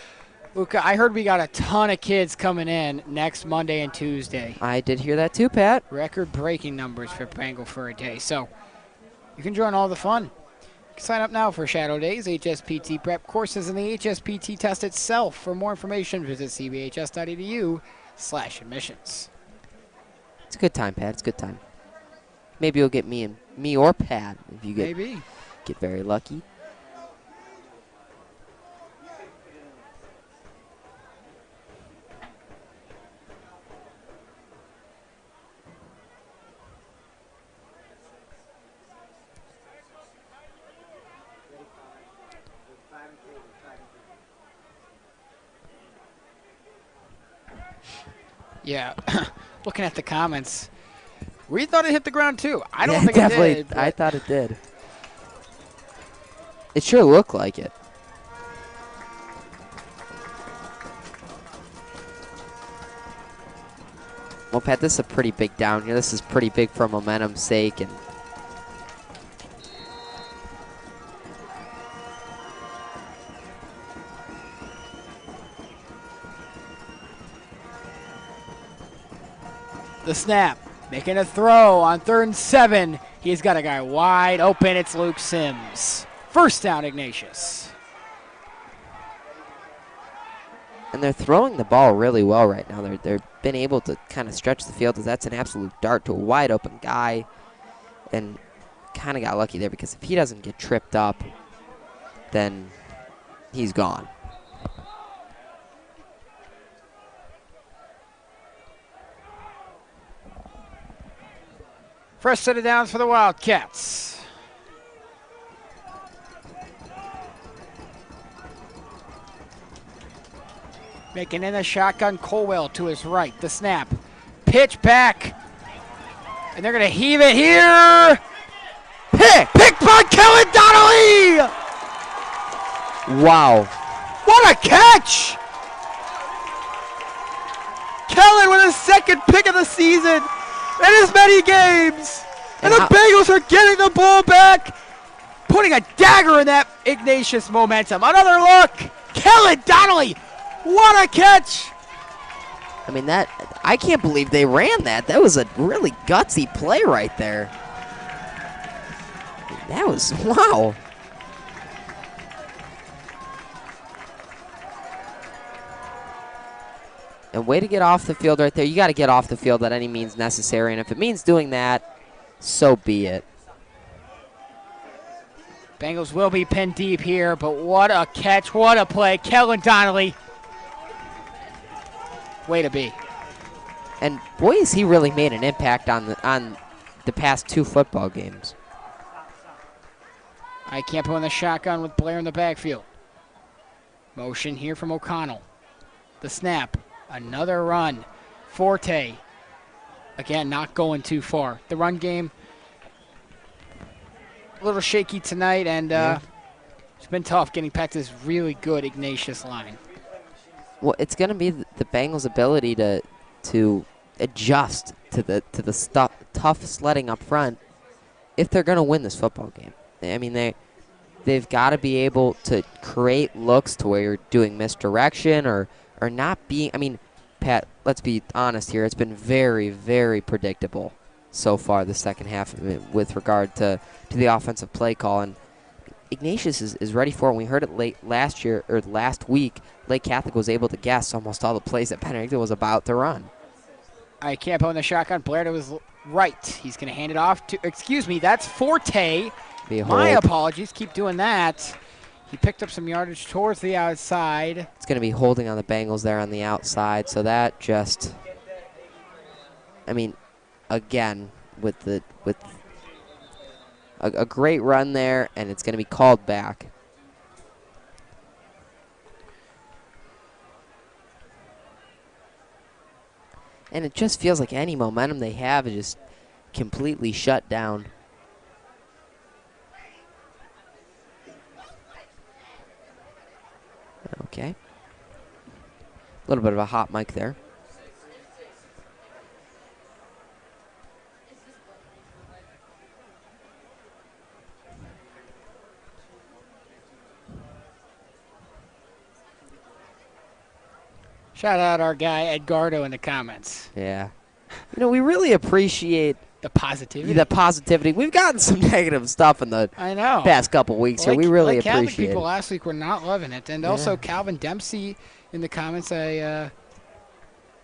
Luca, I heard we got a ton of kids coming in next Monday and Tuesday. I did hear that too, Pat. Record-breaking numbers for Bengal for a day. So you can join all the fun. You can sign up now for Shadow Days, HSPT prep courses, and the HSPT test itself. For more information, visit cbhs.edu/admissions. It's a good time, Pat. It's a good time. Maybe you'll get me or Pat if you get very lucky. Yeah, looking at the comments, we thought it hit the ground too. I don't Yeah, think definitely, it did. I thought it did. It sure looked like it. Well, Pat, this is a pretty big down here. This is pretty big for momentum's sake. And The snap, making a throw on 3rd and 7. He's got a guy wide open. It's Luke Sims. First down, Ignatius. And they're throwing the ball really well right now. They've been able to kind of stretch the field, as that's an absolute dart to a wide open guy. And kind of got lucky there, because if he doesn't get tripped up, then he's gone. Fresh set of downs for the Wildcats. Making in a shotgun, Colwell to his right. The snap. Pitch back. And they're going to heave it here. Pick by Kellen Donnelly. Wow. What a catch. Kellen with his 2nd pick of the season in as many games. And the Bengals are getting the ball back, putting a dagger in that Ignatius momentum. Another look. Kellen Donnelly. What a catch. I mean, I can't believe they ran that. That was a really gutsy play right there. That was, wow. And way to get off the field right there. You got to get off the field at any means necessary. And if it means doing that, so be it. Bengals will be pinned deep here, but what a catch, what a play. Kellen Donnelly. Way to be. And boy, has he really made an impact on the past 2 football games. I can't put in the shotgun with Blair in the backfield. Motion here from O'Connell. The snap. Another run. Forte. Again, not going too far. The run game, a little shaky tonight, and it's been tough getting past this really good Ignatius line. Well, it's going to be the Bengals' ability to adjust to the tough sledding up front if they're going to win this football game. I mean, they've got to be able to create looks to where you're doing misdirection or not being. I mean, Pat, let's be honest here. It's been very, very predictable so far the second half of it with regard to the offensive play call. And Ignatius is ready for it. We heard it last week. Lake Catholic was able to guess almost all the plays that Benedictine was about to run. I can't put in the shotgun. Blair to his right. He's going to hand it off to, that's Forte. My apologies. Keep doing that. He picked up some yardage towards the outside. It's going to be holding on the Bengals there on the outside. So that just, I mean, again, with a great run there, and it's going to be called back. And it just feels like any momentum they have is just completely shut down. Okay. A little bit of a hot mic there. Shout out our guy Edgardo in the comments. Yeah. You know, we really appreciate The positivity. the positivity. We've gotten some negative stuff in the I know. past couple weeks here. We really like Catholic appreciate people it. last week were not loving it. And also Calvin Dempsey in the comments, a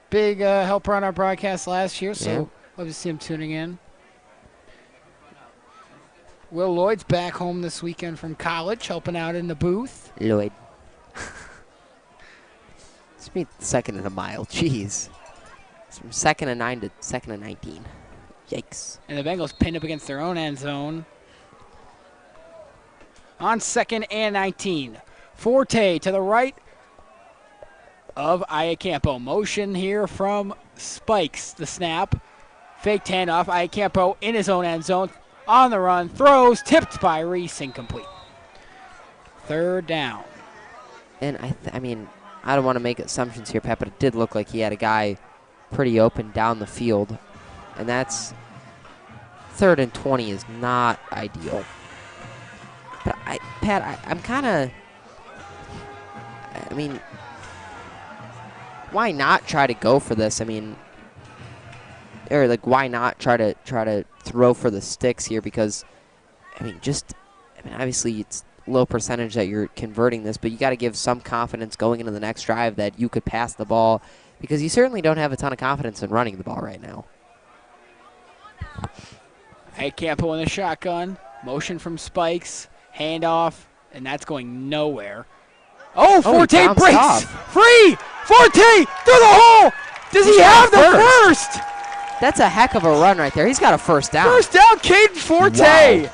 big helper on our broadcast last year, so love to see him tuning in. Will Lloyd's back home this weekend from college, helping out in the booth. Lloyd. It's me second and a mile. Jeez. It's from 2nd and 9 to 2nd and 19. Yikes. And the Bengals pinned up against their own end zone. On 2nd and 19. Forte to the right of Iacampo. Motion here from Spikes. The snap. Faked handoff. Iacampo in his own end zone. On the run. Throws. Tipped by Reese. Incomplete. 3rd down. And I mean, I don't want to make assumptions here, Pat, but it did look like he had a guy pretty open down the field. And that's 3rd and 20 is not ideal. But I'm kind of, I mean, why not try to go for this? I mean, or like, why not try to throw for the sticks here? Because, I mean, obviously it's low percentage that you're converting this, but you got to give some confidence going into the next drive that you could pass the ball, because you certainly don't have a ton of confidence in running the ball right now. Iacampo in the shotgun. Motion from Spikes. Handoff. And that's going nowhere. Oh, Forte bounced breaks off. free. Forte through the hole. Does he have the first? That's a heck of a run right there. He's got a first down. First down, Caden Forte. Wow.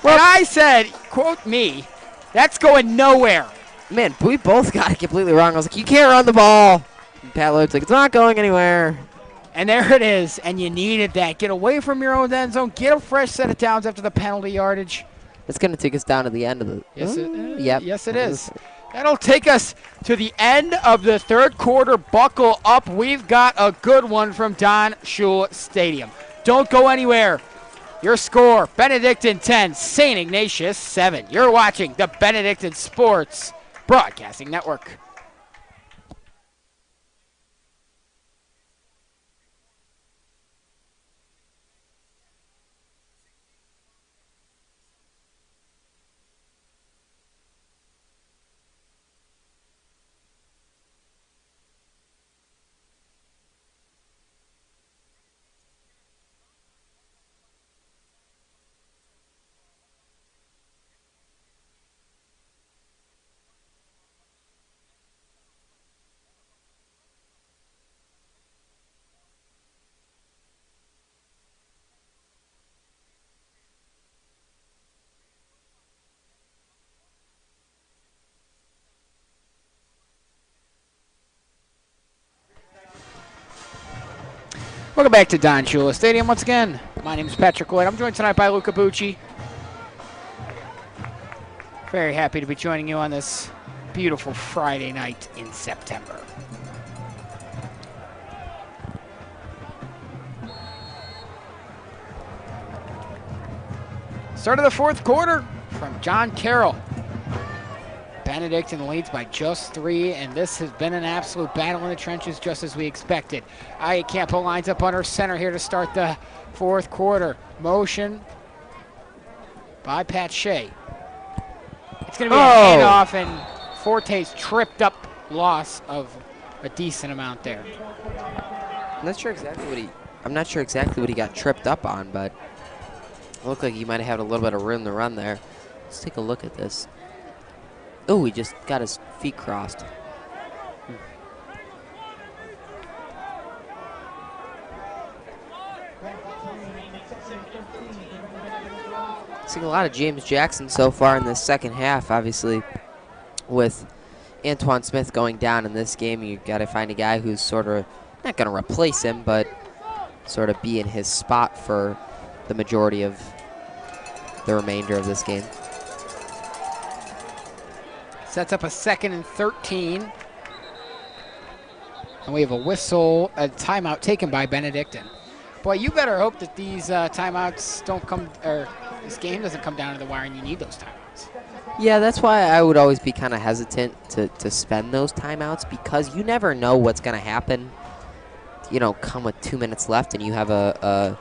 Well, and I said, quote me, that's going nowhere. Man, we both got it completely wrong. I was like, you can't run the ball. And Pat Lloyd's like, it's not going anywhere. And there it is, and you needed that. Get away from your own end zone. Get a fresh set of downs after the penalty yardage. It's going to take us down to the end of the... Yes, it is. That'll take us to the end of the 3rd quarter. Buckle up. We've got a good one from Don Shula Stadium. Don't go anywhere. Your score, Benedictine 10, St. Ignatius 7. You're watching the Benedictine Sports Broadcasting Network. Welcome back to Don Shula Stadium once again. My name is Patrick Lloyd. I'm joined tonight by Luca Bucci. Very happy to be joining you on this beautiful Friday night in September. Start of the 4th quarter from John Carroll. Benedictine leads by just 3, and this has been an absolute battle in the trenches, just as we expected. Iacampo lines up under center here to start the 4th quarter. Motion by Pat Shea. It's going to be a handoff, and Forte's tripped up loss of a decent amount there. I'm not sure exactly what he got tripped up on, but it looked like he might have had a little bit of room to run there. Let's take a look at this. Oh, he just got his feet crossed. Seeing a lot of James Jackson so far in this second half, obviously. With Antoine Smith going down in this game, you got to find a guy who's sort of not going to replace him, but sort of be in his spot for the majority of the remainder of this game. Sets up a 2nd and 13. And we have a whistle, a timeout taken by Benedictine. Boy, you better hope that these timeouts don't come, or this game doesn't come down to the wire and you need those timeouts. Yeah, that's why I would always be kind of hesitant to spend those timeouts, because you never know what's going to happen. You know, come with 2 minutes left and you have a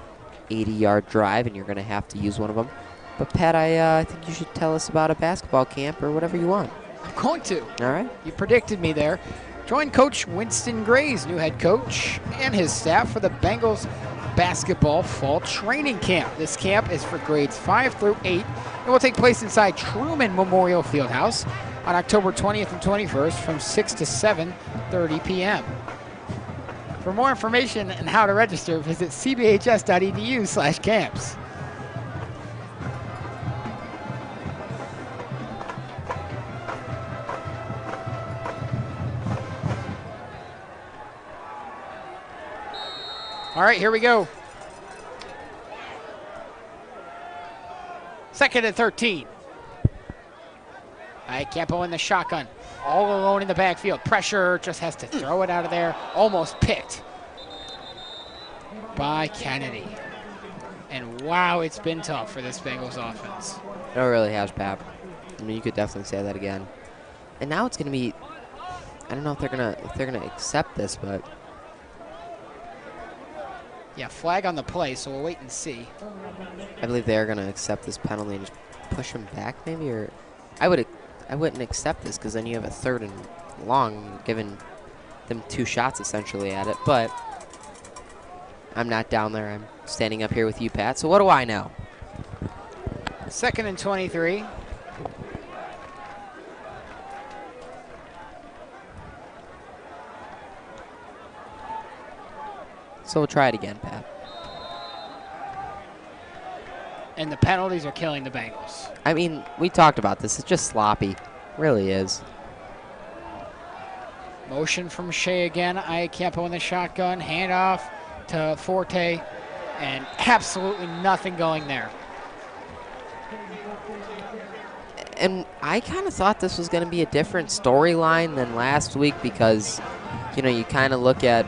80-yard drive and you're going to have to use one of them. But, Pat, I think you should tell us about a basketball camp or whatever you want. I'm going to. All right. You predicted me there. Join Coach Winston Gray's new head coach and his staff for the Bengals basketball fall training camp. This camp is for grades 5 through 8 and will take place inside Truman Memorial Fieldhouse on October 20th and 21st from 6 to 7:30 p.m. For more information on how to register, visit cbhs.edu/camps. All right, here we go. 2nd and 13. Campo in the shotgun. All alone in the backfield. Pressure, just has to throw it out of there. Almost picked by Kennedy. And wow, it's been tough for this Bengals offense. It really has, Pap. I mean, you could definitely say that again. And now it's going to be, I don't know if they're gonna accept this, but Yeah, flag on the play, so we'll wait and see. I believe they are going to accept this penalty and just push him back, maybe. Or I wouldn't accept this, because then you have a 3rd and long, giving them 2 shots essentially at it. But I'm not down there. I'm standing up here with you, Pat. So what do I know? 2nd and 23. So we'll try it again, Pat. And the penalties are killing the Bengals. I mean, we talked about this. It's just sloppy. It really is. Motion from Shea again. Campo in the shotgun. Handoff to Forte. And absolutely nothing going there. And I kind of thought this was going to be a different storyline than last week, because, you know, you kind of look at,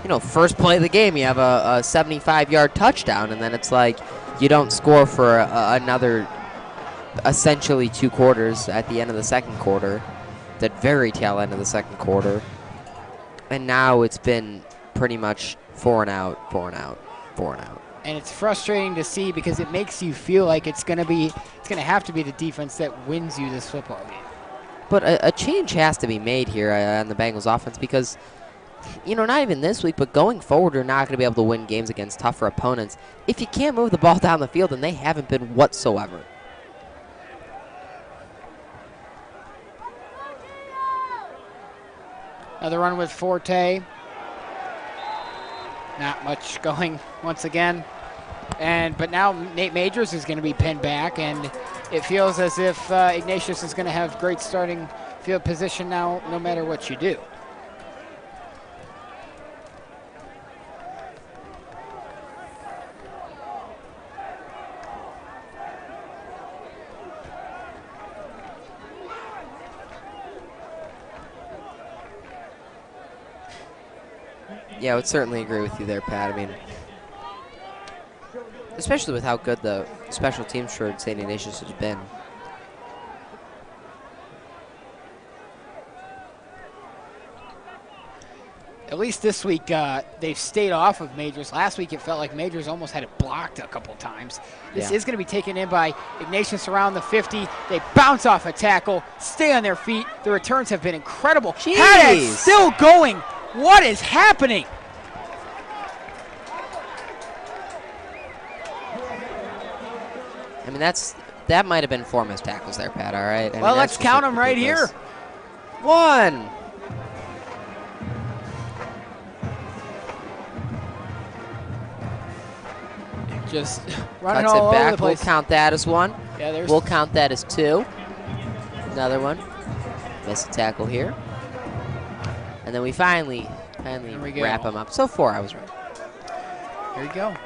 you know, first play of the game, you have a 75-yard touchdown, and then it's like you don't score for another essentially 2 quarters at the end of the second quarter, the very tail end of the second quarter. And now it's been pretty much 4 and out, 4 and out, 4 and out. And it's frustrating to see, because it makes you feel like it's going to have to be the defense that wins you this football game. But a change has to be made here on the Bengals offense, because, you know, not even this week, but going forward, you're not going to be able to win games against tougher opponents if you can't move the ball down the field, and they haven't been whatsoever. Another run with Forte. Not much going once again. But now Nate Majors is going to be pinned back, and it feels as if Ignatius is going to have great starting field position now, no matter what you do. Yeah, I would certainly agree with you there, Pat. I mean, especially with how good the special teams for St. Ignatius has been. At least this week, they've stayed off of Majors. Last week, it felt like Majors almost had it blocked a couple times. This is going to be taken in by Ignatius around the 50. They bounce off a tackle, stay on their feet. The returns have been incredible. Haddad still going. What is happening? I mean, that might have been 4 missed tackles there, Pat, all right? I Well, mean, let's count them right here. 1. Just running Cuts all it over back. the place. We'll count that as 1. Yeah, there's We'll count that as 2. Another one. Miss a tackle here. And then we finally we go. wrap them up. So 4, I was right. There you go.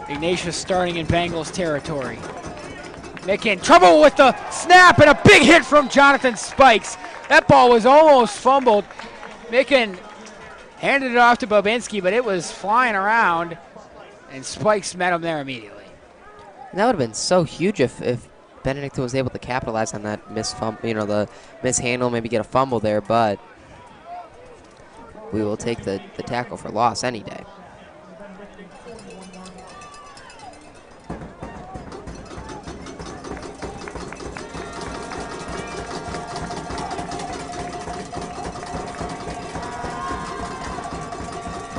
Ignatius starting in Bengals territory. Making trouble with the snap and a big hit from Jonathan Spikes. That ball was almost fumbled. Micken handed it off to Bobinski, but it was flying around, and Spikes met him there immediately. And that would have been so huge if Benedictine was able to capitalize on that the mishandle, maybe get a fumble there, but we will take the tackle for loss any day.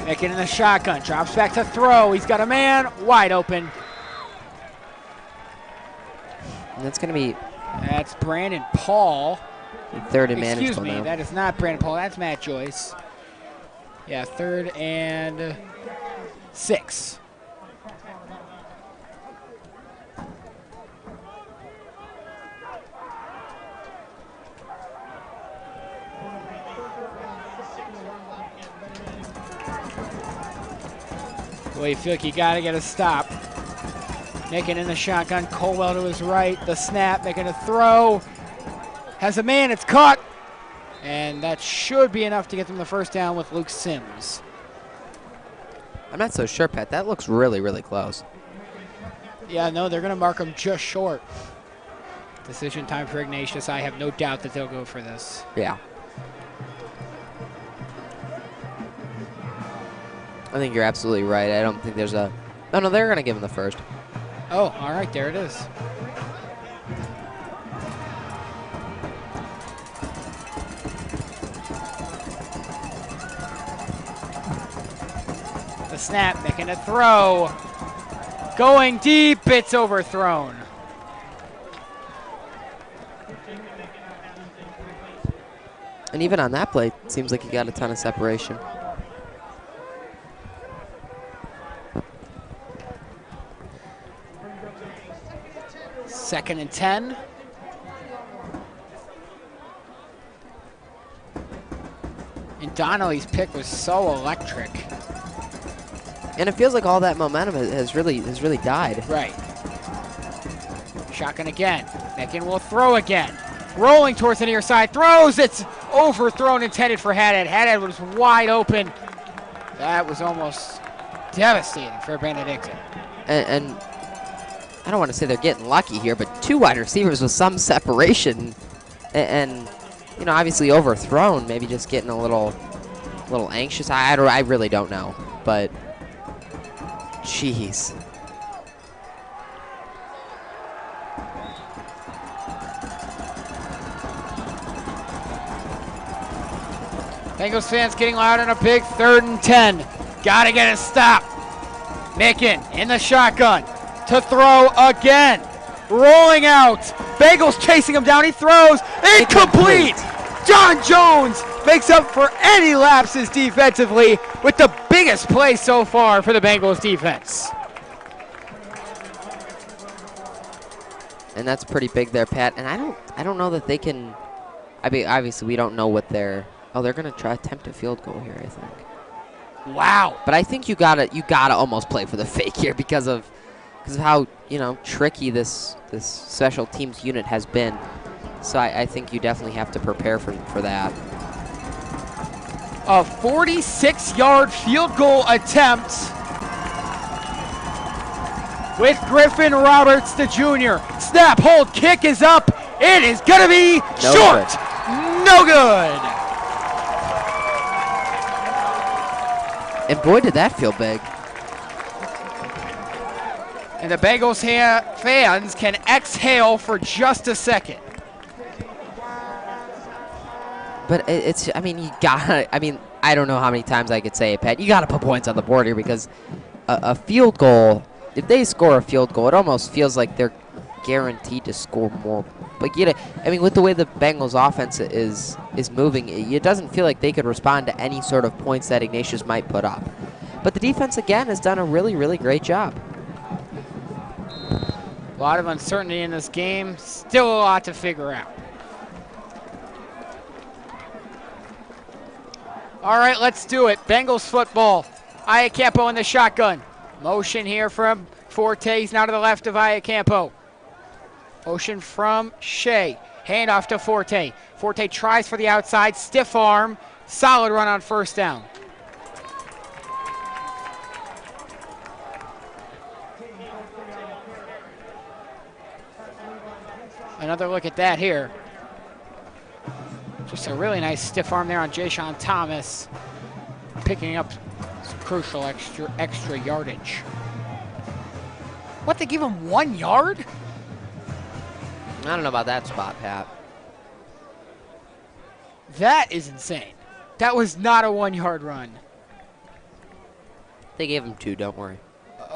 Micken in the shotgun, drops back to throw. He's got a man wide open. And that's going to be... That's Brandon Paul. Third and manageable Excuse me, now. that is not Brandon Paul. That's Matt Joyce. Yeah, 3rd and 6. Well, you feel like you got to get a stop. Micken in the shotgun, Colwell to his right. The snap, making a throw. Has a man, it's caught. And that should be enough to get them the first down with Luke Sims. I'm not so sure, Pat. That looks really, really close. Yeah, no, they're going to mark him just short. Decision time for Ignatius. I have no doubt that they'll go for this. Yeah. I think you're absolutely right. I don't think there's a... Oh, no, they're going to give him the first. Oh, all right, there it is. The snap, making a throw. Going deep, it's overthrown. And even on that play, it seems like he got a ton of separation. Second and 10. And Donnelly's pick was so electric. And it feels like all that momentum has really died. Right. Shotgun again. Micken will throw again. Rolling towards the near side. Throws. It's overthrown, intended for Haddad. Haddad was wide open. That was almost devastating for Benedictine. And I don't want to say they're getting lucky here, but 2 wide receivers with some separation, and you know, obviously overthrown, maybe just getting a little anxious. I really don't know, but jeez. Bengals fans getting loud on a big 3rd and 10. Gotta get a stop. Micken in the shotgun to throw again. Rolling out. Bengals chasing him down. He throws. Incomplete. John Jones makes up for any lapses defensively with the biggest play so far for the Bengals defense. And that's pretty big there, Pat. And I don't know that they can. I mean, obviously we don't know what they're. Oh, they're gonna try attempt a field goal here, I think. Wow. But I think you gotta almost play for the fake here because of how, you know, tricky this special teams unit has been. So I think you definitely have to prepare for that. A 46-yard field goal attempt with Griffin Roberts, the junior. Snap, hold, kick is up. It is gonna be short. No good. And boy, did that feel big. And the Bengals fans can exhale for just a second. But it's, I mean, I don't know how many times I could say it, Pat. You gotta put points on the board here because a field goal, if they score a field goal, it almost feels like they're guaranteed to score more. Like, you know, I mean, with the way the Bengals offense is moving, it doesn't feel like they could respond to any sort of points that Ignatius might put up. But the defense, again, has done a really, really great job. lot of uncertainty in this game. Still a lot to figure out. All right, let's do it. Bengals football. Iacampo in the shotgun. Motion here from Forte. He's now to the left of Iacampo. Motion from Shea. Handoff to Forte. Forte tries for the outside. Stiff arm. Solid run on first down. Another look at that here. Just a really nice stiff arm there on Jayshon Thomas. Picking up some crucial extra yardage. What, they give him 1 yard? I don't know about that spot, Pat. That is insane. That was not a 1 yard run. They gave him 2, don't worry.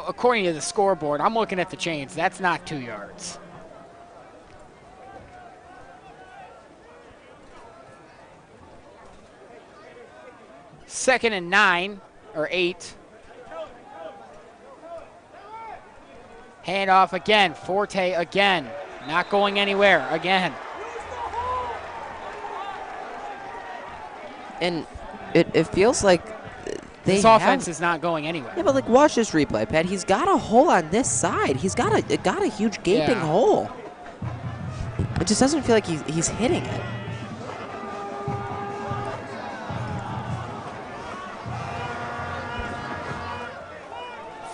According to the scoreboard, I'm looking at the chains. That's not 2 yards. Second and 9, or 8. Handoff again. Forte again. Not going anywhere again. And it feels like this offense is not going anywhere. Yeah, but like watch this replay, Pat. He's got a hole on this side. He's got a huge gaping hole. It just doesn't feel like he's hitting it.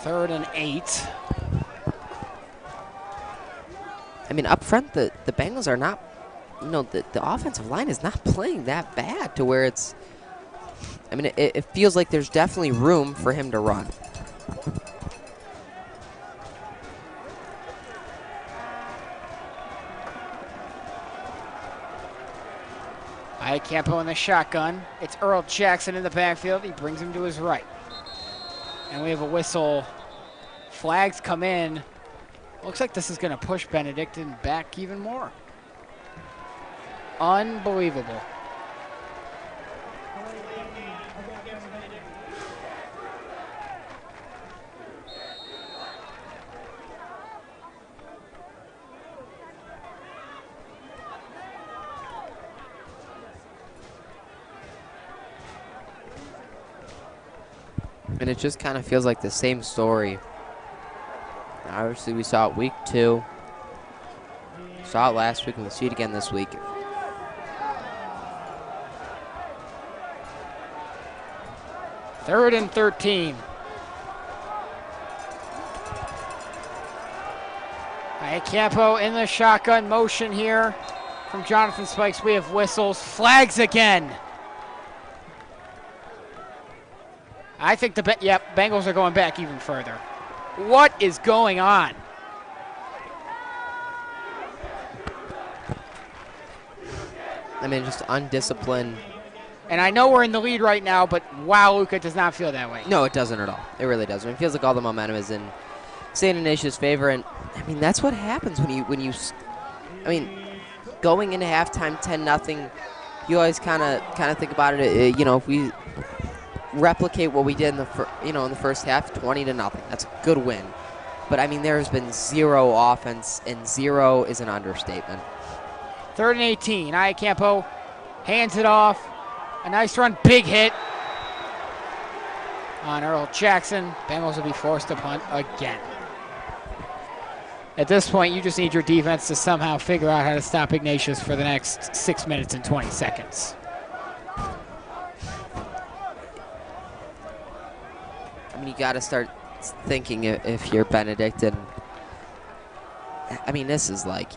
Third and 8. I mean, up front, the Bengals are not, the offensive line is not playing that bad to where it's, I mean, it feels like there's definitely room for him to run. Iacampo in the shotgun. It's Earl Jackson in the backfield. He brings him to his right. And we have a whistle. Flags come in. Looks like this is going to push Benedictine back even more. Unbelievable. And it just kind of feels like the same story. Obviously, we saw it week 2. Saw it last week, and we'll see it again this week. Third and 13. Iacampo in the shotgun motion here from Jonathan Spikes. We have whistles. Flags again. I think Bengals are going back even further. What is going on? I mean, just undisciplined. And I know we're in the lead right now, but wow, Luca does not feel that way. No, it doesn't at all. It really doesn't. It feels like all the momentum is in St. Ignatius' favor, and I mean that's what happens when you. I mean, going into halftime 10-0, you always kind of think about it. If we replicate what we did in the first half, 20-0. That's a good win. But I mean, there has been 0 offense, and 0 is an understatement. Third and 18. Iacampo hands it off. A nice run, big hit on Earl Jackson. Bengals will be forced to punt again. At this point, you just need your defense to somehow figure out how to stop Ignatius for the next 6 minutes and 20 seconds. I mean, you got to start thinking if you're Benedictine. I mean, this is like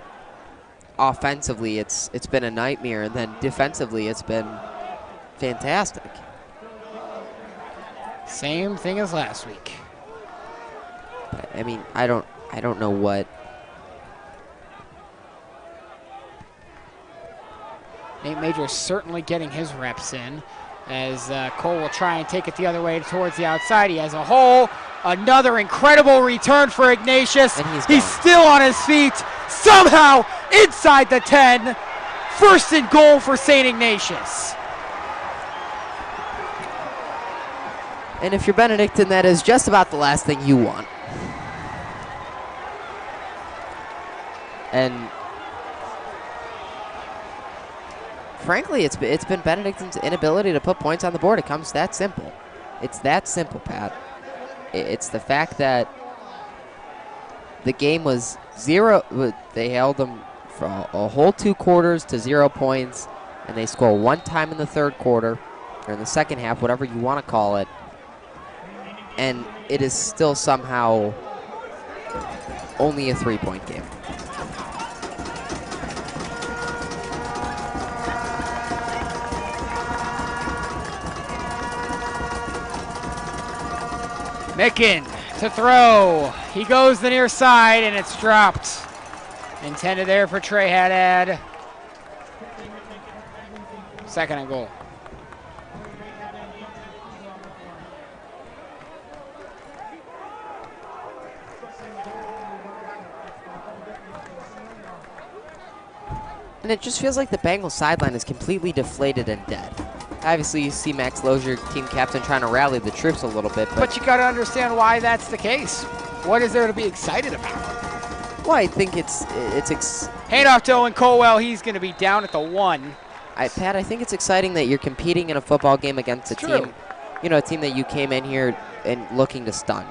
offensively, it's been a nightmare, and then defensively, it's been fantastic. Same thing as last week. But, I mean, I don't know what. Nate Major's certainly getting his reps in as Cole will try and take it the other way towards the outside. He has a hole. Another incredible return for Ignatius. And he's still on his feet. Somehow inside the 10. First and goal for St. Ignatius. And if you're Benedictine, that is just about the last thing you want. And frankly, it's been Benedictine's inability to put points on the board. It comes that simple. It's that simple, Pat. It's the fact that the game was 0. They held them for a whole 2 quarters to 0 points, and they score 1 time in the 3rd quarter, or in the 2nd half, whatever you want to call it. And it is still somehow only a 3-point game. Micken to throw. He goes the near side, and it's dropped. Intended there for Trey Haddad. 2nd and goal. And it just feels like the Bengals sideline is completely deflated and dead. Obviously, you see Max Lozier, team captain, trying to rally the troops a little bit. But you got to understand why that's the case. What is there to be excited about? Well, I think it's Handoff to Owen Colwell. He's going to be down at the 1. Pat, I think it's exciting that you're competing in a football game against a team, a team that you came in here and looking to stun.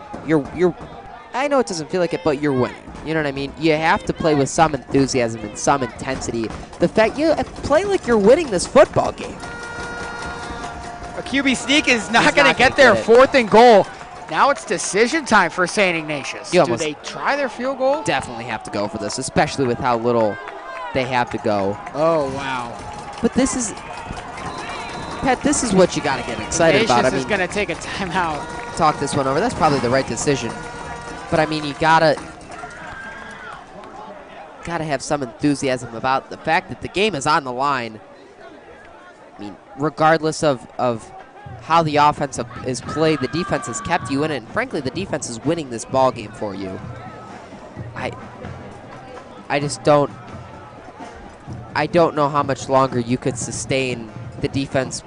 I know it doesn't feel like it, but you're winning. You know what I mean? You have to play with some enthusiasm and some intensity. The fact you play like you're winning this football game. A QB sneak is not going to get there. 4th and goal. Now it's decision time for St. Ignatius. Do they try their field goal? Definitely have to go for this, especially with how little they have to go. Oh, wow. But this is, Pat, this is what you got to get excited about. Ignatius is going to take a timeout. Talk this one over. That's probably the right decision. But, I mean, you gotta have some enthusiasm about the fact that the game is on the line. I mean, regardless of how the offense is played, the defense has kept you in it. And frankly, the defense is winning this ball game for you. I just don't know how much longer you could sustain the defense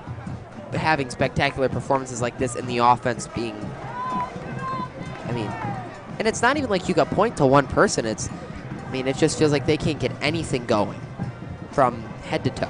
having spectacular performances like this and the offense being, and it's not even like you got point to one person. It just feels like they can't get anything going from head to toe.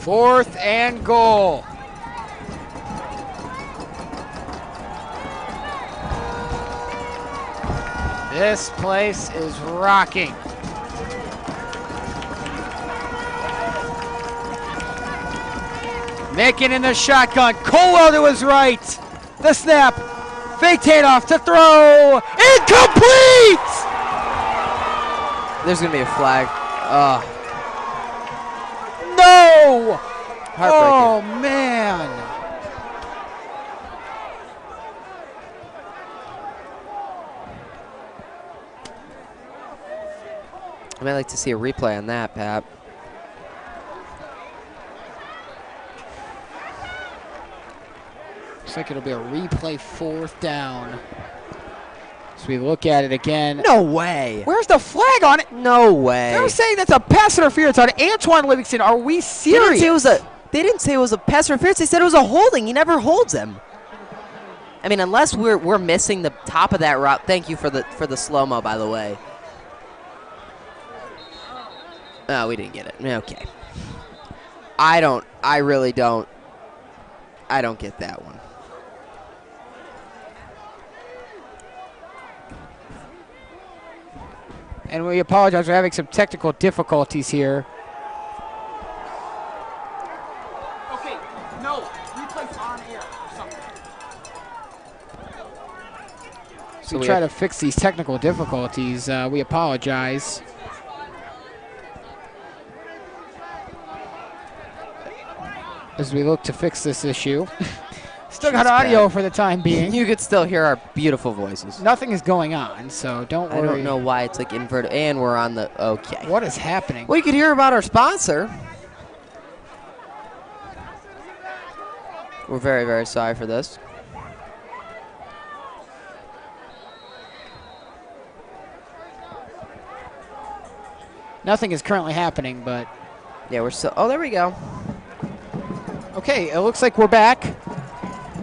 Fourth and goal. This place is rocking. Micken in the shotgun. Colwell to his right. The snap. Fake handoff to throw. Incomplete! There's going to be a flag. No! Heartbreaking. Oh, man. I might like to see a replay on that, Pat. Looks like it'll be a replay, 4th down. So we look at it again. No way. Where's the flag on it? No way. They're saying that's a pass interference on Antoine Livingston. Are we serious? They didn't say it was a pass interference. They said it was a holding. He never holds him. I mean, unless we're missing the top of that route. Thank you for the slow-mo, by the way. Oh, we didn't get it. Okay. I don't get that one. And we apologize for having some technical difficulties here. Okay, no, replay's on air or something. So we try to fix these technical difficulties. We apologize. As we look to fix this issue. Still got audio for the time being. You could still hear our beautiful voices. Nothing is going on, so don't worry. I don't know why it's like inverted. And we're on the, okay. What is happening? Well, you could hear about our sponsor. We're very, very sorry for this. Nothing is currently happening, but... Yeah, we're still, oh, there we go. Okay, it looks like we're back.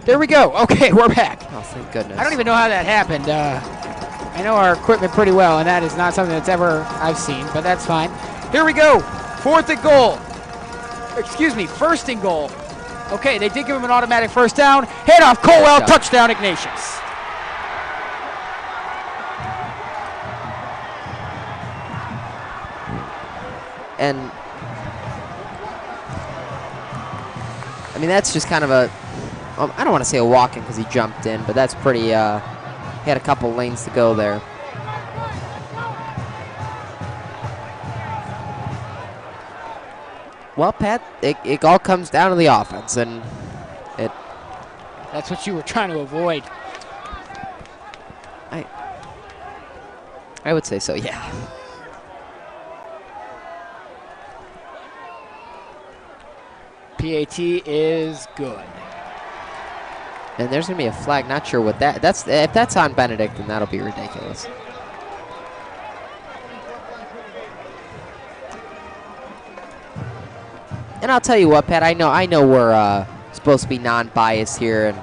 There we go. Okay, we're back. Oh, thank goodness. I don't even know how that happened. I know our equipment pretty well, and that is not something that's ever I've seen, but that's fine. Here we go. 4th and goal. Excuse me, 1st and goal. Okay, they did give him an automatic first down. Handoff, Colwell, touchdown, Ignatius. And I mean, that's just kind of a, I don't want to say a walk-in because he jumped in, but that's pretty, he had a couple lanes to go there. Well, Pat, it all comes down to the offense, and that's what you were trying to avoid. I would say so, yeah. PAT is good. And there's going to be a flag. Not sure what that's. If that's on Benedictine, that'll be ridiculous. And I'll tell you what, Pat. I know we're supposed to be non-biased here,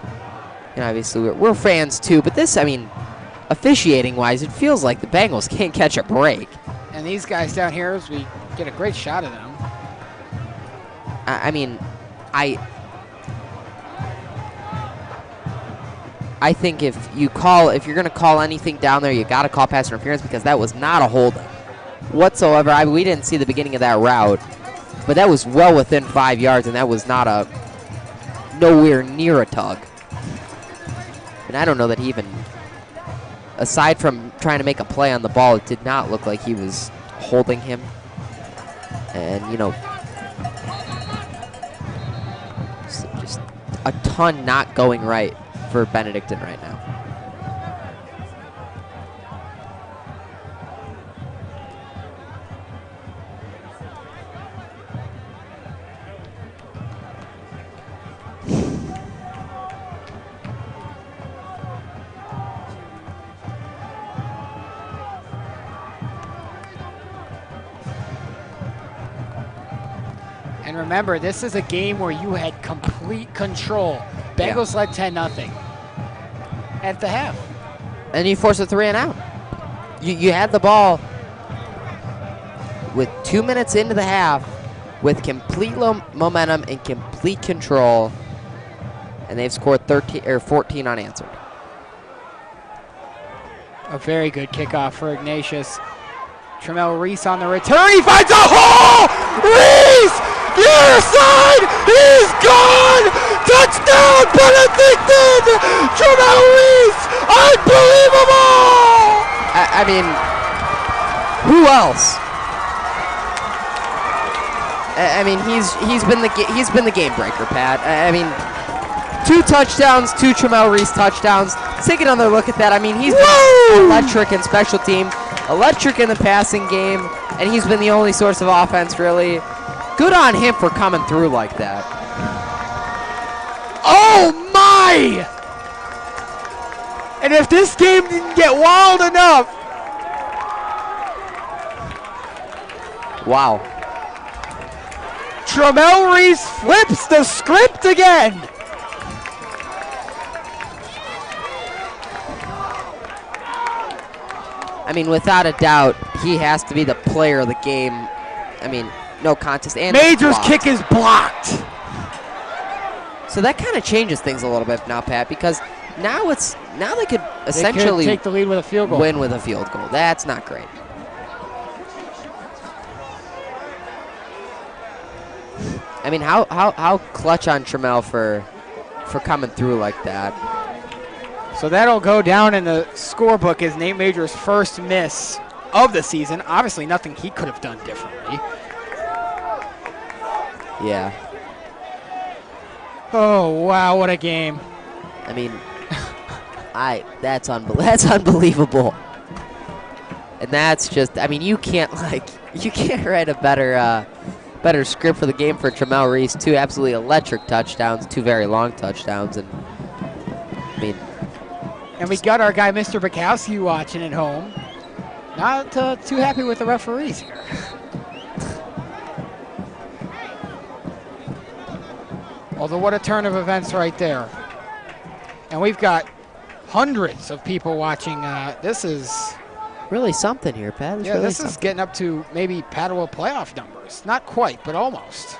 and obviously we're fans too. But this, I mean, officiating-wise, it feels like the Bengals can't catch a break. And these guys down here, as we get a great shot of them. I mean, I think if you're going to call anything down there, you got to call pass interference because that was not a holding whatsoever. I mean, we didn't see the beginning of that route, but that was well within 5 yards, and that was not nowhere near a tug. And I don't know that he even, aside from trying to make a play on the ball, it did not look like he was holding him. And, you know, just a ton not going right for Benedictine right now. And remember, this is a game where you had complete control. Bengals led 10-0 at the half. And you forced a 3 and out. You had the ball with 2 minutes into the half with complete momentum and complete control, and they've scored 14 unanswered. A very good kickoff for Ignatius. Tremel Reese on the return. He finds a hole! Reese! The other side! He's gone! Touchdown, Benedictine! Tremel Reese! Unbelievable! I mean, who else? I mean, he's been the game breaker, Pat. I mean, 2 touchdowns, 2 Tremel Reese touchdowns. Take another look at that. I mean, he's been electric in special team, electric in the passing game, and he's been the only source of offense, really. Good on him for coming through like that. Oh my! And if this game didn't get wild enough. Wow. Tremel Reese flips the script again. I mean, without a doubt, he has to be the player of the game. I mean, no contest. And Major's kick is blocked. So that kind of changes things a little bit now, Pat, because now they could essentially take the lead with a field goal. Win with a field goal. That's not great. I mean, how clutch on Tremel for coming through like that. So that'll go down in the scorebook as Nate Major's first miss of the season. Obviously, nothing he could have done differently. Yeah. Oh, wow, what a game. I mean, that's unbelievable. And that's just, I mean, you can't write a better script for the game for Tremel Reese. 2 absolutely electric touchdowns, 2 very long touchdowns, and I mean. And we got our guy, Mr. Bukowski, watching at home. Not too happy with the referees here. Although what a turn of events right there. And we've got hundreds of people watching. This is really something here, Pat. Yeah, really this is getting up to maybe Padua playoff numbers. Not quite, but almost.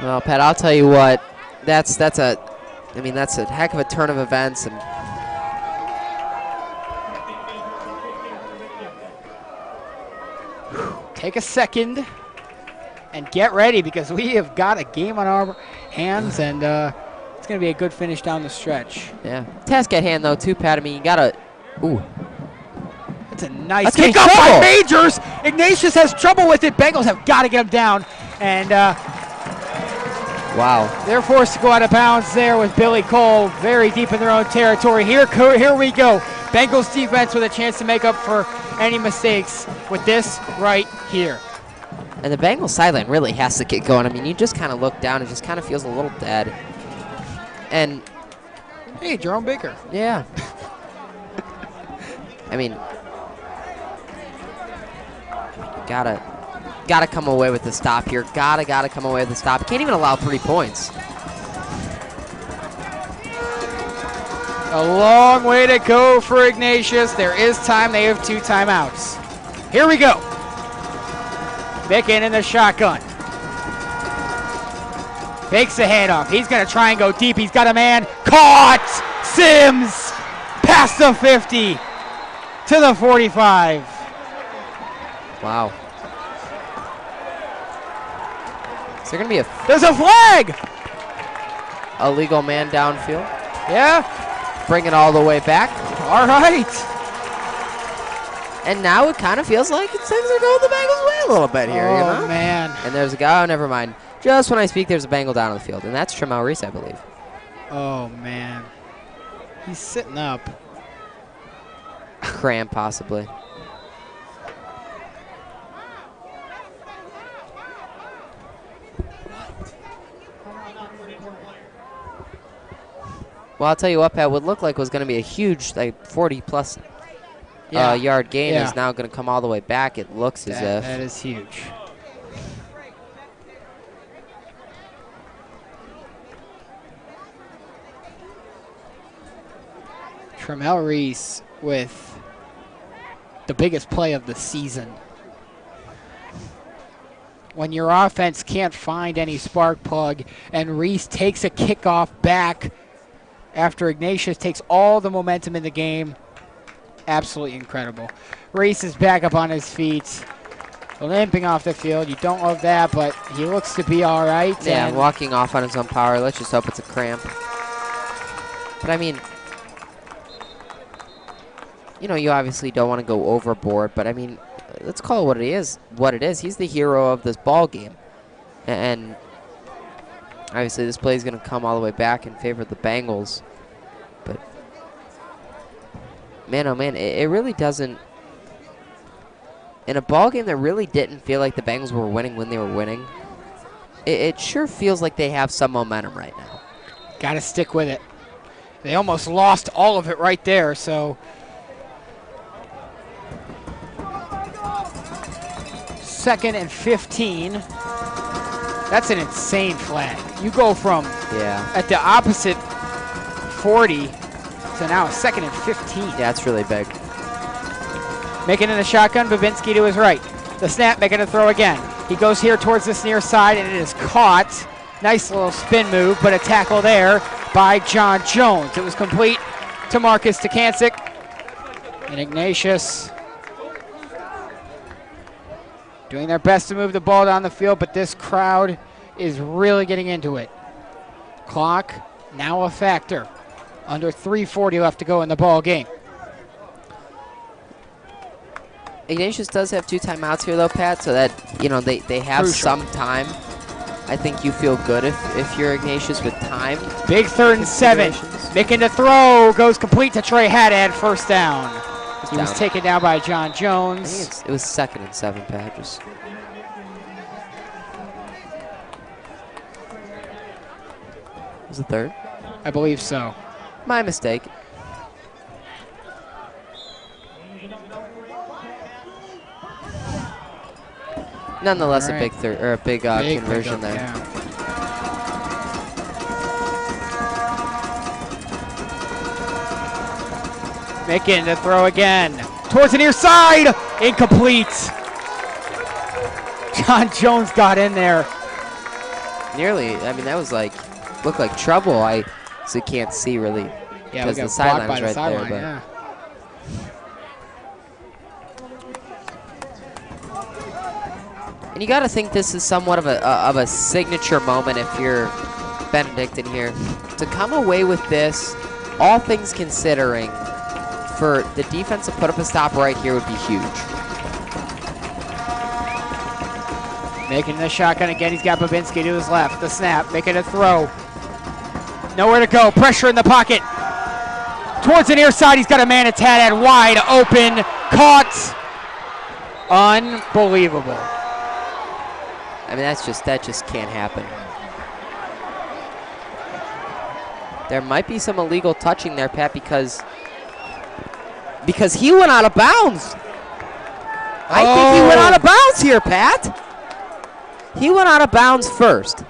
Well, Pat, I'll tell you what. That's a heck of a turn of events. And take a second and get ready, because we have got a game on our hands, and it's going to be a good finish down the stretch. Yeah. Task at hand, though, too, Pat. I mean, you got to. Ooh. That's a nice kickoff by Majors. Ignatius has trouble with it. Bengals have got to get him down. And wow. They're forced to go out of bounds there with Billy Cole very deep in their own territory. Here we go. Bengals defense with a chance to make up for any mistakes with this right here. And the Bengals sideline really has to get going. I mean, you just kind of look down. It just kind of feels a little dead. And hey, Jerome Baker. Yeah. I mean, gotta come away with the stop here. Gotta come away with the stop. Can't even allow 3 points. A long way to go for Ignatius. There is time. They have 2 timeouts. Here we go. Bicken in the shotgun. Fakes the handoff. He's going to try and go deep. He's got a man. Caught! Sims! Past the 50 to the 45. Wow. Is there going to be There's a flag! Illegal man downfield. Yeah. Bring it all the way back. All right. And now it kind of feels like things are going the Bengals' way a little bit here, you know? Oh, man. And there's a guy, oh, never mind. Just when I speak, there's a Bengal down on the field, and that's Tremel Reese, I believe. Oh, man. He's sitting up. Cramp, possibly. Well, I'll tell you what, Pat, what looked like was going to be a huge, like, 40-plus yard gain is now going to come all the way back, it looks as if. That is huge. Tremel Reese with the biggest play of the season. When your offense can't find any spark plug and Reese takes a kickoff back after Ignatius takes all the momentum in the game, absolutely incredible. Reese is back up on his feet, limping off the field. You don't love that, but he looks to be all right. Yeah, walking off on his own power. Let's just hope it's a cramp. But, I mean, you know, you obviously don't want to go overboard, but, I mean, let's call it what it is. He's the hero of this ball game. And obviously this play is going to come all the way back in favor of the Bengals. But, man, oh, man, it really doesn't. In a ball game that really didn't feel like the Bengals were winning when they were winning, it sure feels like they have some momentum right now. Got to stick with it. They almost lost all of it right there, so. Second and 15. That's an insane flag. You go from at the opposite 40 to now a second and 15. Yeah, that's really big. Making it a shotgun, Babinski to his right. The snap, making a throw again. He goes here towards this near side, and it is caught. Nice little spin move, but a tackle there by John Jones. It was complete to Marcus Takancic. And Ignatius doing their best to move the ball down the field, but this crowd is really getting into it. Clock now a factor. Under 3:40 left to go in the ball game. Ignatius does have 2 timeouts here, though, Pat, so that, you know, they have Crucial. some time. I think you feel good if you're Ignatius with time. Big 3rd and 7. Making the throw, goes complete to Trey Haddad, first down. He was taken down by John Jones. I think it was 2nd and 7, Pat. Was it 3rd? I believe so. My mistake. Nonetheless, a big conversion there. Yeah. Making the throw again. Towards the near side. Incomplete. John Jones got in there. Nearly. I mean, that was looked like trouble. I can't see really. Yeah, we got the sideline by the right sideline, there. yeah. And you got to think this is somewhat of a signature moment if you're Benedictine here. To come away with this, all things considering, for the defense to put up a stop right here would be huge. Making the shotgun again. He's got Babinski to his left. The snap, making a throw. Nowhere to go. Pressure in the pocket. Towards the near side. He's got a man. It's Haddad wide open. Caught. Unbelievable. I mean, that just can't happen. There might be some illegal touching there, Pat, because he went out of bounds. I think he went out of bounds here, Pat. He went out of bounds first.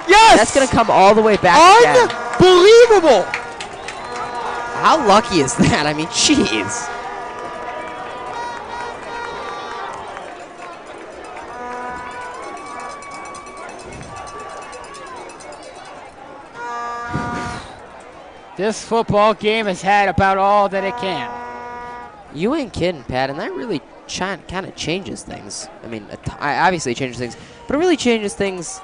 Yes! That's going to come all the way back again. Unbelievable! How lucky is that? I mean, jeez. This football game has had about all that it can. You ain't kidding, Pat, and that really kind of changes things. I mean, obviously it changes things, but it really changes things.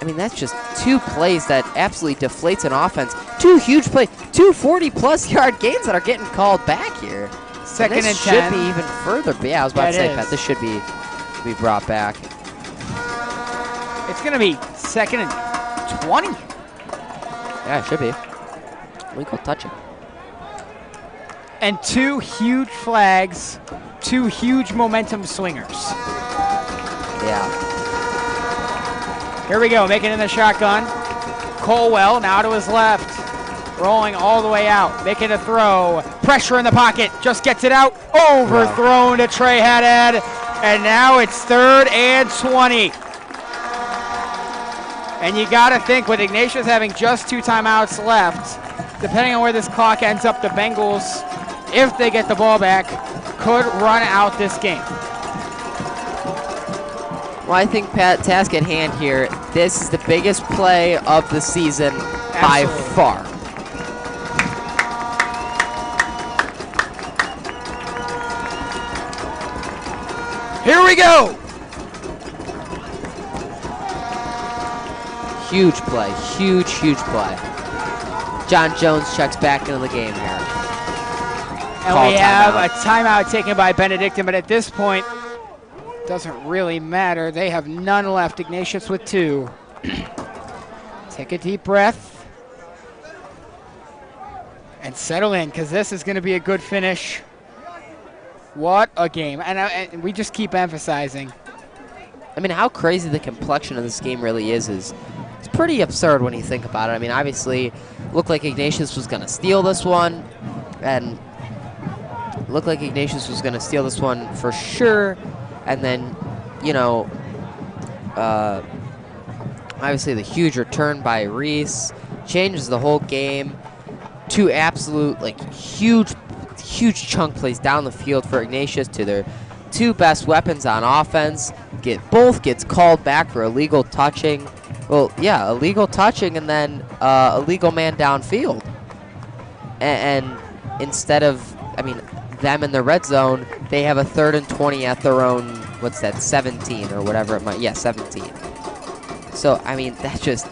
I mean, that's just 2 plays that absolutely deflates an offense. 2 huge plays, 2 40-plus yard gains that are getting called back here. 2nd and 10. Should be even further. But yeah, I was about to say, Pat, this should be brought back. It's going to be 2nd and 20. Yeah, it should be. Legal touching. And 2 huge flags, 2 huge momentum swingers. Yeah. Here we go, making it in the shotgun. Colwell now to his left. Rolling all the way out, making a throw. Pressure in the pocket, just gets it out. Overthrown to Trey Haddad. And now it's 3rd and 20. And you got to think with Ignatius having just 2 timeouts left, depending on where this clock ends up, the Bengals, if they get the ball back, could run out this game. Well, I think, Pat, task at hand here, this is the biggest play of the season by far. Here we go. Huge play, huge play. John Jones checks back into the game here. And we have a timeout taken by Benedictine, but at this point, doesn't really matter. They have none left. Ignatius with 2. Take a deep breath and settle in, because this is going to be a good finish. What a game. And we just keep emphasizing. I mean, how crazy the complexion of this game really is it's pretty absurd when you think about it. I mean, obviously, looked like Ignatius was going to steal this one, and looked like Ignatius was going to steal this one for sure. And then, you know, obviously the huge return by Reese changes the whole game. 2 absolute, huge chunk plays down the field for Ignatius to their 2 best weapons on offense. Both gets called back for illegal touching. Well, yeah, illegal touching and then illegal man downfield. And instead of, I mean, them in the red zone, they have a 3rd and 20 at their own, 17 or whatever it might, 17. So, I mean, that's just,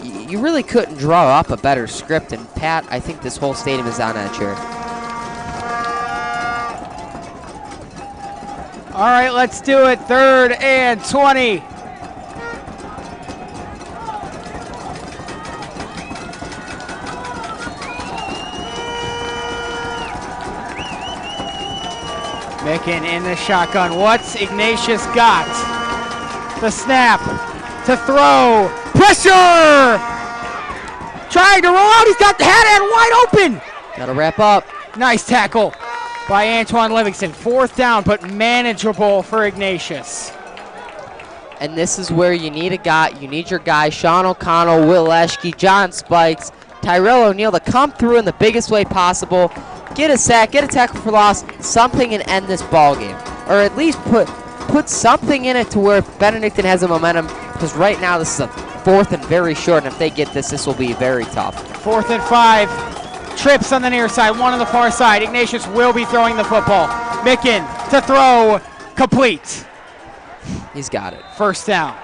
you really couldn't draw up a better script. And Pat, I think this whole stadium is on edge here. All right, let's do it. 3rd and 20. Micken in the shotgun. What's Ignatius got? The snap to throw. Pressure! Trying to roll out. He's got Haddad wide open. Got to wrap up. Nice tackle by Antoine Livingston. 4th down, but manageable for Ignatius. And this is where you need a guy. You need your guy, Sean O'Connell, Will Eschke, John Spikes, Tyrell O'Neal to come through in the biggest way possible. Get a sack, get a tackle for loss, something, and end this ball game. Or at least put something in it to where Benedictine has a momentum, because right now this is a 4th and very short, and if they get this, this will be very tough. 4th and 5. Trips on the near side, one on the far side. Ignatius will be throwing the football. Micken to throw, complete. He's got it. 1st down.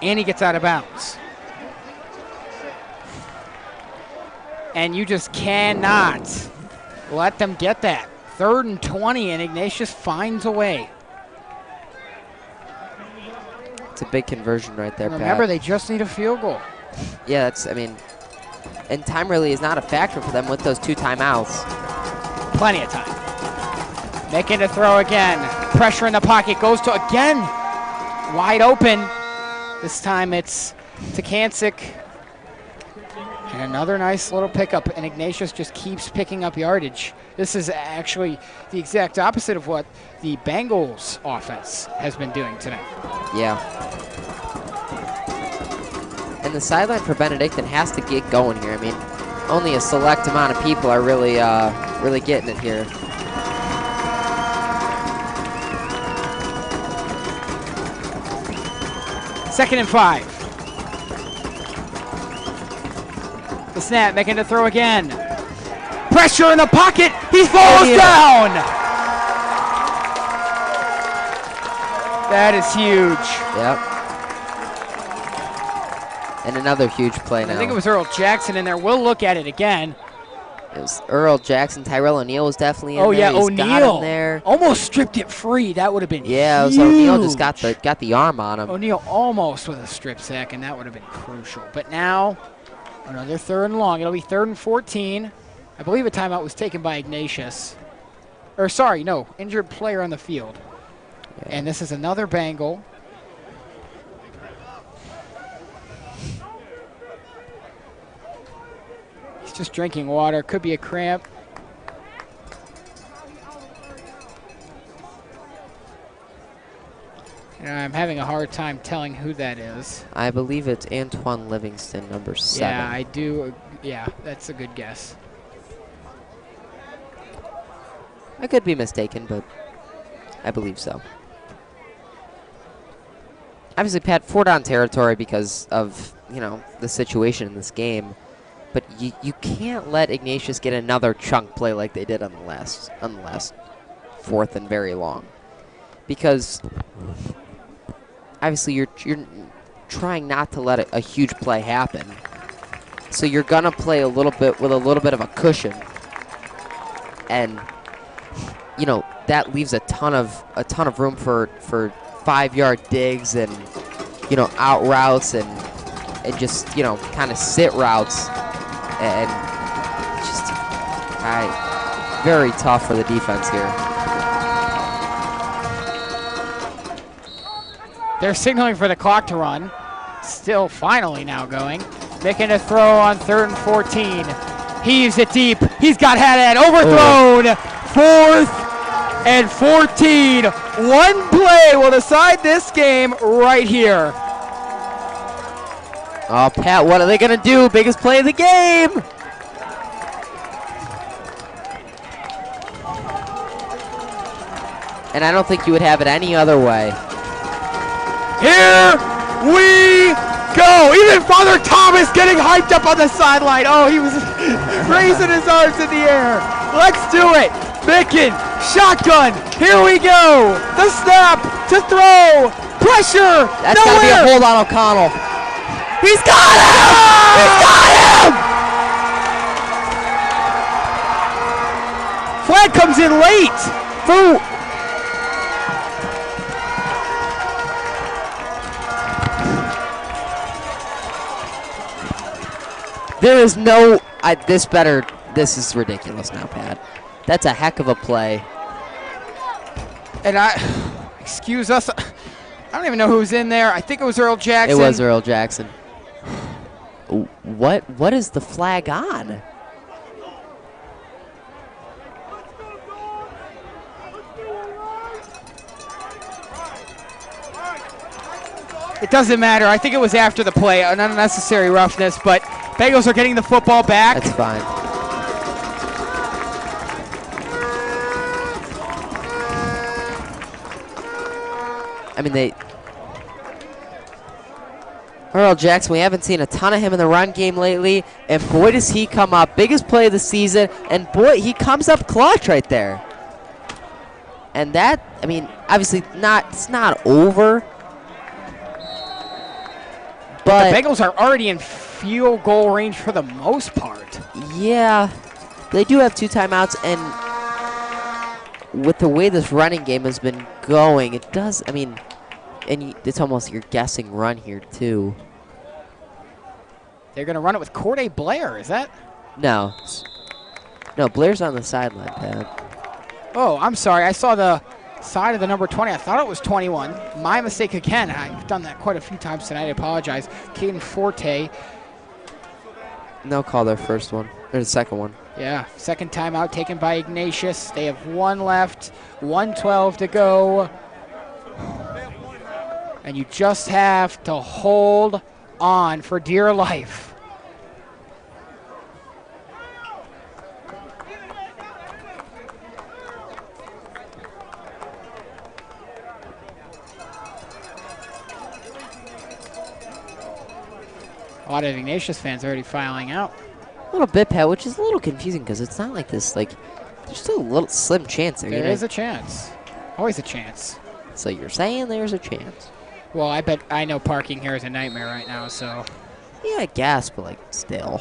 And he gets out of bounds. And you just cannot let them get that. 3rd and 20, and Ignatius finds a way. It's a big conversion right there, Remember, Pat. they just need a field goal. Yeah, and time really is not a factor for them with those 2 timeouts. Plenty of time. Making to throw again. Pressure in the pocket. Goes to again. Wide open. This time it's to Kancic. And another nice little pickup. And Ignatius just keeps picking up yardage. This is actually the exact opposite of what the Bengals offense has been doing tonight. Yeah. And the sideline for Benedictine has to get going here. I mean, only a select amount of people are really getting it here. Second and 5. The snap, making to throw again. Pressure in the pocket. He falls down. That is huge. Yep. And another huge play now. I think it was Earl Jackson in there. We'll look at it again. It was Earl Jackson. Tyrell O'Neal was definitely in there. Oh yeah, He's got O'Neal him there. almost stripped it free. That would have been Yeah, huge. so O'Neal just got the arm on him. O'Neal almost with a strip sack, and that would have been crucial. But now, another 3rd and long. It'll be 3rd and 14. I believe a timeout was taken by Ignatius. Or sorry, no, injured player on the field. Yeah. And this is another Bengal. He's just drinking water. Could be a cramp. And I'm having a hard time telling who that is. I believe it's Antoine Livingston, number 7. Yeah, I do. Yeah, that's a good guess. I could be mistaken, but I believe so. Obviously, Pat, 4-down territory because of, the situation in this game. But you can't let Ignatius get another chunk play like they did on the last 4th and very long. Because obviously you're trying not to let a huge play happen. So you're gonna play a little bit with a little bit of a cushion. And that leaves a ton of room for 5-yard digs and out routes and just kind of sit routes, and just very tough for the defense here. They're signaling for the clock to run. Still finally now going. Making a throw on 3rd and 14. Heaves it deep. He's got Haddad overthrown. 4th and 14. One play will decide this game right here. Oh, Pat, what are they going to do? Biggest play of the game. And I don't think you would have it any other way. Here we go. Even Father Thomas getting hyped up on the sideline. Oh, he was raising his arms in the air. Let's do it. Micken, shotgun. Here we go. The snap to throw. Pressure. That's got to be a hold on O'Connell. He's got him! He's got him! Flag comes in late. There is no... this is ridiculous now, Pat. That's a heck of a play. And excuse us, I don't even know who's in there. I think it was Earl Jackson. It was Earl Jackson. What is the flag on? It doesn't matter. I think it was after the play, an unnecessary roughness, but Bengals are getting the football back. That's fine. I mean, Earl Jackson, we haven't seen a ton of him in the run game lately, and boy does he come up. Biggest play of the season, and boy, he comes up clutch right there. And that, I mean, obviously it's not over. But the Bengals are already in field goal range for the most part. Yeah, they do have 2 timeouts, and with the way this running game has been going, it does, I mean, and it's almost your guessing run here, too. They're going to run it with Corday Blair, is that? No. No, Blair's on the sideline, Pat. Oh, I'm sorry. I saw the side of the number 20. I thought it was 21. My mistake again. I've done that quite a few times tonight. I apologize. Caden Forte. No call their first one, or the second one. Yeah, second timeout taken by Ignatius. They have 1 left, 1:12 to go. And you just have to hold on for dear life. A lot of Ignatius fans already filing out. A little bit, Pat, which is a little confusing because it's not like this, like, there's still a little slim chance there. There is a chance. Always a chance. So you're saying there's a chance? Well, I know parking here is a nightmare right now, so. Yeah, I guess, but, like, still.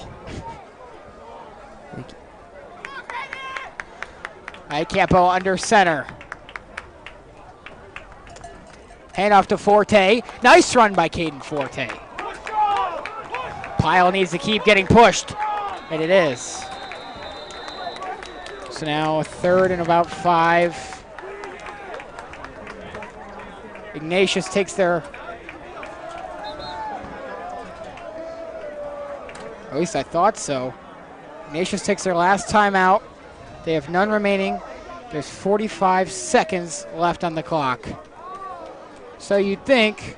Icapo under center. Handoff to Forte. Nice run by Caden Forte. Pyle needs to keep getting pushed, and it is. So now 3rd and about 5. Ignatius takes their, at least I thought so. Ignatius takes their last timeout. They have none remaining. There's 45 seconds left on the clock. So you'd think,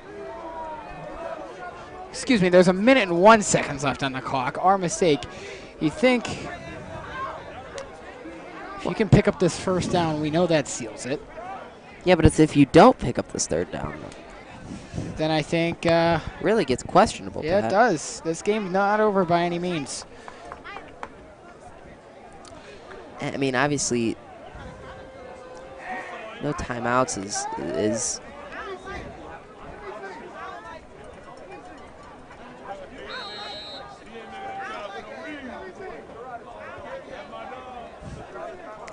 excuse me, there's 1 minute and 1 second left on the clock. Our mistake. You think if you can pick up this first down, we know that seals it. Yeah, but it's if you don't pick up this 3rd down. Then I think really gets questionable. Yeah, Pat. it does. This game's not over by any means. I mean, obviously, no timeouts is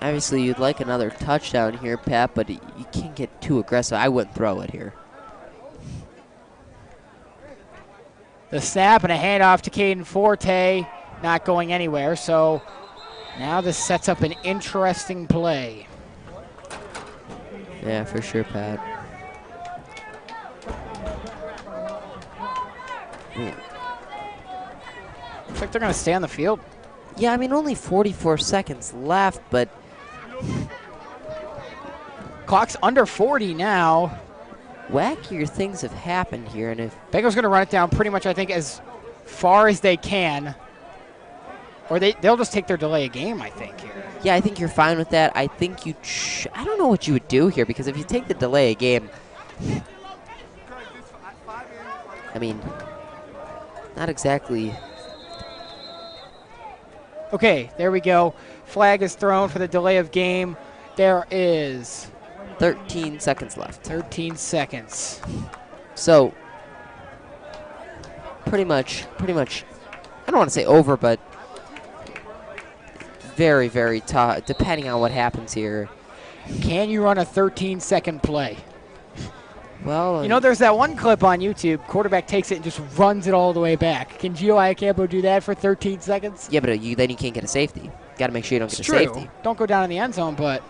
obviously you'd like another touchdown here, Pat, but you can't get too aggressive. I wouldn't throw it here. The snap and a handoff to Caden Forte, not going anywhere. So now this sets up an interesting play. Yeah, for sure, Pat. Looks like they're going to stay on the field. Yeah, I mean, only 44 seconds left, but clock's under 40 now. Wackier things have happened here, and if Bengals going to run it down pretty much, I think, as far as they can. Or they'll just take their delay of game, I think, here. Yeah, I think you're fine with that. I think you I don't know what you would do here, because if you take the delay of game, I mean, not exactly. Okay, there we go. Flag is thrown for the delay of game. There is 13 seconds left. 13 seconds. So, pretty much, I don't want to say over, but very, very tough, depending on what happens here. Can you run a 13-second play? Well, You know, there's that one clip on YouTube. Quarterback takes it and just runs it all the way back. Can Gio Iacampo do that for 13 seconds? yeah, but then you can't get a safety. Got to make sure you don't get a True. safety. Don't go down in the end zone, but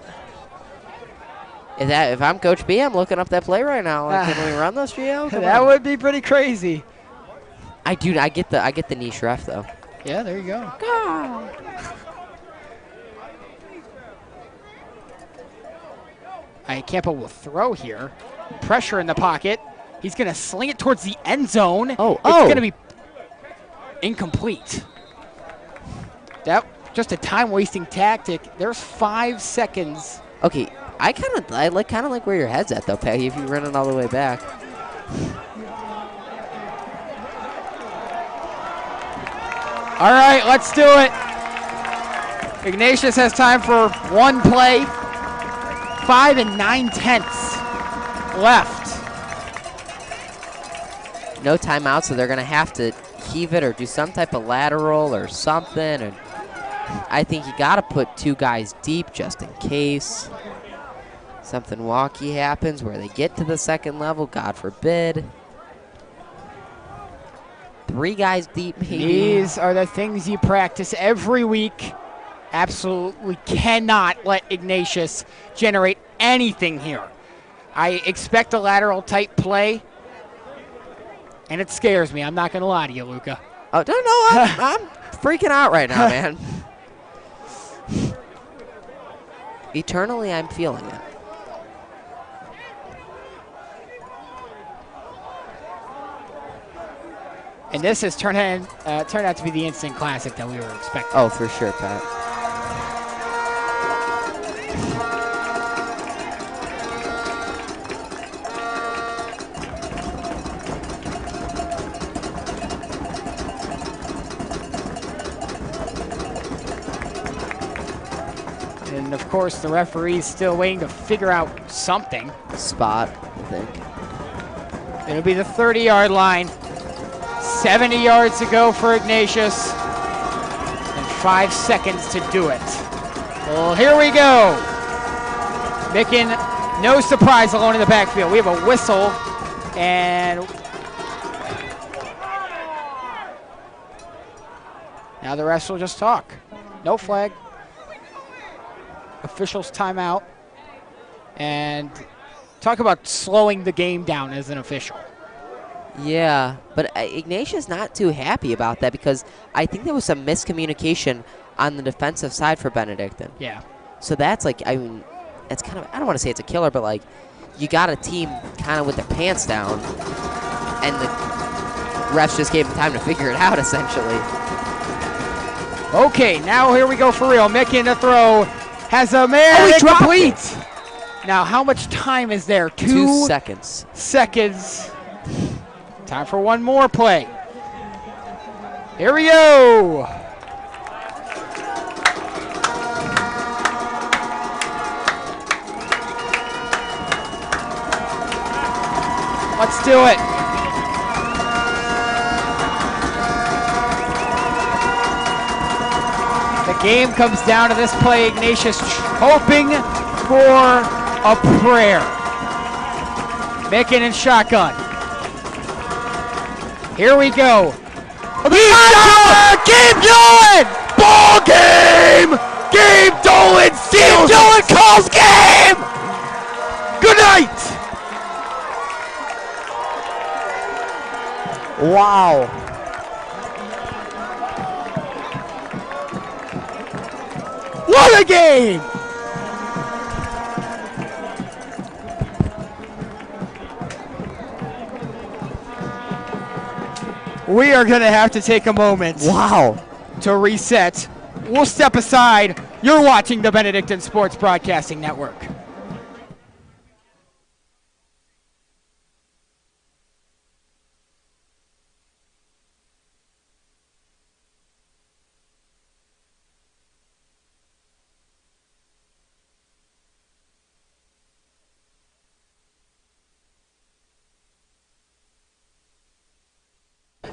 If I'm Coach B, I'm looking up that play right now. Like, can we run this, Gio? that would be pretty crazy. I get the niche ref though. Yeah, there you go. Iacampo will throw here. Pressure in the pocket. He's going to sling it towards the end zone. It's going to be incomplete. That just a time-wasting tactic. There's 5 seconds. Okay, I kind of like where your head's at though, Peggy. If you run it all the way back. All right, let's do it. Ignatius has time for one play. 5 9/10 left. No timeout, so they're going to have to heave it or do some type of lateral or something. And I think you got to put 2 guys deep just in case something wonky happens where they get to the second level, God forbid. 3 guys deep, maybe. These are the things you practice every week. Absolutely cannot let Ignatius generate anything here. I expect a lateral type play, and it scares me. I'm not going to lie to you, Luca. Oh, no, I'm freaking out right now, man. Eternally, I'm feeling it. And this has turned out to be the instant classic that we were expecting. Oh, for sure, Pat. And, of course, the referee's still waiting to figure out something. Spot, I think. It'll be the 30-yard line. 70 yards to go for Ignatius. And 5 seconds to do it. Well, here we go. Making no surprise alone in the backfield. We have a whistle. And now the refs will just talk. No flag. Officials timeout. And talk about slowing the game down as an official. Yeah, but Ignatius not too happy about that because I think there was some miscommunication on the defensive side for Benedictine. Yeah. So that's like, I mean, it's kind of, I don't want to say it's a killer, but like, you got a team kind of with their pants down, and the refs just gave them time to figure it out, essentially. Okay, now here we go for real. Making the throw. Has a man. Oh, he dropped complete. Now, how much time is there? 2 seconds. Seconds. Time for one more play. Here we go. Let's do it. The game comes down to this play. Ignatius hoping for a prayer. Making in shotgun. Here we go. Keep Dolan! Ball game! Gabe Dolan seals it! Dolan calls game! Good night! Wow. What a game! We are going to have to take a moment. Wow. To reset. We'll step aside. You're watching the Benedictine Sports Broadcasting Network.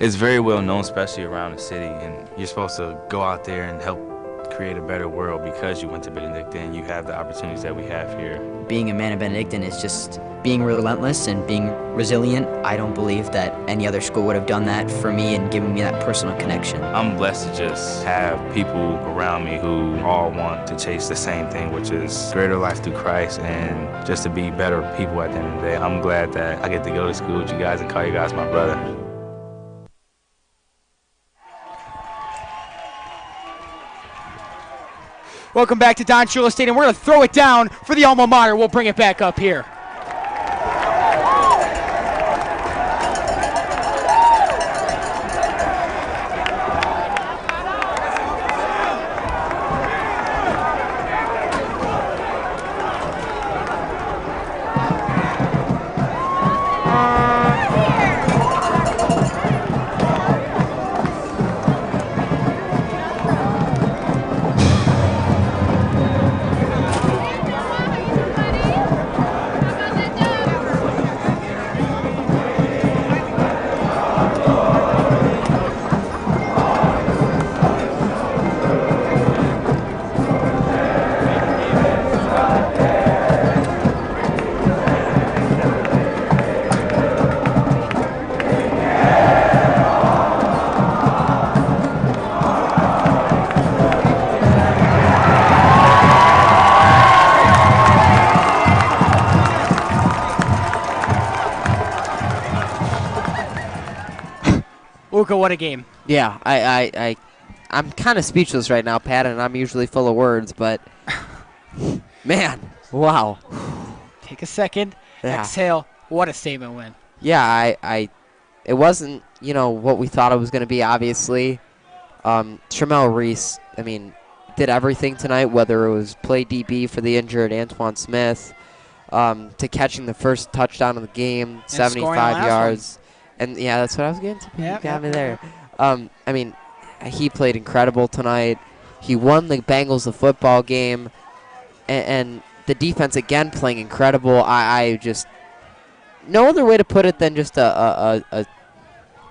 It's very well known, especially around the city, and you're supposed to go out there and help create a better world because you went to Benedictine. You have the opportunities that we have here. Being a man of Benedictine is just being relentless and being resilient. I don't believe that any other school would have done that for me and given me that personal connection. I'm blessed to just have people around me who all want to chase the same thing, which is greater life through Christ and just to be better people at the end of the day. I'm glad that I get to go to school with you guys and call you guys my brother. Welcome back to Don Shula Stadium. We're going to throw it down for the alma mater. We'll bring it back up here. Luka, what a game. Yeah, I'm kind of speechless right now, Pat, and I'm usually full of words, but man, wow. Take a second, Yeah. exhale. What a statement win. Yeah, it wasn't, what we thought it was going to be, obviously. Tramel Reese, did everything tonight, whether it was play DB for the injured Antoine Smith, to catching the first touchdown of the game, 75 yards. And, yeah, that's what I was getting to. You got me there. He played incredible tonight. He won the Bengals the football game. And the defense, again, playing incredible. I just – no other way to put it than just I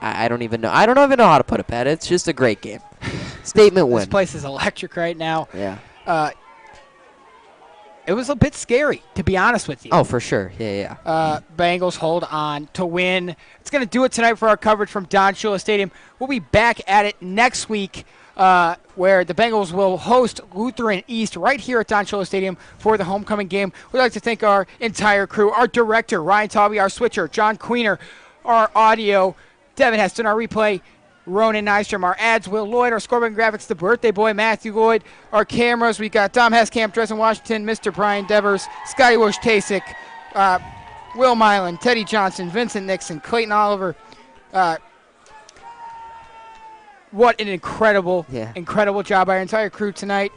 don't even know. I don't even know how to put it, Pat. It's just a great game. Statement win. This place is electric right now. Yeah. It was a bit scary, to be honest with you. Oh, for sure. Yeah. Bengals hold on to win. It's going to do it tonight for our coverage from Don Shula Stadium. We'll be back at it next week where the Bengals will host Lutheran East right here at Don Shula Stadium for the homecoming game. We'd like to thank our entire crew, our director, Ryan Taube, our switcher, John Queener, our audio, Devin Heston, our replay, Ronan Nystrom, our ads, Will Lloyd, our scoreboard and graphics, the birthday boy, Matthew Lloyd, our cameras, we got Dom Heskamp, Dresden, Washington, Mr. Brian Devers, Scotty Wush Tasik, Will Milan, Teddy Johnson, Vincent Nixon, Clayton Oliver. What an incredible job by our entire crew tonight.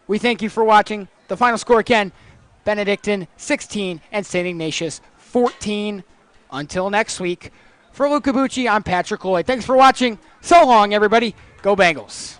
We thank you for watching. The final score again, Benedictine 16 and St. Ignatius 14. Until next week. For Luca Bucci, I'm Patrick Lloyd. Thanks for watching. So long, everybody. Go Bengals.